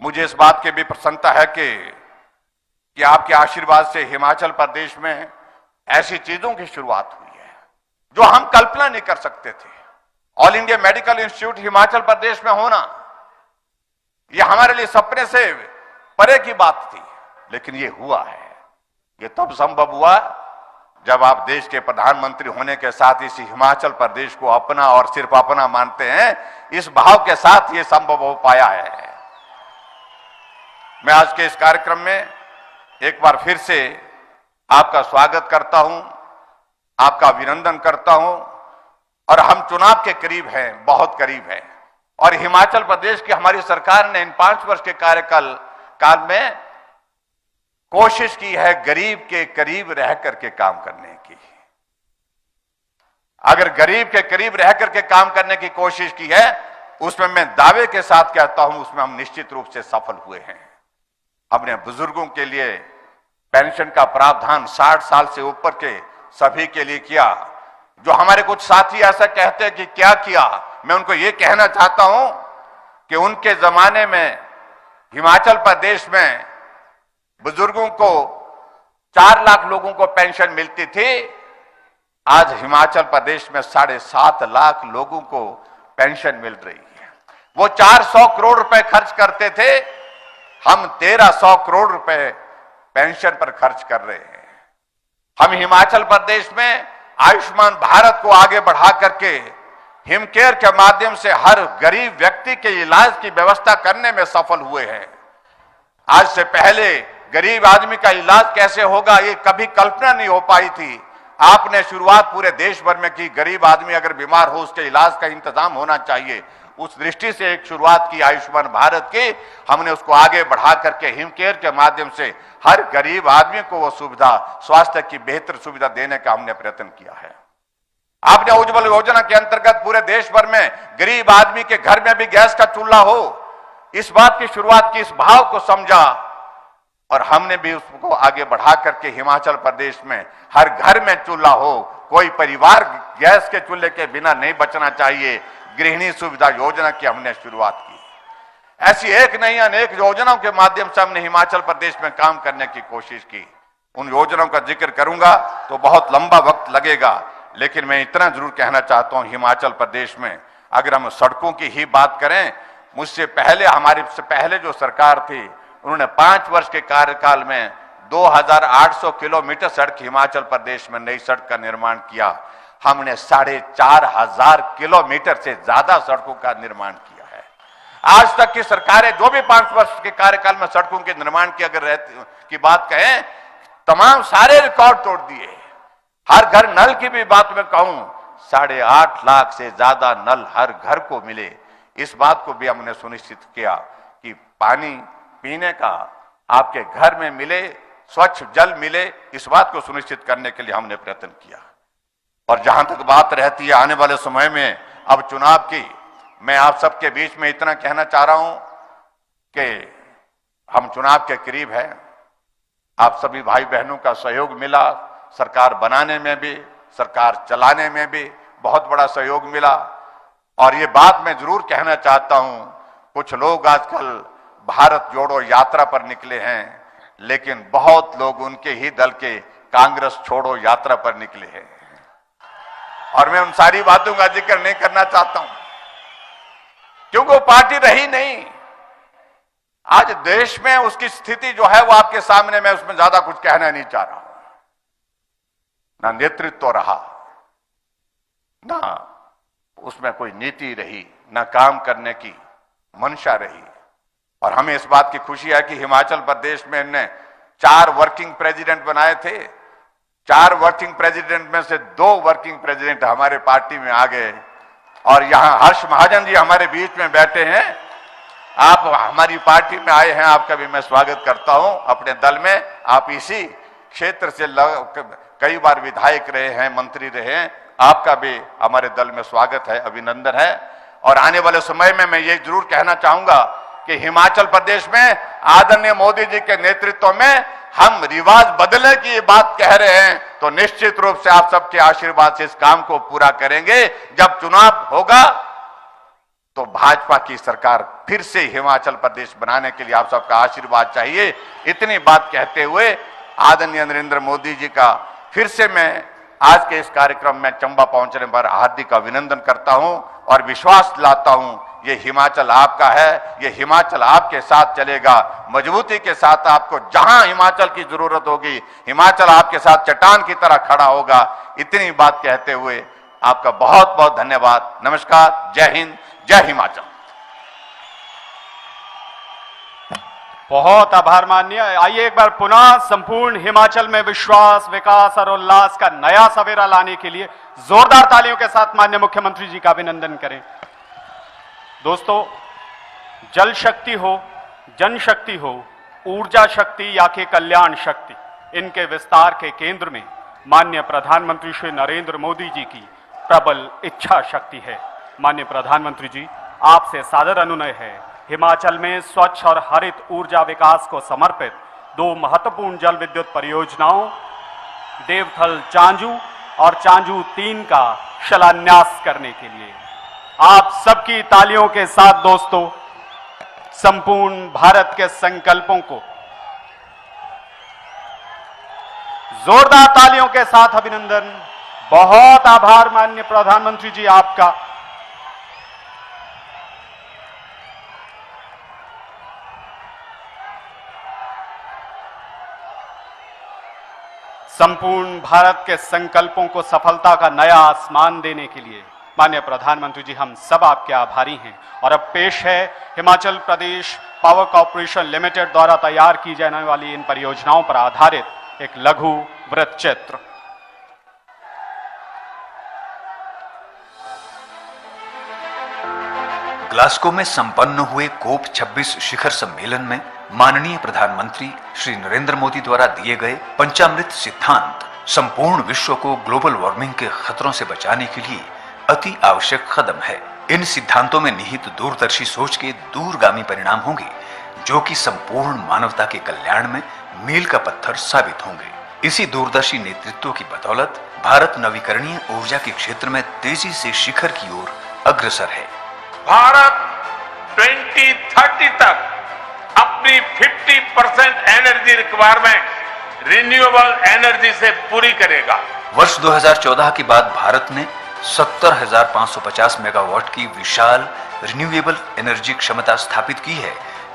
Speaker 8: मुझे इस बात की भी प्रसन्नता है कि आपके आशीर्वाद से हिमाचल प्रदेश में ऐसी चीजों की शुरुआत हुई है जो हम कल्पना नहीं कर सकते थे। All India medical institute Himachal Pradesh में होना, यह हमारे लिए सपने से परे की बात थी, लेकिन ये हुआ है। ये तब संभव हुआ जब आप देश के प्रधानमंत्री होने के साथ इस हिमाचल प्रदेश को अपना और सिर्फ अपना मानते हैं। इस भाव के साथ ये संभव हो पाया है। मैं आज के इस कार्यक्रम में एक बार फिर से आपका स्वागत करता हूं, आपका अभिनंदन करता हूं। और हम चुनाव के करीब हैं, बहुत करीब हैं, और हिमाचल प्रदेश की हमारी सरकार ने इन 5 वर्ष के कार्यकाल में कोशिश की है गरीब के करीब रह करके काम करने की। अगर गरीब के करीब रह करके काम करने की कोशिश की है, उसमें मैं दावे के साथ कहता हूं, उसमें हम निश्चित रूप से सफल हुए हैं। हमने बुजुर्गों के लिए पेंशन का प्रावधान 60 साल से ऊपर के सभी के लिए किया। जो हमारे कुछ साथी ऐसा कहते हैं कि क्या किया, मैं उनको ये कहना चाहता हूं कि उनके जमाने में हिमाचल प्रदेश में बुजुर्गों को 4 लाख लोगों को पेंशन मिलती थी। आज हिमाचल प्रदेश में 7.5 लाख लोगों को पेंशन मिल रही है। वो 400 करोड़ रुपए खर्च करते थे, हम 1300 करोड़ रुपए पेंशन पर खर्च कर रहे हैं। हम हिमाचल प्रदेश में आयुष्मान भारत को आगे बढ़ा करके हिमकेयर के माध्यम से हर गरीब व्यक्ति के इलाज की व्यवस्था करने में सफल हुए हैं। आज से पहले गरीब आदमी का इलाज कैसे होगा, ये कभी कल्पना नहीं हो पाई थी। आपने शुरुआत पूरे देश भर में की। गरीब आदमी अगर बीमार हो, उसके इलाज का इंतजाम होना चाहिए। उस दृष्टि से एक शुरुआत की आयुष्मान भारत की। हमने उसको आगे बढ़ा करके हिमकेयर के माध्यम से हर गरीब आदमी को वो सुविधा, स्वास्थ्य की बेहतर सुविधा देने का हमने प्रयत्न किया है। आपने उज्ज्वल योजना के अंतर्गत पूरे देश भर में गरीब आदमी के घर में भी गैस का चूल्हा हो, इस बात की शुरुआत की, इस भाव को समझा और हमने भी उसको आगे बढ़ा करके हिमाचल प्रदेश में हर घर में चूल्हा हो। कोई परिवार गैस के चूल्हे के बिना नहीं बचना चाहिए। गृहिणी सुविधा योजना की हमने शुरुआत की। ऐसी एक नहीं अनेक योजनाओं के माध्यम से हमने हिमाचल प्रदेश में काम करने की कोशिश की। उन योजनाओं का जिक्र करूंगा तो बहुत लंबा वक्त लगेगा, लेकिन मैं इतना जरूर कहना चाहता हूं, हिमाचल प्रदेश में अगर हम सड़कों की ही बात करें, मुझसे पहले, हमारे से पहले जो सरकार थी, उन्होंने 5 वर्ष के कार्यकाल में 2800 किलोमीटर सड़क हिमाचल प्रदेश में नई सड़क का निर्माण किया। हमने 4500 किलोमीटर से ज्यादा सड़कों का निर्माण किया है। आज तक की सरकारें जो भी 5 वर्ष के कार्यकाल में सड़कों के निर्माण की अगर की बात कहें, तमाम सारे रिकॉर्ड तोड़ दिए। हर घर नल की भी बात में कहूं, 8.5 लाख से ज्यादा नल हर घर को मिले। इस बात को भी हमने सुनिश्चित किया कि पानी पीने का आपके घर में मिले, स्वच्छ जल मिले। इस बात को सुनिश्चित करने के लिए हमने प्रयत्न किया। और जहां तक बात रहती है आने वाले समय में अब चुनाव की, मैं आप सबके बीच में इतना कहना चाह रहा हूं कि हम चुनाव के करीब हैं। आप सभी भाई बहनों का सहयोग मिला, सरकार बनाने में भी, सरकार चलाने में भी बहुत बड़ा सहयोग मिला। और ये बात मैं जरूर कहना चाहता हूं, कुछ लोग आजकल भारत जोड़ो यात्रा पर निकले हैं, लेकिन बहुत लोग उनके ही दल के कांग्रेस छोड़ो यात्रा पर निकले हैं। और मैं उन सारी बातों का जिक्र नहीं करना चाहता हूं, क्योंकि वो पार्टी रही नहीं। आज देश में उसकी स्थिति जो है वो आपके सामने, मैं उसमें ज्यादा कुछ कहना नहीं चाह रहा हूं। ना नेतृत्व रहा, ना उसमें कोई नीति रही, ना काम करने की मंशा रही। और हमें इस बात की खुशी है कि हिमाचल प्रदेश में इन्हें 4 वर्किंग प्रेसिडेंट बनाए थे। 4 वर्किंग प्रेसिडेंट में से 2 वर्किंग प्रेसिडेंट हमारे पार्टी में आ गए। और यहां हर्ष महाजन जी हमारे बीच में बैठे हैं। आप हमारी पार्टी में आए हैं, आपका भी मैं स्वागत करता हूं अपने दल में। आप इसी क्षेत्र से कई बार विधायक रहे हैं, मंत्री रहे हैं। आपका भी हमारे दल में स्वागत है, अभिनंदन है। और आने वाले समय में मैं ये जरूर कहना चाहूंगा कि हिमाचल प्रदेश में आदरणीय मोदी जी के नेतृत्व में हम रिवाज बदलने की बात कह रहे हैं, तो निश्चित रूप से आप सबके आशीर्वाद से इस काम को पूरा करेंगे। जब चुनाव होगा तो भाजपा की सरकार फिर से हिमाचल प्रदेश बनाने के लिए आप सबका आशीर्वाद चाहिए। इतनी बात कहते हुए आदरणीय नरेंद्र मोदी जी का फिर से मैं आज के इस कार्यक्रम में चंबा पहुंचने पर हार्दिक अभिनंदन करता हूं और विश्वास दिलाता हूं, ये हिमाचल आपका है, ये हिमाचल आपके साथ चलेगा। मजबूती के साथ आपको जहां हिमाचल की जरूरत होगी, हिमाचल आपके साथ चट्टान की तरह खड़ा होगा। इतनी बात कहते हुए आपका बहुत बहुत धन्यवाद। नमस्कार, जय हिंद, जय हिमाचल।
Speaker 7: बहुत आभार माननीय। आइए एक बार पुनः संपूर्ण हिमाचल में विश्वास, विकास और उल्लास का नया सवेरा लाने के लिए जोरदार तालियों के साथ माननीय मुख्यमंत्री जी का अभिनंदन करें। दोस्तों, जल शक्ति हो, जनशक्ति हो, ऊर्जा शक्ति या के कल्याण शक्ति, इनके विस्तार के केंद्र में माननीय प्रधानमंत्री श्री नरेंद्र मोदी जी की प्रबल इच्छा शक्ति है। माननीय प्रधानमंत्री जी, आपसे सादर अनुनय है, हिमाचल में स्वच्छ और हरित ऊर्जा विकास को समर्पित 2 महत्वपूर्ण जल विद्युत परियोजनाओं देवथल चांजू और चांजू 3 का शिलान्यास करने के लिए आप सबकी तालियों के साथ दोस्तों संपूर्ण भारत के संकल्पों को जोरदार तालियों के साथ अभिनंदन। बहुत आभार माननीय प्रधानमंत्री जी आपका। संपूर्ण भारत के संकल्पों को सफलता का नया आसमान देने के लिए माननीय प्रधानमंत्री जी हम सब आपके आभारी हैं। और अब पेश है Himachal Pradesh power corporation limited द्वारा तैयार की जाने वाली इन परियोजनाओं पर आधारित एक लघु वृत्तचित्र।
Speaker 9: ग्लासगो में संपन्न हुए कोप 26 शिखर सम्मेलन में माननीय प्रधानमंत्री श्री नरेंद्र मोदी द्वारा दिए गए पंचामृत सिद्धांत संपूर्ण विश्व को ग्लोबल वार्मिंग के खतरों से बचाने के लिए अति आवश्यक कदम है। इन सिद्धांतों में निहित दूरदर्शी सोच के दूरगामी परिणाम होंगे, जो कि संपूर्ण मानवता के कल्याण में मील का पत्थर साबित होंगे। इसी दूरदर्शी नेतृत्व की बदौलत भारत नवीकरणीय ऊर्जा के क्षेत्र में तेजी से शिखर की ओर अग्रसर है।
Speaker 10: भारत 2030 तक अपनी 50% एनर्जी रिक्वायरमेंट रिन्यूएबल एनर्जी से पूरी करेगा।
Speaker 9: वर्ष 2014 के बाद भारत ने 70,550 मेगावाट की विशाल रिन्यूएबल एनर्जी क्षमता स्थापित की है,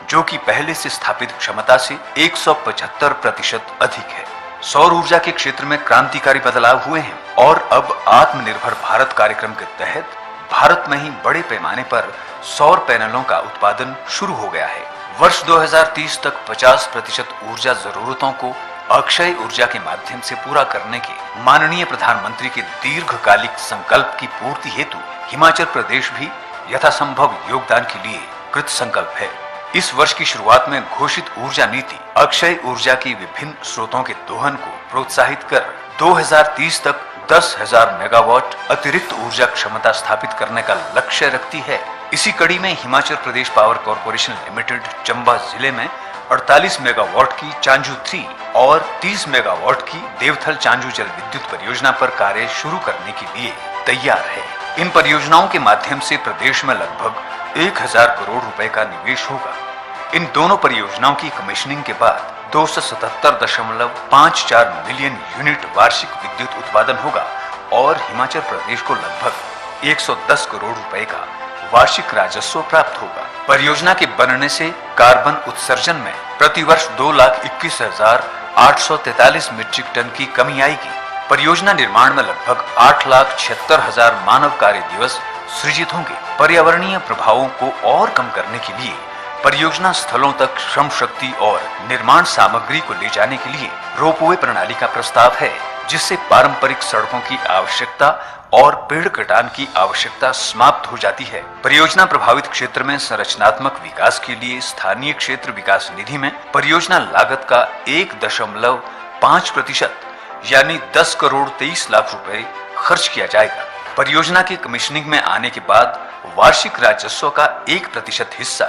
Speaker 9: जो कि पहले से स्थापित क्षमता से 175% अधिक है। सौर ऊर्जा के क्षेत्र में क्रांतिकारी बदलाव हुए हैं और अब आत्मनिर्भर भारत कार्यक्रम के तहत भारत में ही बड़े पैमाने पर सौर पैनलों का उत्पादन शुरू हो गया है। वर्ष 2030 तक 50% ऊर्जा जरूरतों को अक्षय ऊर्जा के माध्यम से पूरा करने के माननीय प्रधानमंत्री के दीर्घकालिक संकल्प की पूर्ति हेतु हिमाचल प्रदेश भी यथासंभव योगदान के लिए कृत संकल्प है। इस वर्ष की शुरुआत में घोषित ऊर्जा नीति अक्षय ऊर्जा की विभिन्न स्रोतों के दोहन को प्रोत्साहित कर 2030 तक 10,000 मेगावाट अतिरिक्त ऊर्जा क्षमता स्थापित करने का लक्ष्य रखती है। इसी कड़ी में Himachal Pradesh power corporation limited Chamba जिले में 48 मेगावाट की चांजू 3 और 30 मेगावाट की देवथल चांजू जल विद्युत परियोजना पर कार्य शुरू करने के लिए तैयार है। इन परियोजनाओं के माध्यम से प्रदेश में लगभग 1,000 करोड़ रुपए का निवेश होगा। इन दोनों परियोजनाओं की कमीशनिंग के बाद 277.54 मिलियन यूनिट वार्षिक विद्युत उत्पादन होगा और हिमाचल प्रदेश को लगभग 110 करोड़ रुपए का वार्षिक राजस्व प्राप्त होगा। परियोजना के बनने से कार्बन उत्सर्जन में प्रतिवर्ष 2,21,843 मीट्रिक टन की कमी आएगी। परियोजना निर्माण में लगभग 8,76,000 मानव कार्य दिवस सृजित होंगे। पर्यावरणीय प्रभावों को और कम करने के लिए परियोजना स्थलों तक श्रम शक्ति और निर्माण सामग्री को ले जाने के लिए रोपवे प्रणाली का प्रस्ताव है, जिससे पारंपरिक सड़कों की आवश्यकता और पेड़ कटान की आवश्यकता समाप्त हो जाती है। परियोजना प्रभावित क्षेत्र में संरचनात्मक विकास के लिए स्थानीय क्षेत्र विकास निधि में परियोजना लागत का 1.5% यानी 10 करोड़ 23 लाख रुपए खर्च किया जाएगा। परियोजना की कमीशनिंग में आने के बाद वार्षिक राजस्व का 1% हिस्सा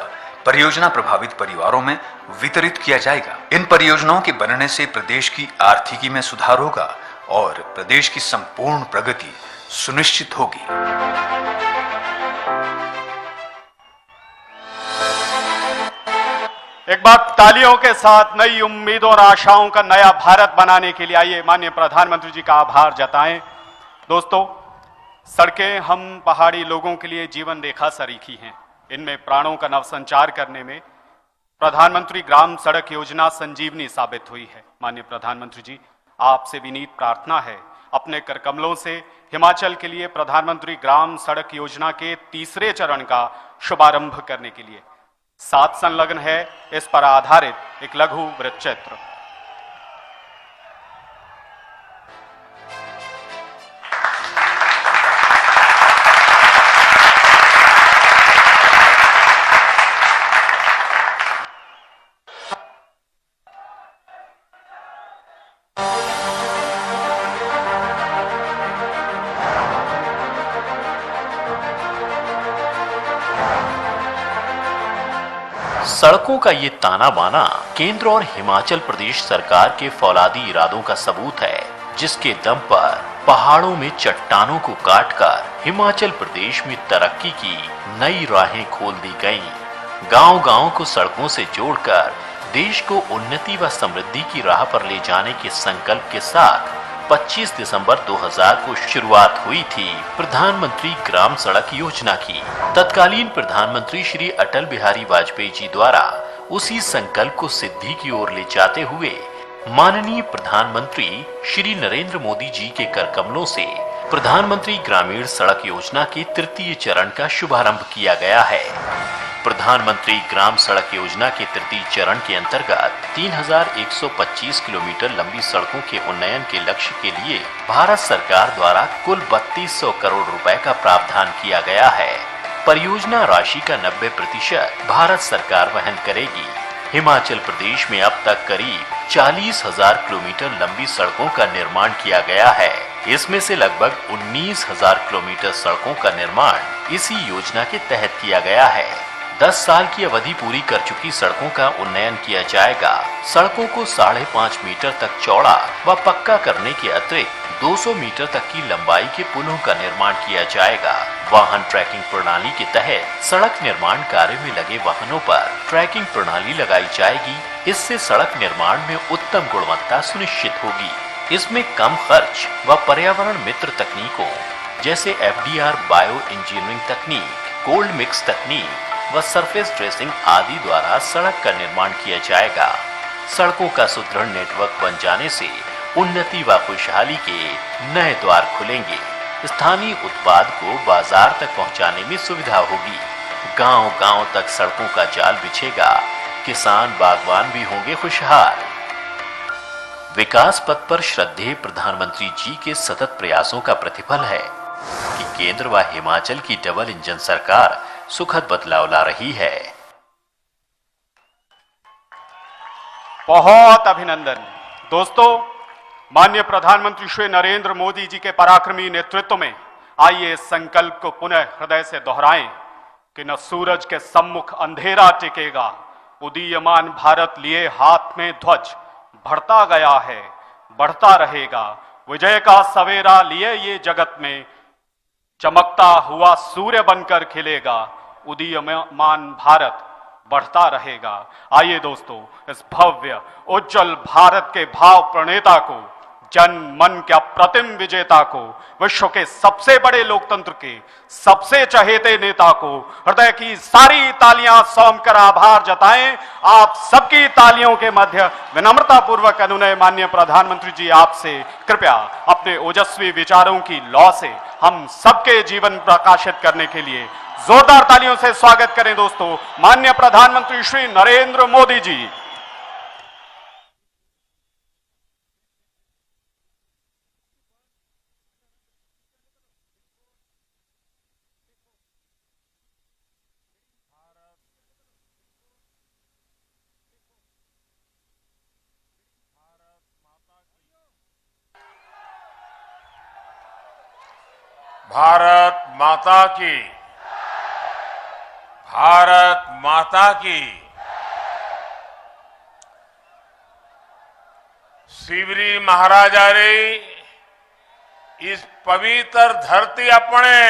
Speaker 9: परियोजना प्रभावित परिवारों में वितरित किया जाएगा। इन परियोजनाओं के बनने से प्रदेश की आर्थिकी में सुधार होगा और प्रदेश की संपूर्ण प्रगति सुनिश्चित होगी।
Speaker 7: एक बार तालियों के साथ नई उम्मीदों और आशाओं का नया भारत बनाने के लिए आइए माननीय प्रधानमंत्री जी का आभार जताएं। दोस्तों, सड़कें हम पहाड़ी लोगों के लिए जीवन रेखा सरीखी हैं। इनमें प्राणों का नवसंचार करने में प्रधानमंत्री ग्राम सड़क योजना संजीवनी साबित हुई है। माननीय प्रधानमंत्री जी, आपसे विनीत प्रार्थना है, अपने कर कमलों से हिमाचल के लिए प्रधानमंत्री ग्राम सड़क योजना के तीसरे चरण का शुभारंभ करने के लिए। साथ संलग्न है इस पर आधारित एक लघु वृत्तचित्र।
Speaker 11: सड़कों का ये ताना बाना केंद्र और हिमाचल प्रदेश सरकार के फौलादी इरादों का सबूत है, जिसके दम पर पहाड़ों में चट्टानों को काटकर हिमाचल प्रदेश में तरक्की की नई राहें खोल दी गईं। गांव-गांव को सड़कों से जोड़कर देश को उन्नति व समृद्धि की राह पर ले जाने के संकल्प के साथ 25 दिसंबर 2000 को शुरुआत हुई थी प्रधानमंत्री ग्राम सड़क योजना की। तत्कालीन प्रधानमंत्री श्री अटल बिहारी वाजपेयी जी द्वारा उसी संकल्प को सिद्धि की ओर ले जाते हुए माननीय प्रधानमंत्री श्री नरेंद्र मोदी जी के कर कमलों से प्रधानमंत्री ग्रामीण सड़क योजना के तृतीय चरण का शुभारंभ किया गया है। प्रधानमंत्री ग्राम सड़क योजना के तृतीय चरण के अंतर्गत 3125 किलोमीटर लंबी सड़कों के उन्नयन के लक्ष्य के लिए भारत सरकार द्वारा कुल 3200 करोड़ रुपए का प्रावधान किया गया है। परियोजना राशि का 90% भारत सरकार वहन करेगी। हिमाचल प्रदेश में अब तक करीब 40,000 किलोमीटर लंबी सड़कों का निर्माण किया गया है। इसमें से लगभग 19,000 किलोमीटर सड़कों का निर्माण इसी योजना के तहत किया गया है। 10 साल की अवधि पूरी कर चुकी सड़कों का उन्नयन किया जाएगा। सड़कों को 5.5 मीटर तक चौड़ा व पक्का करने के अतिरिक्त 200 मीटर तक की लंबाई के पुलों का निर्माण किया जाएगा। वाहन ट्रैकिंग प्रणाली के तहत सड़क निर्माण कार्य में लगे वाहनों पर ट्रैकिंग प्रणाली लगाई जाएगी। इससे सड़क निर्माण में उत्तम गुणवत्ता सुनिश्चित होगी। इसमें कम खर्च व पर्यावरण मित्र तकनीकों जैसे FDR बायो इंजीनियरिंग तकनीक, कोल्ड मिक्स तकनीक व सरफेस ड्रेसिंग आदि द्वारा सड़क का निर्माण किया जाएगा। सड़कों का सुदृढ़ नेटवर्क बन जाने से उन्नति व खुशहाली के नए द्वार खुलेंगे। स्थानीय उत्पाद को बाजार तक पहुंचाने में सुविधा होगी। गांव-गांव तक सड़कों का जाल बिछेगा। किसान बागवान भी होंगे खुशहाल। विकास पथ पर श्रद्धेय प्रधानमंत्री जी के सतत प्रयासों का प्रतिफल है कि केंद्र व हिमाचल की डबल इंजन सरकार सुखद बदलाव ला रही है।
Speaker 7: बहुत अभिनंदन। दोस्तों, माननीय प्रधानमंत्री श्री नरेंद्र मोदी जी के पराक्रमी नेतृत्व में आइए इस संकल्प को पुनः हृदय से दोहराएं कि न सूरज के सम्मुख अंधेरा टिकेगा, उदीयमान भारत लिए हाथ में ध्वज बढ़ता गया है, बढ़ता रहेगा। विजय का सवेरा लिए ये जगत में चमकता हुआ सूर्य बनकर खिलेगा, उदीयमान भारत बढ़ता रहेगा। आइए दोस्तों, इस भव्य उज्जवल भारत के भाव प्रणेता को, जन मन के अप्रतिम विजेता को, विश्व के सबसे बड़े लोकतंत्र के सबसे चहेते नेता को हृदय की सारी तालियां सौंप कर आभार जताएं। आप सबकी तालियों के मध्य विनम्रता पूर्वक अनुनय माननीय प्रधानमंत्री जी आपसे कृपया अपने ओजस्वी विचारों की लौ से हम सबके जीवन प्रकाशित करने के लिए जोरदार तालियों से स्वागत करें दोस्तों माननीय प्रधानमंत्री श्री नरेंद्र मोदी जी।
Speaker 10: भारत माता की, भारत माता की। शिवरी महाराजा रे इस पवित्र धरती अपने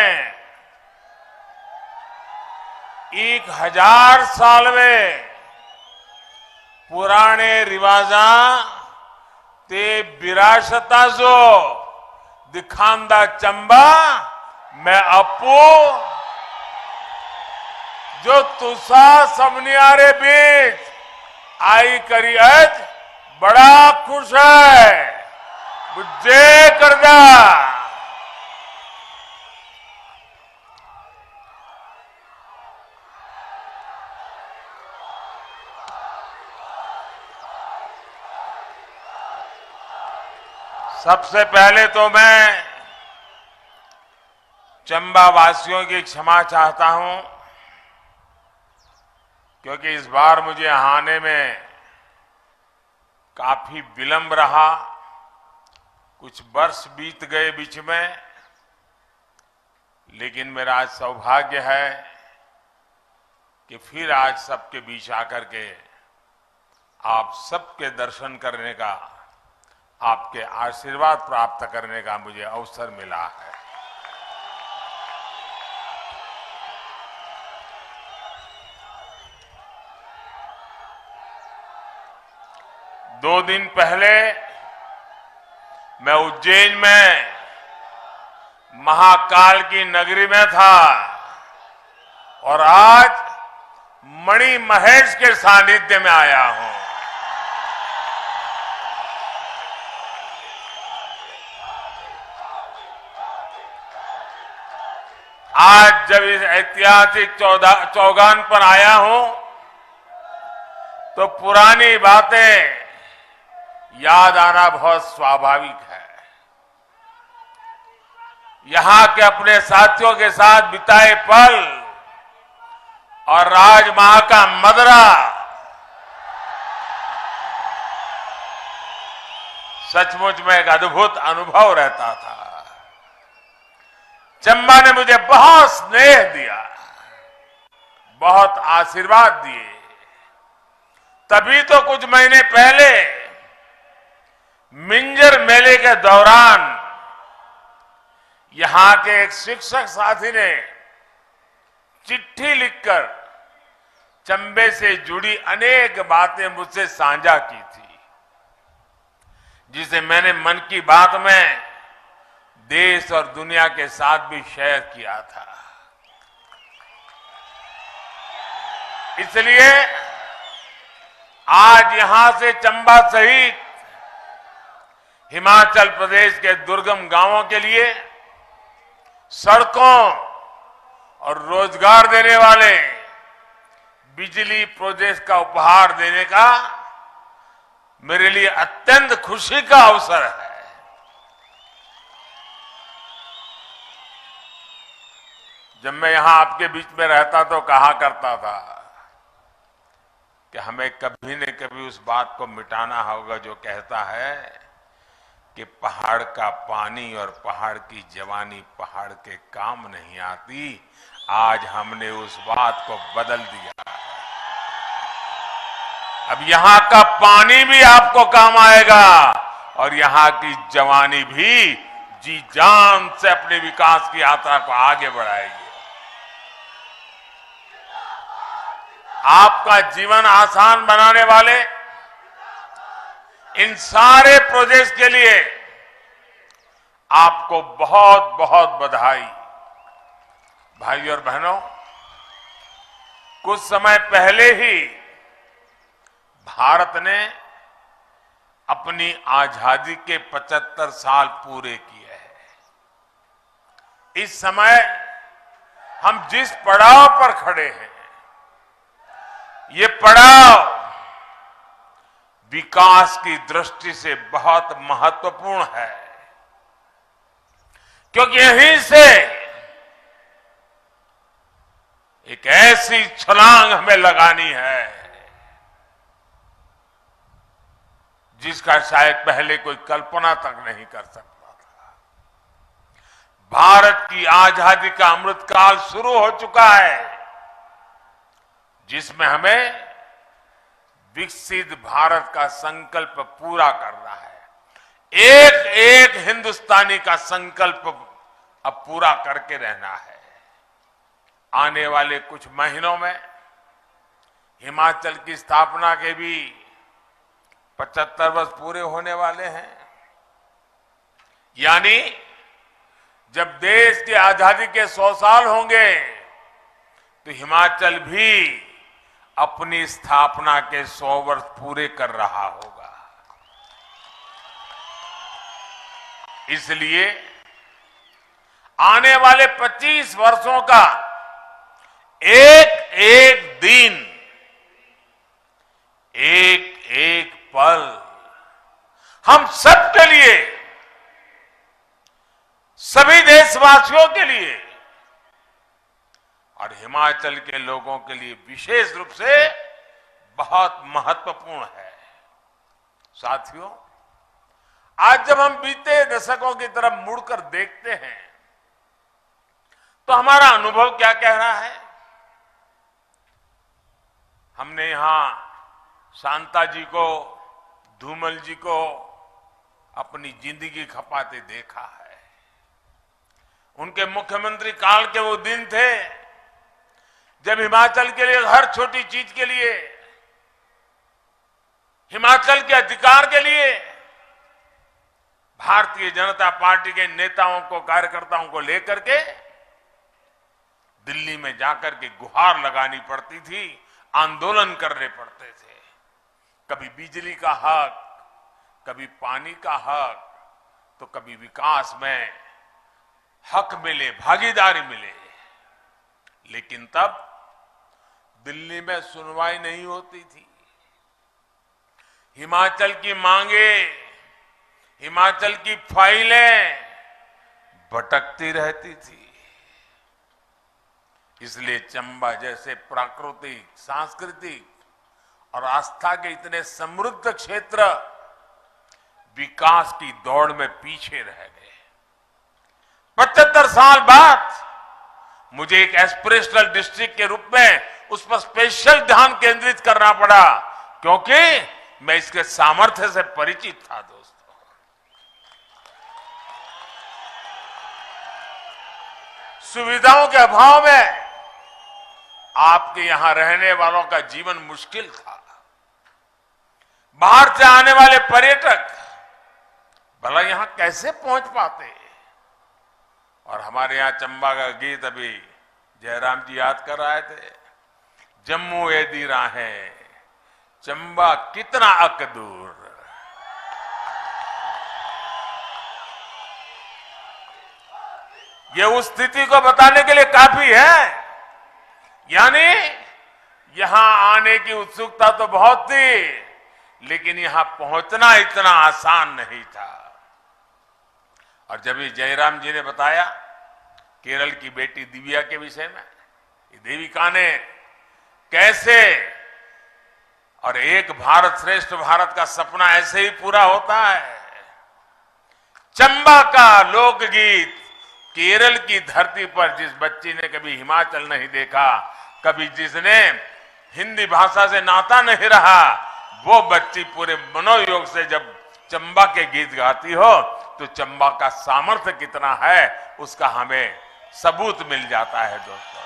Speaker 10: 1000 साल में पुराने रिवाजा ते विरासता जो दिखांदा चंबा मैं अपू जो तुसा सबनियारे बीच आई करी अज बड़ा खुश है बुझे करदा। सबसे पहले तो मैं चंबा वासियों की क्षमा चाहता हूं क्योंकि इस बार मुझे यहां आने में काफी विलंब रहा, कुछ वर्ष बीत गए बीच में, लेकिन मेरा आज सौभाग्य है कि फिर आज सबके बीच आकर के आप सबके दर्शन करने का, आपके आशीर्वाद प्राप्त करने का मुझे अवसर मिला है। दो दिन पहले मैं उज्जैन में महाकाल की नगरी में था और आज मणि महेश के सानिध्य में आया हूं। आज जब इस ऐतिहासिक चौगान पर आया हूं तो पुरानी बातें याद आना बहुत स्वाभाविक है। यहां के अपने साथियों के साथ बिताए पल और राजमहल का मदरा सचमुच में एक अद्भुत अनुभव रहता था। चंबा ने मुझे बहुत स्नेह दिया, बहुत आशीर्वाद दिए। तभी तो कुछ महीने पहले मिंजर मेले के दौरान यहां के एक शिक्षक साथी ने चिट्ठी लिखकर चंबे से जुड़ी अनेक बातें मुझसे साझा की थी। जिसे मैंने मन की बात में देश और दुनिया के साथ भी शेयर किया था। इसलिए आज यहां से चंबा सहित हिमाचल प्रदेश के दुर्गम गांवों के लिए सड़कों और रोजगार देने वाले बिजली प्रोजेक्ट का उपहार देने का मेरे लिए अत्यंत खुशी का अवसर है। जब मैं यहां आपके बीच में रहता तो कहा करता था कि हमें कभी न कभी उस बात को मिटाना होगा जो कहता है कि पहाड़ का पानी और पहाड़ की जवानी पहाड़ के काम नहीं आती। आज हमने उस बात को बदल दिया। अब यहां का पानी भी आपको काम आएगा और यहां की जवानी भी जी जान से अपने विकास की यात्रा को आगे बढ़ाएगी। आपका जीवन आसान बनाने वाले इन सारे प्रोजेक्ट के लिए आपको बहुत बहुत बधाई। भाइयों और बहनों, कुछ समय पहले ही भारत ने अपनी आजादी के 75 साल पूरे किए हैं। इस समय हम जिस पड़ाव पर खड़े हैं, ये पड़ाव विकास की दृष्टि से बहुत महत्वपूर्ण है, क्योंकि यहीं से एक ऐसी छलांग हमें लगानी है जिसका शायद पहले कोई कल्पना तक नहीं कर सकता था। भारत की आजादी का अमृतकाल शुरू हो चुका है, जिसमें हमें विकसित भारत का संकल्प पूरा करना है। एक एक हिंदुस्तानी का संकल्प अब पूरा करके रहना है। आने वाले कुछ महीनों में हिमाचल की स्थापना के भी 75 वर्ष पूरे होने वाले हैं। यानी जब देश की आजादी के 100 साल होंगे तो हिमाचल भी अपनी स्थापना के 100 वर्ष पूरे कर रहा होगा। इसलिए आने वाले 25 वर्षों का एक एक दिन, एक एक पल हम सब के लिए, सभी देशवासियों के लिए और हिमाचल के लोगों के लिए विशेष रूप से बहुत महत्वपूर्ण है। साथियों, आज जब हम बीते दशकों की तरफ मुड़कर देखते हैं तो हमारा अनुभव क्या कह रहा है? हमने यहां शांता जी को, धूमल जी को अपनी जिंदगी खपाते देखा है। उनके मुख्यमंत्री काल के वो दिन थे जब हिमाचल के लिए, हर छोटी चीज के लिए, हिमाचल के अधिकार के लिए भारतीय जनता पार्टी के नेताओं को, कार्यकर्ताओं को लेकर के दिल्ली में जाकर के गुहार लगानी पड़ती थी, आंदोलन करने पड़ते थे। कभी बिजली का हक, कभी पानी का हक, तो कभी विकास में हक मिले, भागीदारी मिले। लेकिन तब दिल्ली में सुनवाई नहीं होती थी। हिमाचल की मांगे, हिमाचल की फाइलें भटकती रहती थी। इसलिए चंबा जैसे प्राकृतिक, सांस्कृतिक और आस्था के इतने समृद्ध क्षेत्र विकास की दौड़ में पीछे रह गए। 75 साल बाद मुझे एक एस्पिरेशनल डिस्ट्रिक्ट के रूप में उस पर स्पेशल ध्यान केंद्रित करना पड़ा, क्योंकि मैं इसके सामर्थ्य से परिचित था। दोस्तों, सुविधाओं के अभाव में आपके यहां रहने वालों का जीवन मुश्किल था। बाहर से आने वाले पर्यटक भला यहां कैसे पहुंच पाते। और हमारे यहां चंबा का गीत अभी जयराम जी याद कर रहे थे, जम्मू एदी राहें चंबा कितना अक दूर। ये उस स्थिति को बताने के लिए काफी है। यानी यहां आने की उत्सुकता तो बहुत थी, लेकिन यहां पहुंचना इतना आसान नहीं था। और जब ये जयराम जी ने बताया केरल की बेटी दिव्या के विषय में, देविका ने कैसे, और एक भारत श्रेष्ठ भारत का सपना ऐसे ही पूरा होता है। चंबा का लोकगीत केरल की धरती पर जिस बच्ची ने कभी हिमाचल नहीं देखा, कभी जिसने हिंदी भाषा से नाता नहीं रहा, वो बच्ची पूरे मनोयोग से जब चंबा के गीत गाती हो तो चंबा का सामर्थ्य कितना है उसका हमें सबूत मिल जाता है दोस्तों।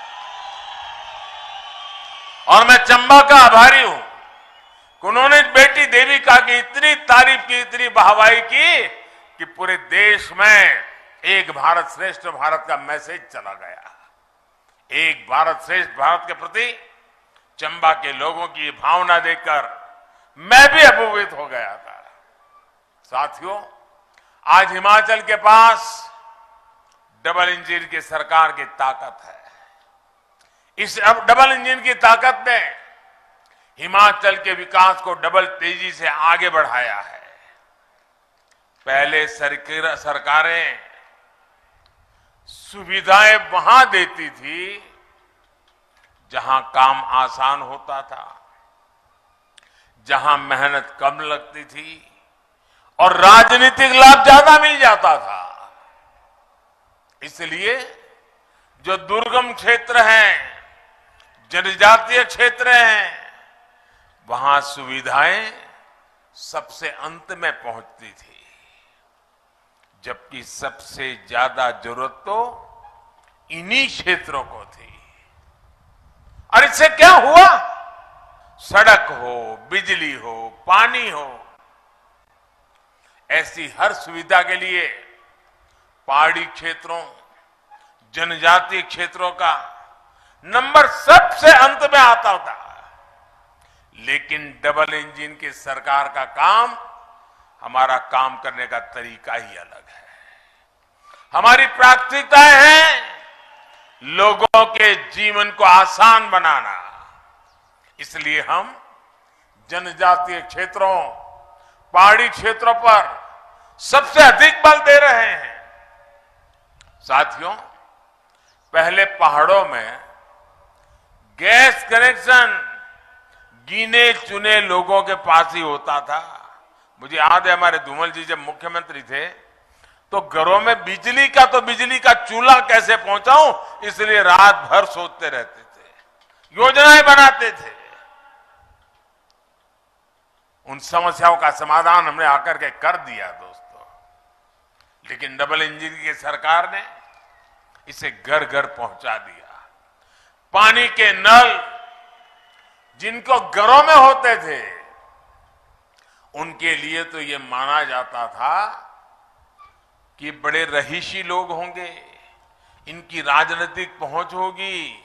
Speaker 10: और मैं चंबा का आभारी हूं कि उन्होंने बेटी देविका की इतनी तारीफ की, इतनी वाहवाही की कि पूरे देश में एक भारत श्रेष्ठ भारत का मैसेज चला गया। एक भारत श्रेष्ठ भारत के प्रति चंबा के लोगों की भावना देखकर मैं भी अभिभूत हो गया था। साथियों, आज हिमाचल के पास डबल इंजन की सरकार की ताकत है। इस डबल इंजन की ताकत ने हिमाचल के विकास को डबल तेजी से आगे बढ़ाया है। पहले सरकारें सुविधाएं वहां देती थी जहां काम आसान होता था, जहां मेहनत कम लगती थी और राजनीतिक लाभ ज्यादा मिल जाता था। इसलिए जो दुर्गम क्षेत्र हैं, जनजातीय क्षेत्र हैं, वहां सुविधाएं सबसे अंत में पहुंचती थी, जबकि सबसे ज्यादा जरूरत तो इन्हीं क्षेत्रों को थी। और इससे क्या हुआ? सड़क हो, बिजली हो, पानी हो, ऐसी हर सुविधा के लिए पहाड़ी क्षेत्रों, जनजातीय क्षेत्रों का नंबर सबसे अंत में आता था। लेकिन डबल इंजन की सरकार का काम, हमारा काम करने का तरीका ही अलग है। हमारी प्राथमिकताएं हैं लोगों के जीवन को आसान बनाना। इसलिए हम जनजातीय क्षेत्रों, पहाड़ी क्षेत्रों पर सबसे अधिक बल दे रहे हैं। साथियों, पहले पहाड़ों में गैस कनेक्शन गिने चुने लोगों के पास ही होता था। मुझे याद है हमारे धूमल जी जब मुख्यमंत्री थे तो घरों में बिजली का चूल्हा कैसे पहुंचाऊं, इसलिए रात भर सोचते रहते थे, योजनाएं बनाते थे। उन समस्याओं का समाधान हमने आकर के कर दिया दोस्तों। लेकिन डबल इंजन की सरकार ने इसे घर घर पहुंचा दिया। पानी के नल जिनको घरों में होते थे, उनके लिए तो ये माना जाता था कि बड़े रहीशी लोग होंगे, इनकी राजनीतिक पहुंच होगी,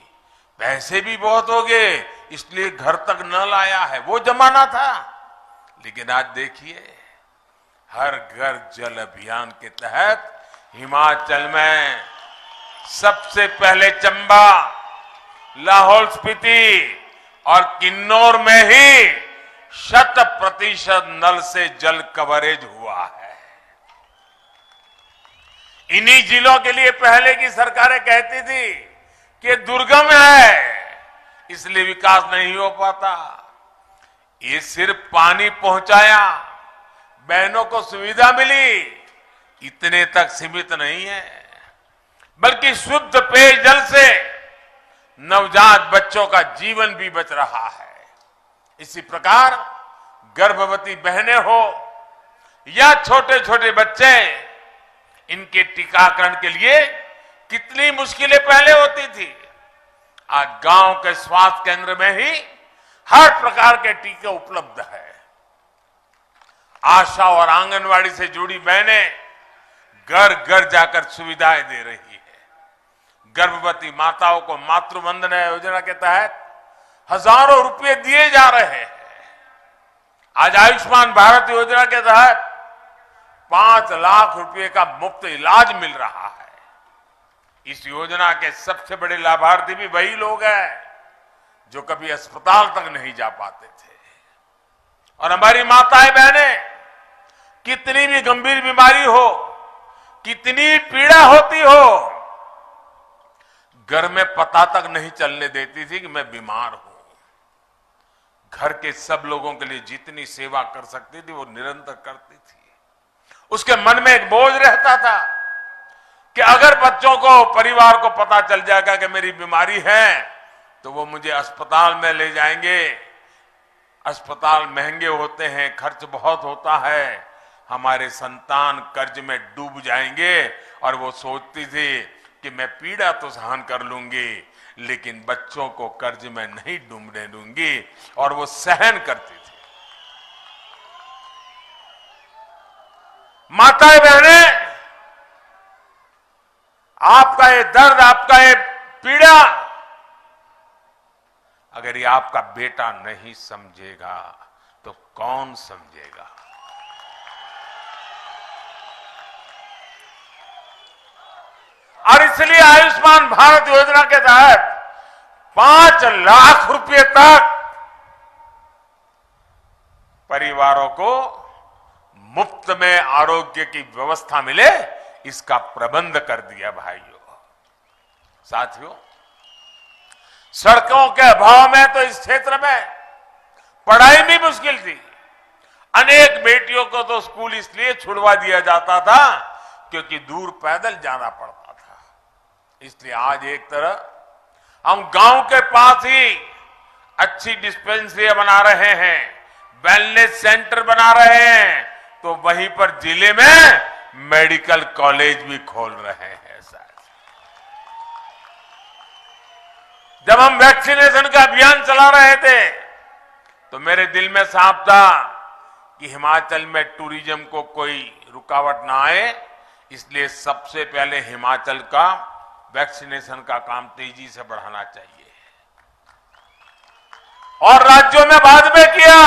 Speaker 10: पैसे भी बहुत होंगे, इसलिए घर तक नल आया है, वो जमाना था। लेकिन आज देखिए, हर घर जल अभियान के तहत हिमाचल में सबसे पहले चंबा, लाहौल स्पीति और किन्नौर में ही 100% नल से जल कवरेज हुआ है। इन्हीं जिलों के लिए पहले की सरकारें कहती थी कि दुर्गम है, इसलिए विकास नहीं हो पाता। ये सिर्फ पानी पहुंचाया, बहनों को सुविधा मिली, इतने तक सीमित नहीं है, बल्कि शुद्ध पेयजल से नवजात बच्चों का जीवन भी बच रहा है। इसी प्रकार गर्भवती बहनें हो या छोटे छोटे बच्चे, इनके टीकाकरण के लिए कितनी मुश्किलें पहले होती थी। आज गांव के स्वास्थ्य केंद्र में ही हर प्रकार के टीके उपलब्ध है। आशा और आंगनवाड़ी से जुड़ी बहनें घर घर जाकर सुविधाएं दे रही है। गर्भवती माताओं को मातृ वंदना योजना के तहत हजारों रुपए दिए जा रहे हैं। आज आयुष्मान भारत योजना के तहत 5 लाख रुपए का मुफ्त इलाज मिल रहा है। इस योजना के सबसे बड़े लाभार्थी भी वही लोग हैं जो कभी अस्पताल तक नहीं जा पाते थे। और हमारी माताएं बहनें कितनी भी गंभीर बीमारी हो, कितनी पीड़ा होती हो, घर में पता तक नहीं चलने देती थी कि मैं बीमार हूं। घर के सब लोगों के लिए जितनी सेवा कर सकती थी वो निरंतर करती थी। उसके मन में एक बोझ रहता था कि अगर बच्चों को, परिवार को पता चल जाएगा कि मेरी बीमारी है तो वो मुझे अस्पताल में ले जाएंगे। अस्पताल महंगे होते हैं, खर्च बहुत होता है, हमारे संतान कर्ज में डूब जाएंगे। और वो सोचती थी कि मैं पीड़ा तो सहन कर लूंगी लेकिन बच्चों को कर्ज में नहीं डूबने दूंगी, और वो सहन करती थी। माताएं बहनें, आपका ये दर्द, आपका ये पीड़ा अगर ये आपका बेटा नहीं समझेगा तो कौन समझेगा? और इसलिए आयुष्मान भारत योजना के तहत 5 लाख रुपए तक परिवारों को मुफ्त में आरोग्य की व्यवस्था मिले, इसका प्रबंध कर दिया। भाइयों, साथियों, सड़कों के अभाव में तो इस क्षेत्र में पढ़ाई भी मुश्किल थी। अनेक बेटियों को तो स्कूल इसलिए छुड़वा दिया जाता था क्योंकि दूर पैदल जाना पड़ता था। इसलिए आज एक तरह हम गांव के पास ही अच्छी डिस्पेंसरी बना रहे हैं, वेलनेस सेंटर बना रहे हैं, तो वहीं पर जिले में मेडिकल कॉलेज भी खोल रहे हैं। जब हम वैक्सीनेशन का अभियान चला रहे थे तो मेरे दिल में साफ था कि हिमाचल में टूरिज्म को कोई रुकावट ना आए, इसलिए सबसे पहले हिमाचल का वैक्सीनेशन का काम तेजी से बढ़ाना चाहिए। और राज्यों में बाद में किया,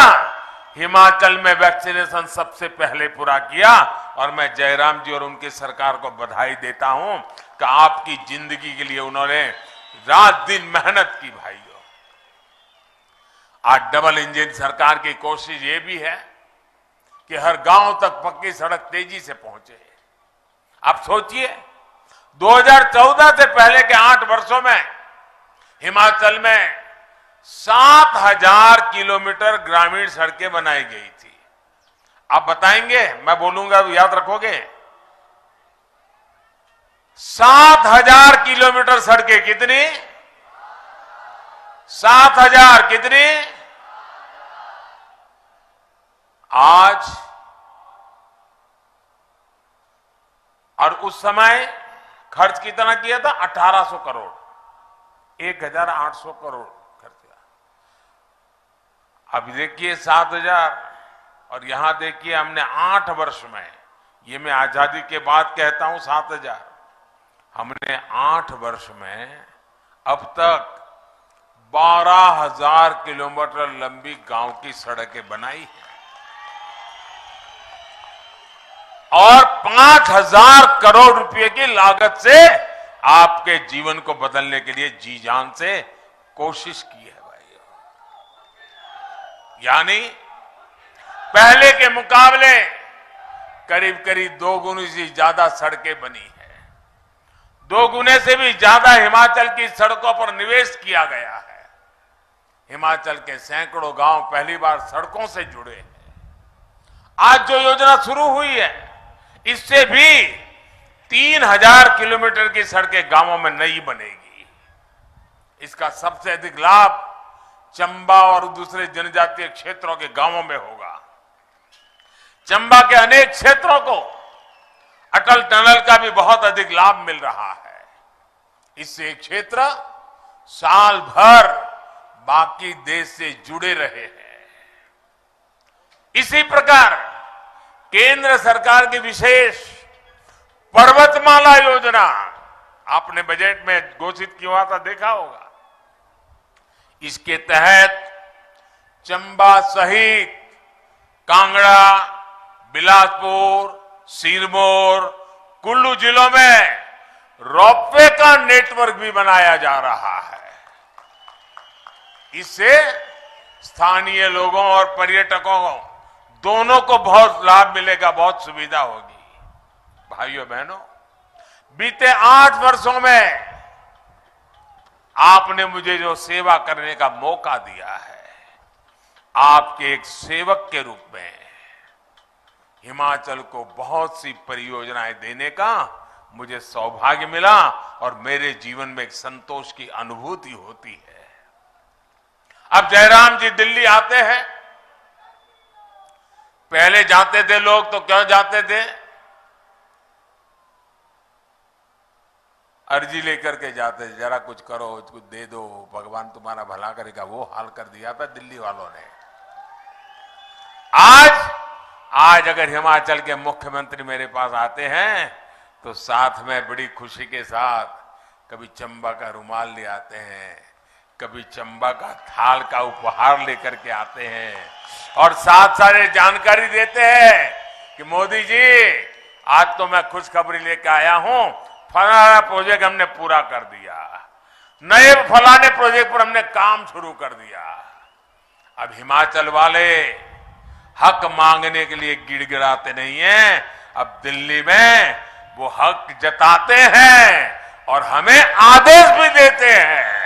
Speaker 10: हिमाचल में वैक्सीनेशन सबसे पहले पूरा किया। और मैं जयराम जी और उनकी सरकार को बधाई देता हूं कि आपकी जिंदगी के लिए उन्होंने रात दिन मेहनत की। भाइयों, आज डबल इंजन सरकार की कोशिश ये भी है कि हर गांव तक पक्की सड़क तेजी से पहुंचे। आप सोचिए, 2014 से पहले के 8 वर्षों में हिमाचल में 7,000 किलोमीटर ग्रामीण सड़कें बनाई गई थी। आप बताएंगे, मैं बोलूंगा, याद रखोगे? 7,000 किलोमीटर सड़कें कितनी? 7,000 कितनी? आज और उस समय खर्च कितना किया था? 1800 करोड़, 1,800 करोड़ खर्च किया। अब देखिए 7,000, और यहां देखिए हमने 8 वर्ष में, ये मैं आजादी के बाद कहता हूं 7,000, हमने 8 वर्ष में अब तक 12,000 किलोमीटर लंबी गांव की सड़कें बनाई हैं और 5,000 करोड़ रुपए की लागत से आपके जीवन को बदलने के लिए जी जान से कोशिश की है। भाई, यानी पहले के मुकाबले करीब करीब 2 गुनी से ज्यादा सड़कें बनी है। 2 गुने से भी ज्यादा हिमाचल की सड़कों पर निवेश किया गया है। हिमाचल के सैकड़ों गांव पहली बार सड़कों से जुड़े हैं। आज जो योजना शुरू हुई है, इससे भी 3,000 किलोमीटर की सड़कें गांवों में नई बनेगी। इसका सबसे अधिक लाभ चंबा और दूसरे जनजातीय क्षेत्रों के गांवों में होगा। चंबा के अनेक क्षेत्रों को अटल टनल का भी बहुत अधिक लाभ मिल रहा है। इससे क्षेत्र साल भर बाकी देश से जुड़े रहे हैं। इसी प्रकार केंद्र सरकार की विशेष पर्वतमाला योजना आपने बजट में घोषित किया हुआ था, देखा होगा। इसके तहत चंबा सहित कांगड़ा, बिलासपुर, सिरमौर, कुल्लू जिलों में रोपवे का नेटवर्क भी बनाया जा रहा है। इससे स्थानीय लोगों और पर्यटकों को दोनों को बहुत लाभ मिलेगा, बहुत सुविधा होगी। भाइयों बहनों, बीते 8 वर्षों में आपने मुझे जो सेवा करने का मौका दिया है, आपके एक सेवक के रूप में हिमाचल को बहुत सी परियोजनाएं देने का मुझे सौभाग्य मिला और मेरे जीवन में एक संतोष की अनुभूति होती है। अब जयराम जी दिल्ली आते हैं, पहले जाते थे लोग तो क्यों जाते थे? अर्जी लेकर के जाते, जरा कुछ करो, कुछ दे दो, भगवान तुम्हारा भला करेगा। वो हाल कर दिया था दिल्ली वालों ने। आज अगर हिमाचल के मुख्यमंत्री मेरे पास आते हैं तो साथ में बड़ी खुशी के साथ कभी चंबा का रुमाल ले आते हैं, कभी चंबा का थाल का उपहार लेकर के आते हैं और साथ सारे जानकारी देते हैं कि मोदी जी आज तो मैं खुशखबरी लेकर आया हूं, फलाना प्रोजेक्ट हमने पूरा कर दिया, नए फलाने प्रोजेक्ट पर हमने काम शुरू कर दिया। अब हिमाचल वाले हक मांगने के लिए गिड़गिड़ाते नहीं हैं, अब दिल्ली में वो हक जताते हैं और हमें आदेश भी देते हैं।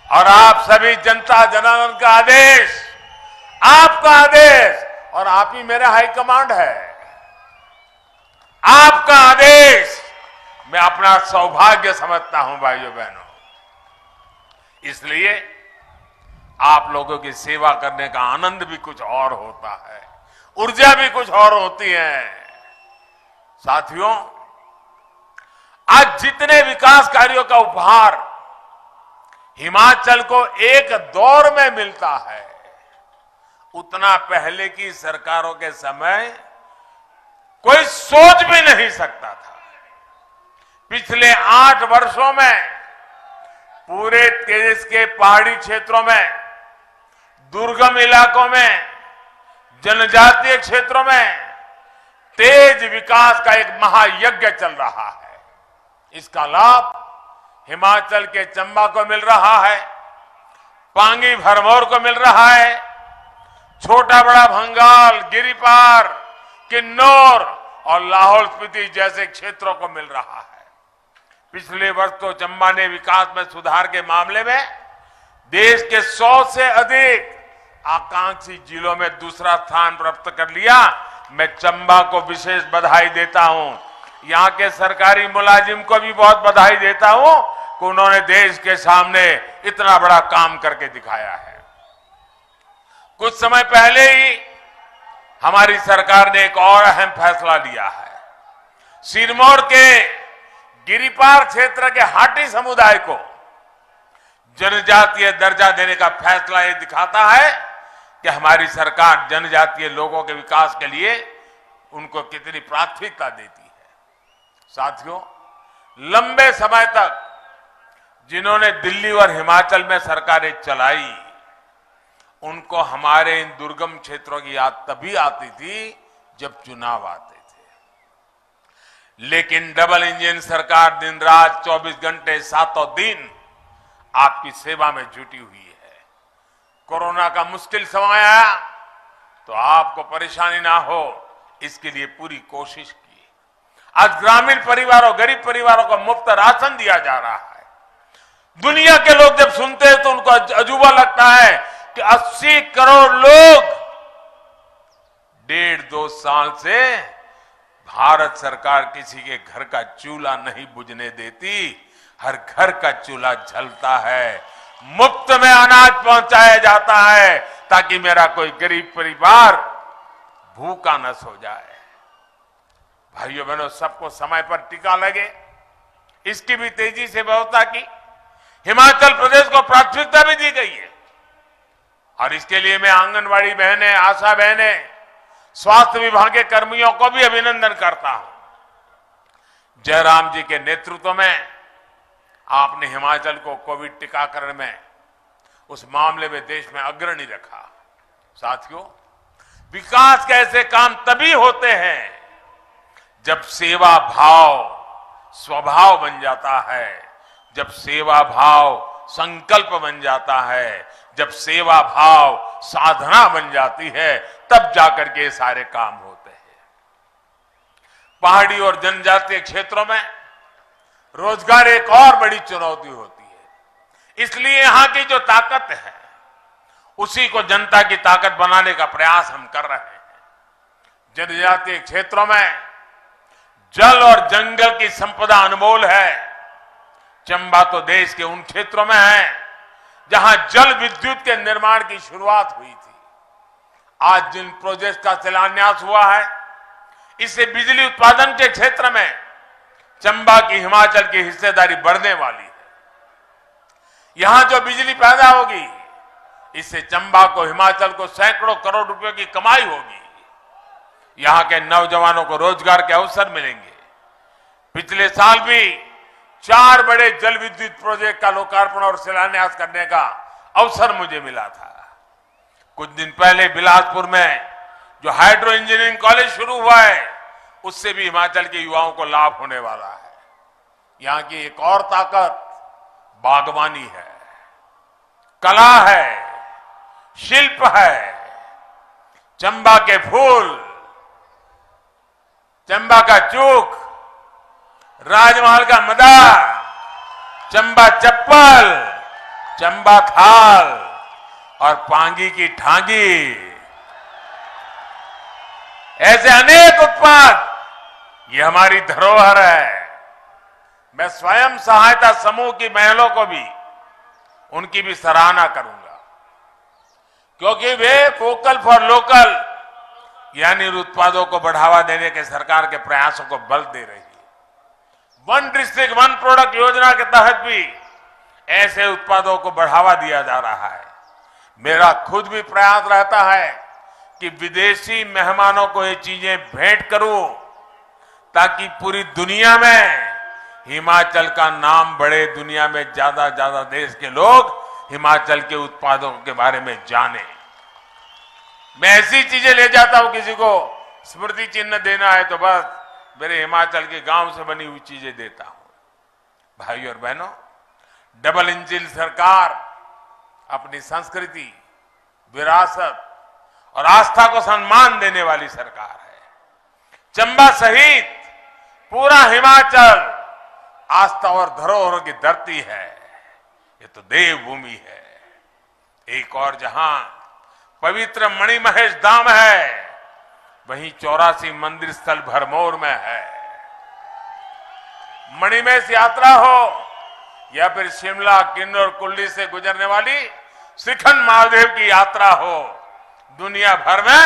Speaker 10: और आप सभी जनता जनार्दन का आदेश, आपका आदेश, और आप ही मेरा हाईकमांड है, आपका आदेश मैं अपना सौभाग्य समझता हूं भाइयों बहनों। इसलिए आप लोगों की सेवा करने का आनंद भी कुछ और होता है, ऊर्जा भी कुछ और होती है। साथियों, आज जितने विकास कार्यों का उपहार हिमाचल को एक दौर में मिलता है, उतना पहले की सरकारों के समय कोई सोच भी नहीं सकता था। पिछले 8 वर्षों में पूरे देश के पहाड़ी क्षेत्रों में, दुर्गम इलाकों में, जनजातीय क्षेत्रों में तेज विकास का एक महायज्ञ चल रहा है। इसका लाभ हिमाचल के चंबा को मिल रहा है, पांगी भरमौर को मिल रहा है, छोटा बड़ा भंगाल, गिरिपार, किन्नौर और लाहौल स्पीति जैसे क्षेत्रों को मिल रहा है। पिछले वर्ष तो चंबा ने विकास में सुधार के मामले में देश के 100 से अधिक आकांक्षी जिलों में दूसरा स्थान प्राप्त कर लिया। मैं चंबा को विशेष बधाई देता हूं, यहां के सरकारी मुलाजिम को भी बहुत बधाई देता हूं कि उन्होंने देश के सामने इतना बड़ा काम करके दिखाया है। कुछ समय पहले ही हमारी सरकार ने एक और अहम फैसला लिया है। सिरमौर के गिरिपार क्षेत्र के हाटी समुदाय को जनजातीय दर्जा देने का फैसला ये दिखाता है कि हमारी सरकार जनजातीय लोगों के विकास के लिए उनको कितनी प्राथमिकता देती है। साथियों, लंबे समय तक जिन्होंने दिल्ली और हिमाचल में सरकारें चलाई, उनको हमारे इन दुर्गम क्षेत्रों की याद तभी आती थी जब चुनाव आते थे। लेकिन डबल इंजन सरकार दिन रात 24 घंटे 7 दिन आपकी सेवा में जुटी हुई है। कोरोना का मुश्किल समय आया तो आपको परेशानी ना हो, इसके लिए पूरी कोशिश की। आज ग्रामीण परिवारों, गरीब परिवारों को मुफ्त राशन दिया जा रहा है। दुनिया के लोग जब सुनते हैं तो उनको अजूबा लगता है कि 80 करोड़ लोग 1.5-2 साल से भारत सरकार किसी के घर का चूल्हा नहीं बुझने देती, हर घर का चूल्हा जलता है, मुफ्त में अनाज पहुंचाया जाता है ताकि मेरा कोई गरीब परिवार भूखा न सो जाए। भाइयों बहनों, सबको समय पर टीका लगे, इसकी भी तेजी से व्यवस्था की। हिमाचल प्रदेश को प्राथमिकता भी दी गई है। और इसके लिए मैं आंगनवाड़ी बहनें, आशा बहनें, स्वास्थ्य विभाग के कर्मियों को भी अभिनंदन करता हूं। जयराम जी के नेतृत्व में आपने हिमाचल को कोविड टीकाकरण में, उस मामले में देश में अग्रणी रखा। साथियों, विकास के ऐसे काम तभी होते हैं जब सेवा भाव स्वभाव बन जाता है, जब सेवा भाव संकल्प बन जाता है, जब सेवा भाव साधना बन जाती है, तब जाकर के ये सारे काम होते हैं। पहाड़ी और जनजातीय क्षेत्रों में रोजगार एक और बड़ी चुनौती होती है। इसलिए यहां की जो ताकत है, उसी को जनता की ताकत बनाने का प्रयास हम कर रहे हैं। जनजातीय क्षेत्रों में जल और जंगल की संपदा अनमोल है। चंबा तो देश के उन क्षेत्रों में है जहां जल विद्युत के निर्माण की शुरुआत हुई थी। आज जिन प्रोजेक्ट का शिलान्यास हुआ है, इससे बिजली उत्पादन के क्षेत्र में चंबा की, हिमाचल की हिस्सेदारी बढ़ने वाली है। यहां जो बिजली पैदा होगी, इससे चंबा को, हिमाचल को सैकड़ों करोड़ रुपए की कमाई होगी। यहां के नौजवानों को रोजगार के अवसर मिलेंगे। पिछले साल भी 4 बड़े जल विद्युत प्रोजेक्ट का लोकार्पण और शिलान्यास करने का अवसर मुझे मिला था। कुछ दिन पहले बिलासपुर में जो हाइड्रो इंजीनियरिंग कॉलेज शुरू हुआ है, उससे भी हिमाचल के युवाओं को लाभ होने वाला है। यहां की एक और ताकत बागवानी है, कला है, शिल्प है। चंबा के फूल, चंबा का चूक, राजमहल का मदा, चंबा चप्पल, चंबा थाल और पांगी की ठांगी, ऐसे अनेक उत्पाद, ये हमारी धरोहर है। मैं स्वयं सहायता समूह की महिलाओं को भी, उनकी भी सराहना करूंगा, क्योंकि वे वोकल फॉर लोकल यानी उत्पादों को बढ़ावा देने के सरकार के प्रयासों को बल दे रही है। वन डिस्ट्रिक्ट वन प्रोडक्ट योजना के तहत भी ऐसे उत्पादों को बढ़ावा दिया जा रहा है। मेरा खुद भी प्रयास रहता है कि विदेशी मेहमानों को ये चीजें भेंट करूं, ताकि पूरी दुनिया में हिमाचल का नाम बढ़े, दुनिया में ज्यादा ज्यादा देश के लोग हिमाचल के उत्पादों के बारे में जाने। मैं ऐसी चीजें ले जाता हूं, किसी को स्मृति चिन्ह देना है तो बस मेरे हिमाचल के गांव से बनी हुई चीजें देता हूं। भाइयों और बहनों, डबल इंजन सरकार अपनी संस्कृति, विरासत और आस्था को सम्मान देने वाली सरकार है। चंबा सहित पूरा हिमाचल आस्था और धरोहर की धरती है। ये तो देवभूमि है। एक और जहां पवित्र मणिमहेश धाम है, वहीं 84 मंदिर स्थल भरमौर में है। मणिमहेश यात्रा हो या फिर शिमला, किन्नौर, कुल्ली से गुजरने वाली श्रीखंड महादेव की यात्रा हो, दुनिया भर में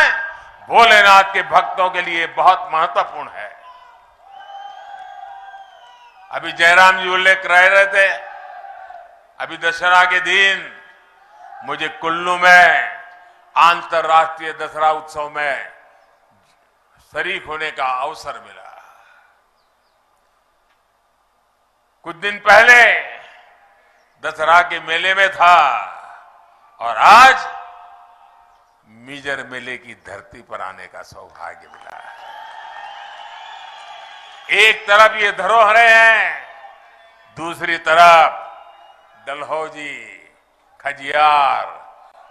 Speaker 10: भोलेनाथ के भक्तों के लिए बहुत महत्वपूर्ण है। अभी जयराम जी उल्लेख कर रहे थे, अभी दशहरा के दिन मुझे कुल्लू में अंतर्राष्ट्रीय दशहरा उत्सव में शरीक होने का अवसर मिला। कुछ दिन पहले दशहरा के मेले में था और आज मिजर मेले की धरती पर आने का सौभाग्य मिला है। एक तरफ ये धरोहरें हैं, दूसरी तरफ डलहौजी, खजियार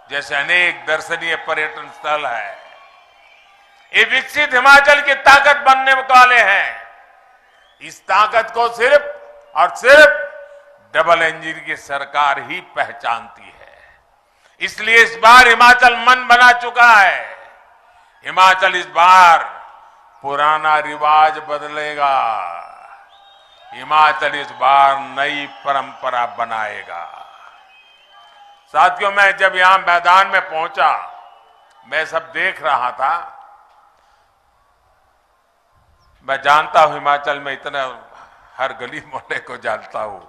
Speaker 10: जैसे अनेक दर्शनीय पर्यटन स्थल है। ये विकसित हिमाचल की ताकत बनने वाले हैं। इस ताकत को सिर्फ और सिर्फ डबल इंजन की सरकार ही पहचानती है। इसलिए इस बार हिमाचल मन बना चुका है। हिमाचल इस बार पुराना रिवाज बदलेगा। हिमाचल इस बार नई परंपरा बनाएगा। साथियों, मैं जब यहां मैदान में पहुंचा, मैं सब देख रहा था। मैं जानता हूं हिमाचल में इतना, हर गली मोहल्ले को जानता हूं।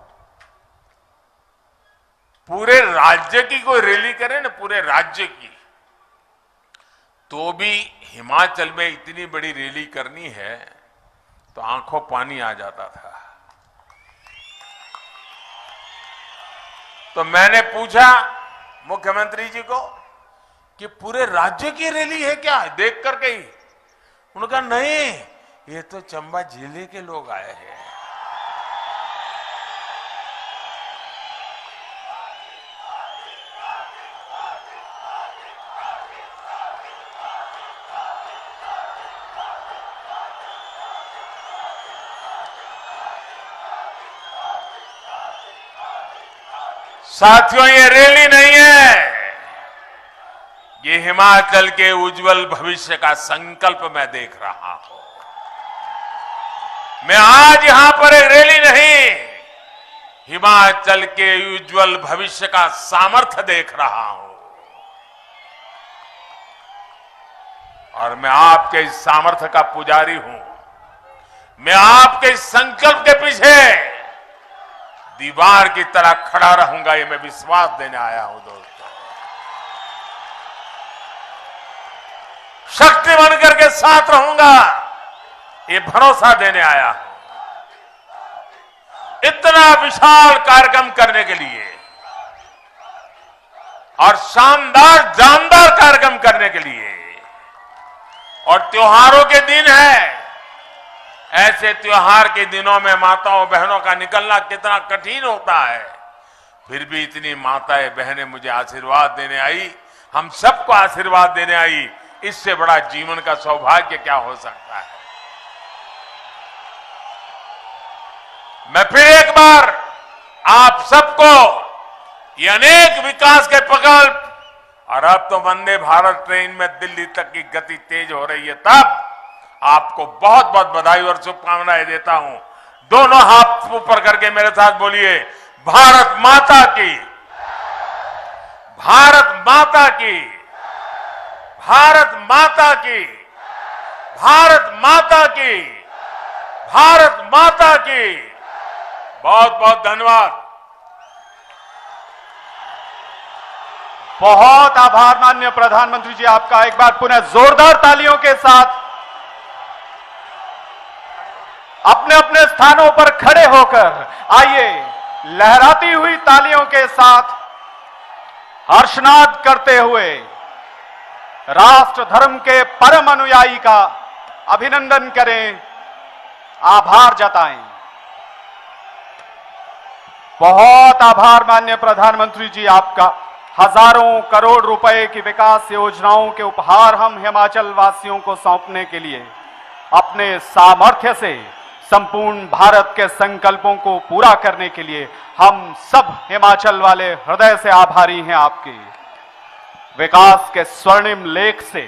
Speaker 10: पूरे राज्य की कोई रैली करे ना, पूरे राज्य की, तो भी हिमाचल में इतनी बड़ी रैली करनी है तो आंखों पानी आ जाता था। तो मैंने पूछा मुख्यमंत्री जी को कि पूरे राज्य की रैली है क्या, देख करके ही? उन्होंने कहा नहीं, ये तो चंबा जिले के लोग आए हैं। साथियों, ये रैली नहीं है, ये हिमाचल के उज्जवल भविष्य का संकल्प मैं देख रहा हूं। मैं आज यहां पर एक रैली नहीं, हिमाचल के उज्जवल भविष्य का सामर्थ्य देख रहा हूं। और मैं आपके इस सामर्थ्य का पुजारी हूं। मैं आपके इस संकल्प के पीछे दीवार की तरह खड़ा रहूंगा, ये मैं विश्वास देने आया हूं दोस्तों। शक्ति बनकर के साथ रहूंगा, ये भरोसा देने आया हूं। इतना विशाल कार्यक्रम करने के लिए और शानदार जानदार कार्यक्रम करने के लिए, और त्योहारों के दिन है, ऐसे त्योहार के दिनों में माताओं बहनों का निकलना कितना कठिन होता है, फिर भी इतनी माताएं बहनें मुझे आशीर्वाद देने आई, हम सबको आशीर्वाद देने आई। इससे बड़ा जीवन का सौभाग्य क्या हो सकता है। मैं फिर एक बार आप सबको ये अनेक विकास के प्रकल्प, और अब तो वंदे भारत ट्रेन में दिल्ली तक की गति तेज हो रही है, तब आपको बहुत बहुत बधाई और शुभकामनाएं देता हूं। दोनों हाथ ऊपर करके मेरे साथ बोलिए, भारत माता की, भारत माता की, भारत माता की, भारत माता की, भारत माता की। बहुत बहुत धन्यवाद।
Speaker 7: बहुत आभार माननीय प्रधानमंत्री जी आपका। एक बार पुनः जोरदार तालियों के साथ अपने अपने स्थानों पर खड़े होकर आइए, लहराती हुई तालियों के साथ हर्षनाद करते हुए राष्ट्र धर्म के परम अनुयायी का अभिनंदन करें, आभार जताएं। बहुत आभार माननीय प्रधानमंत्री जी आपका। हजारों करोड़ रुपए की विकास योजनाओं के उपहार हम हिमाचल वासियों को सौंपने के लिए अपने सामर्थ्य से संपूर्ण भारत के संकल्पों को पूरा करने के लिए हम सब हिमाचल वाले हृदय से आभारी हैं आपके। विकास के स्वर्णिम लेख से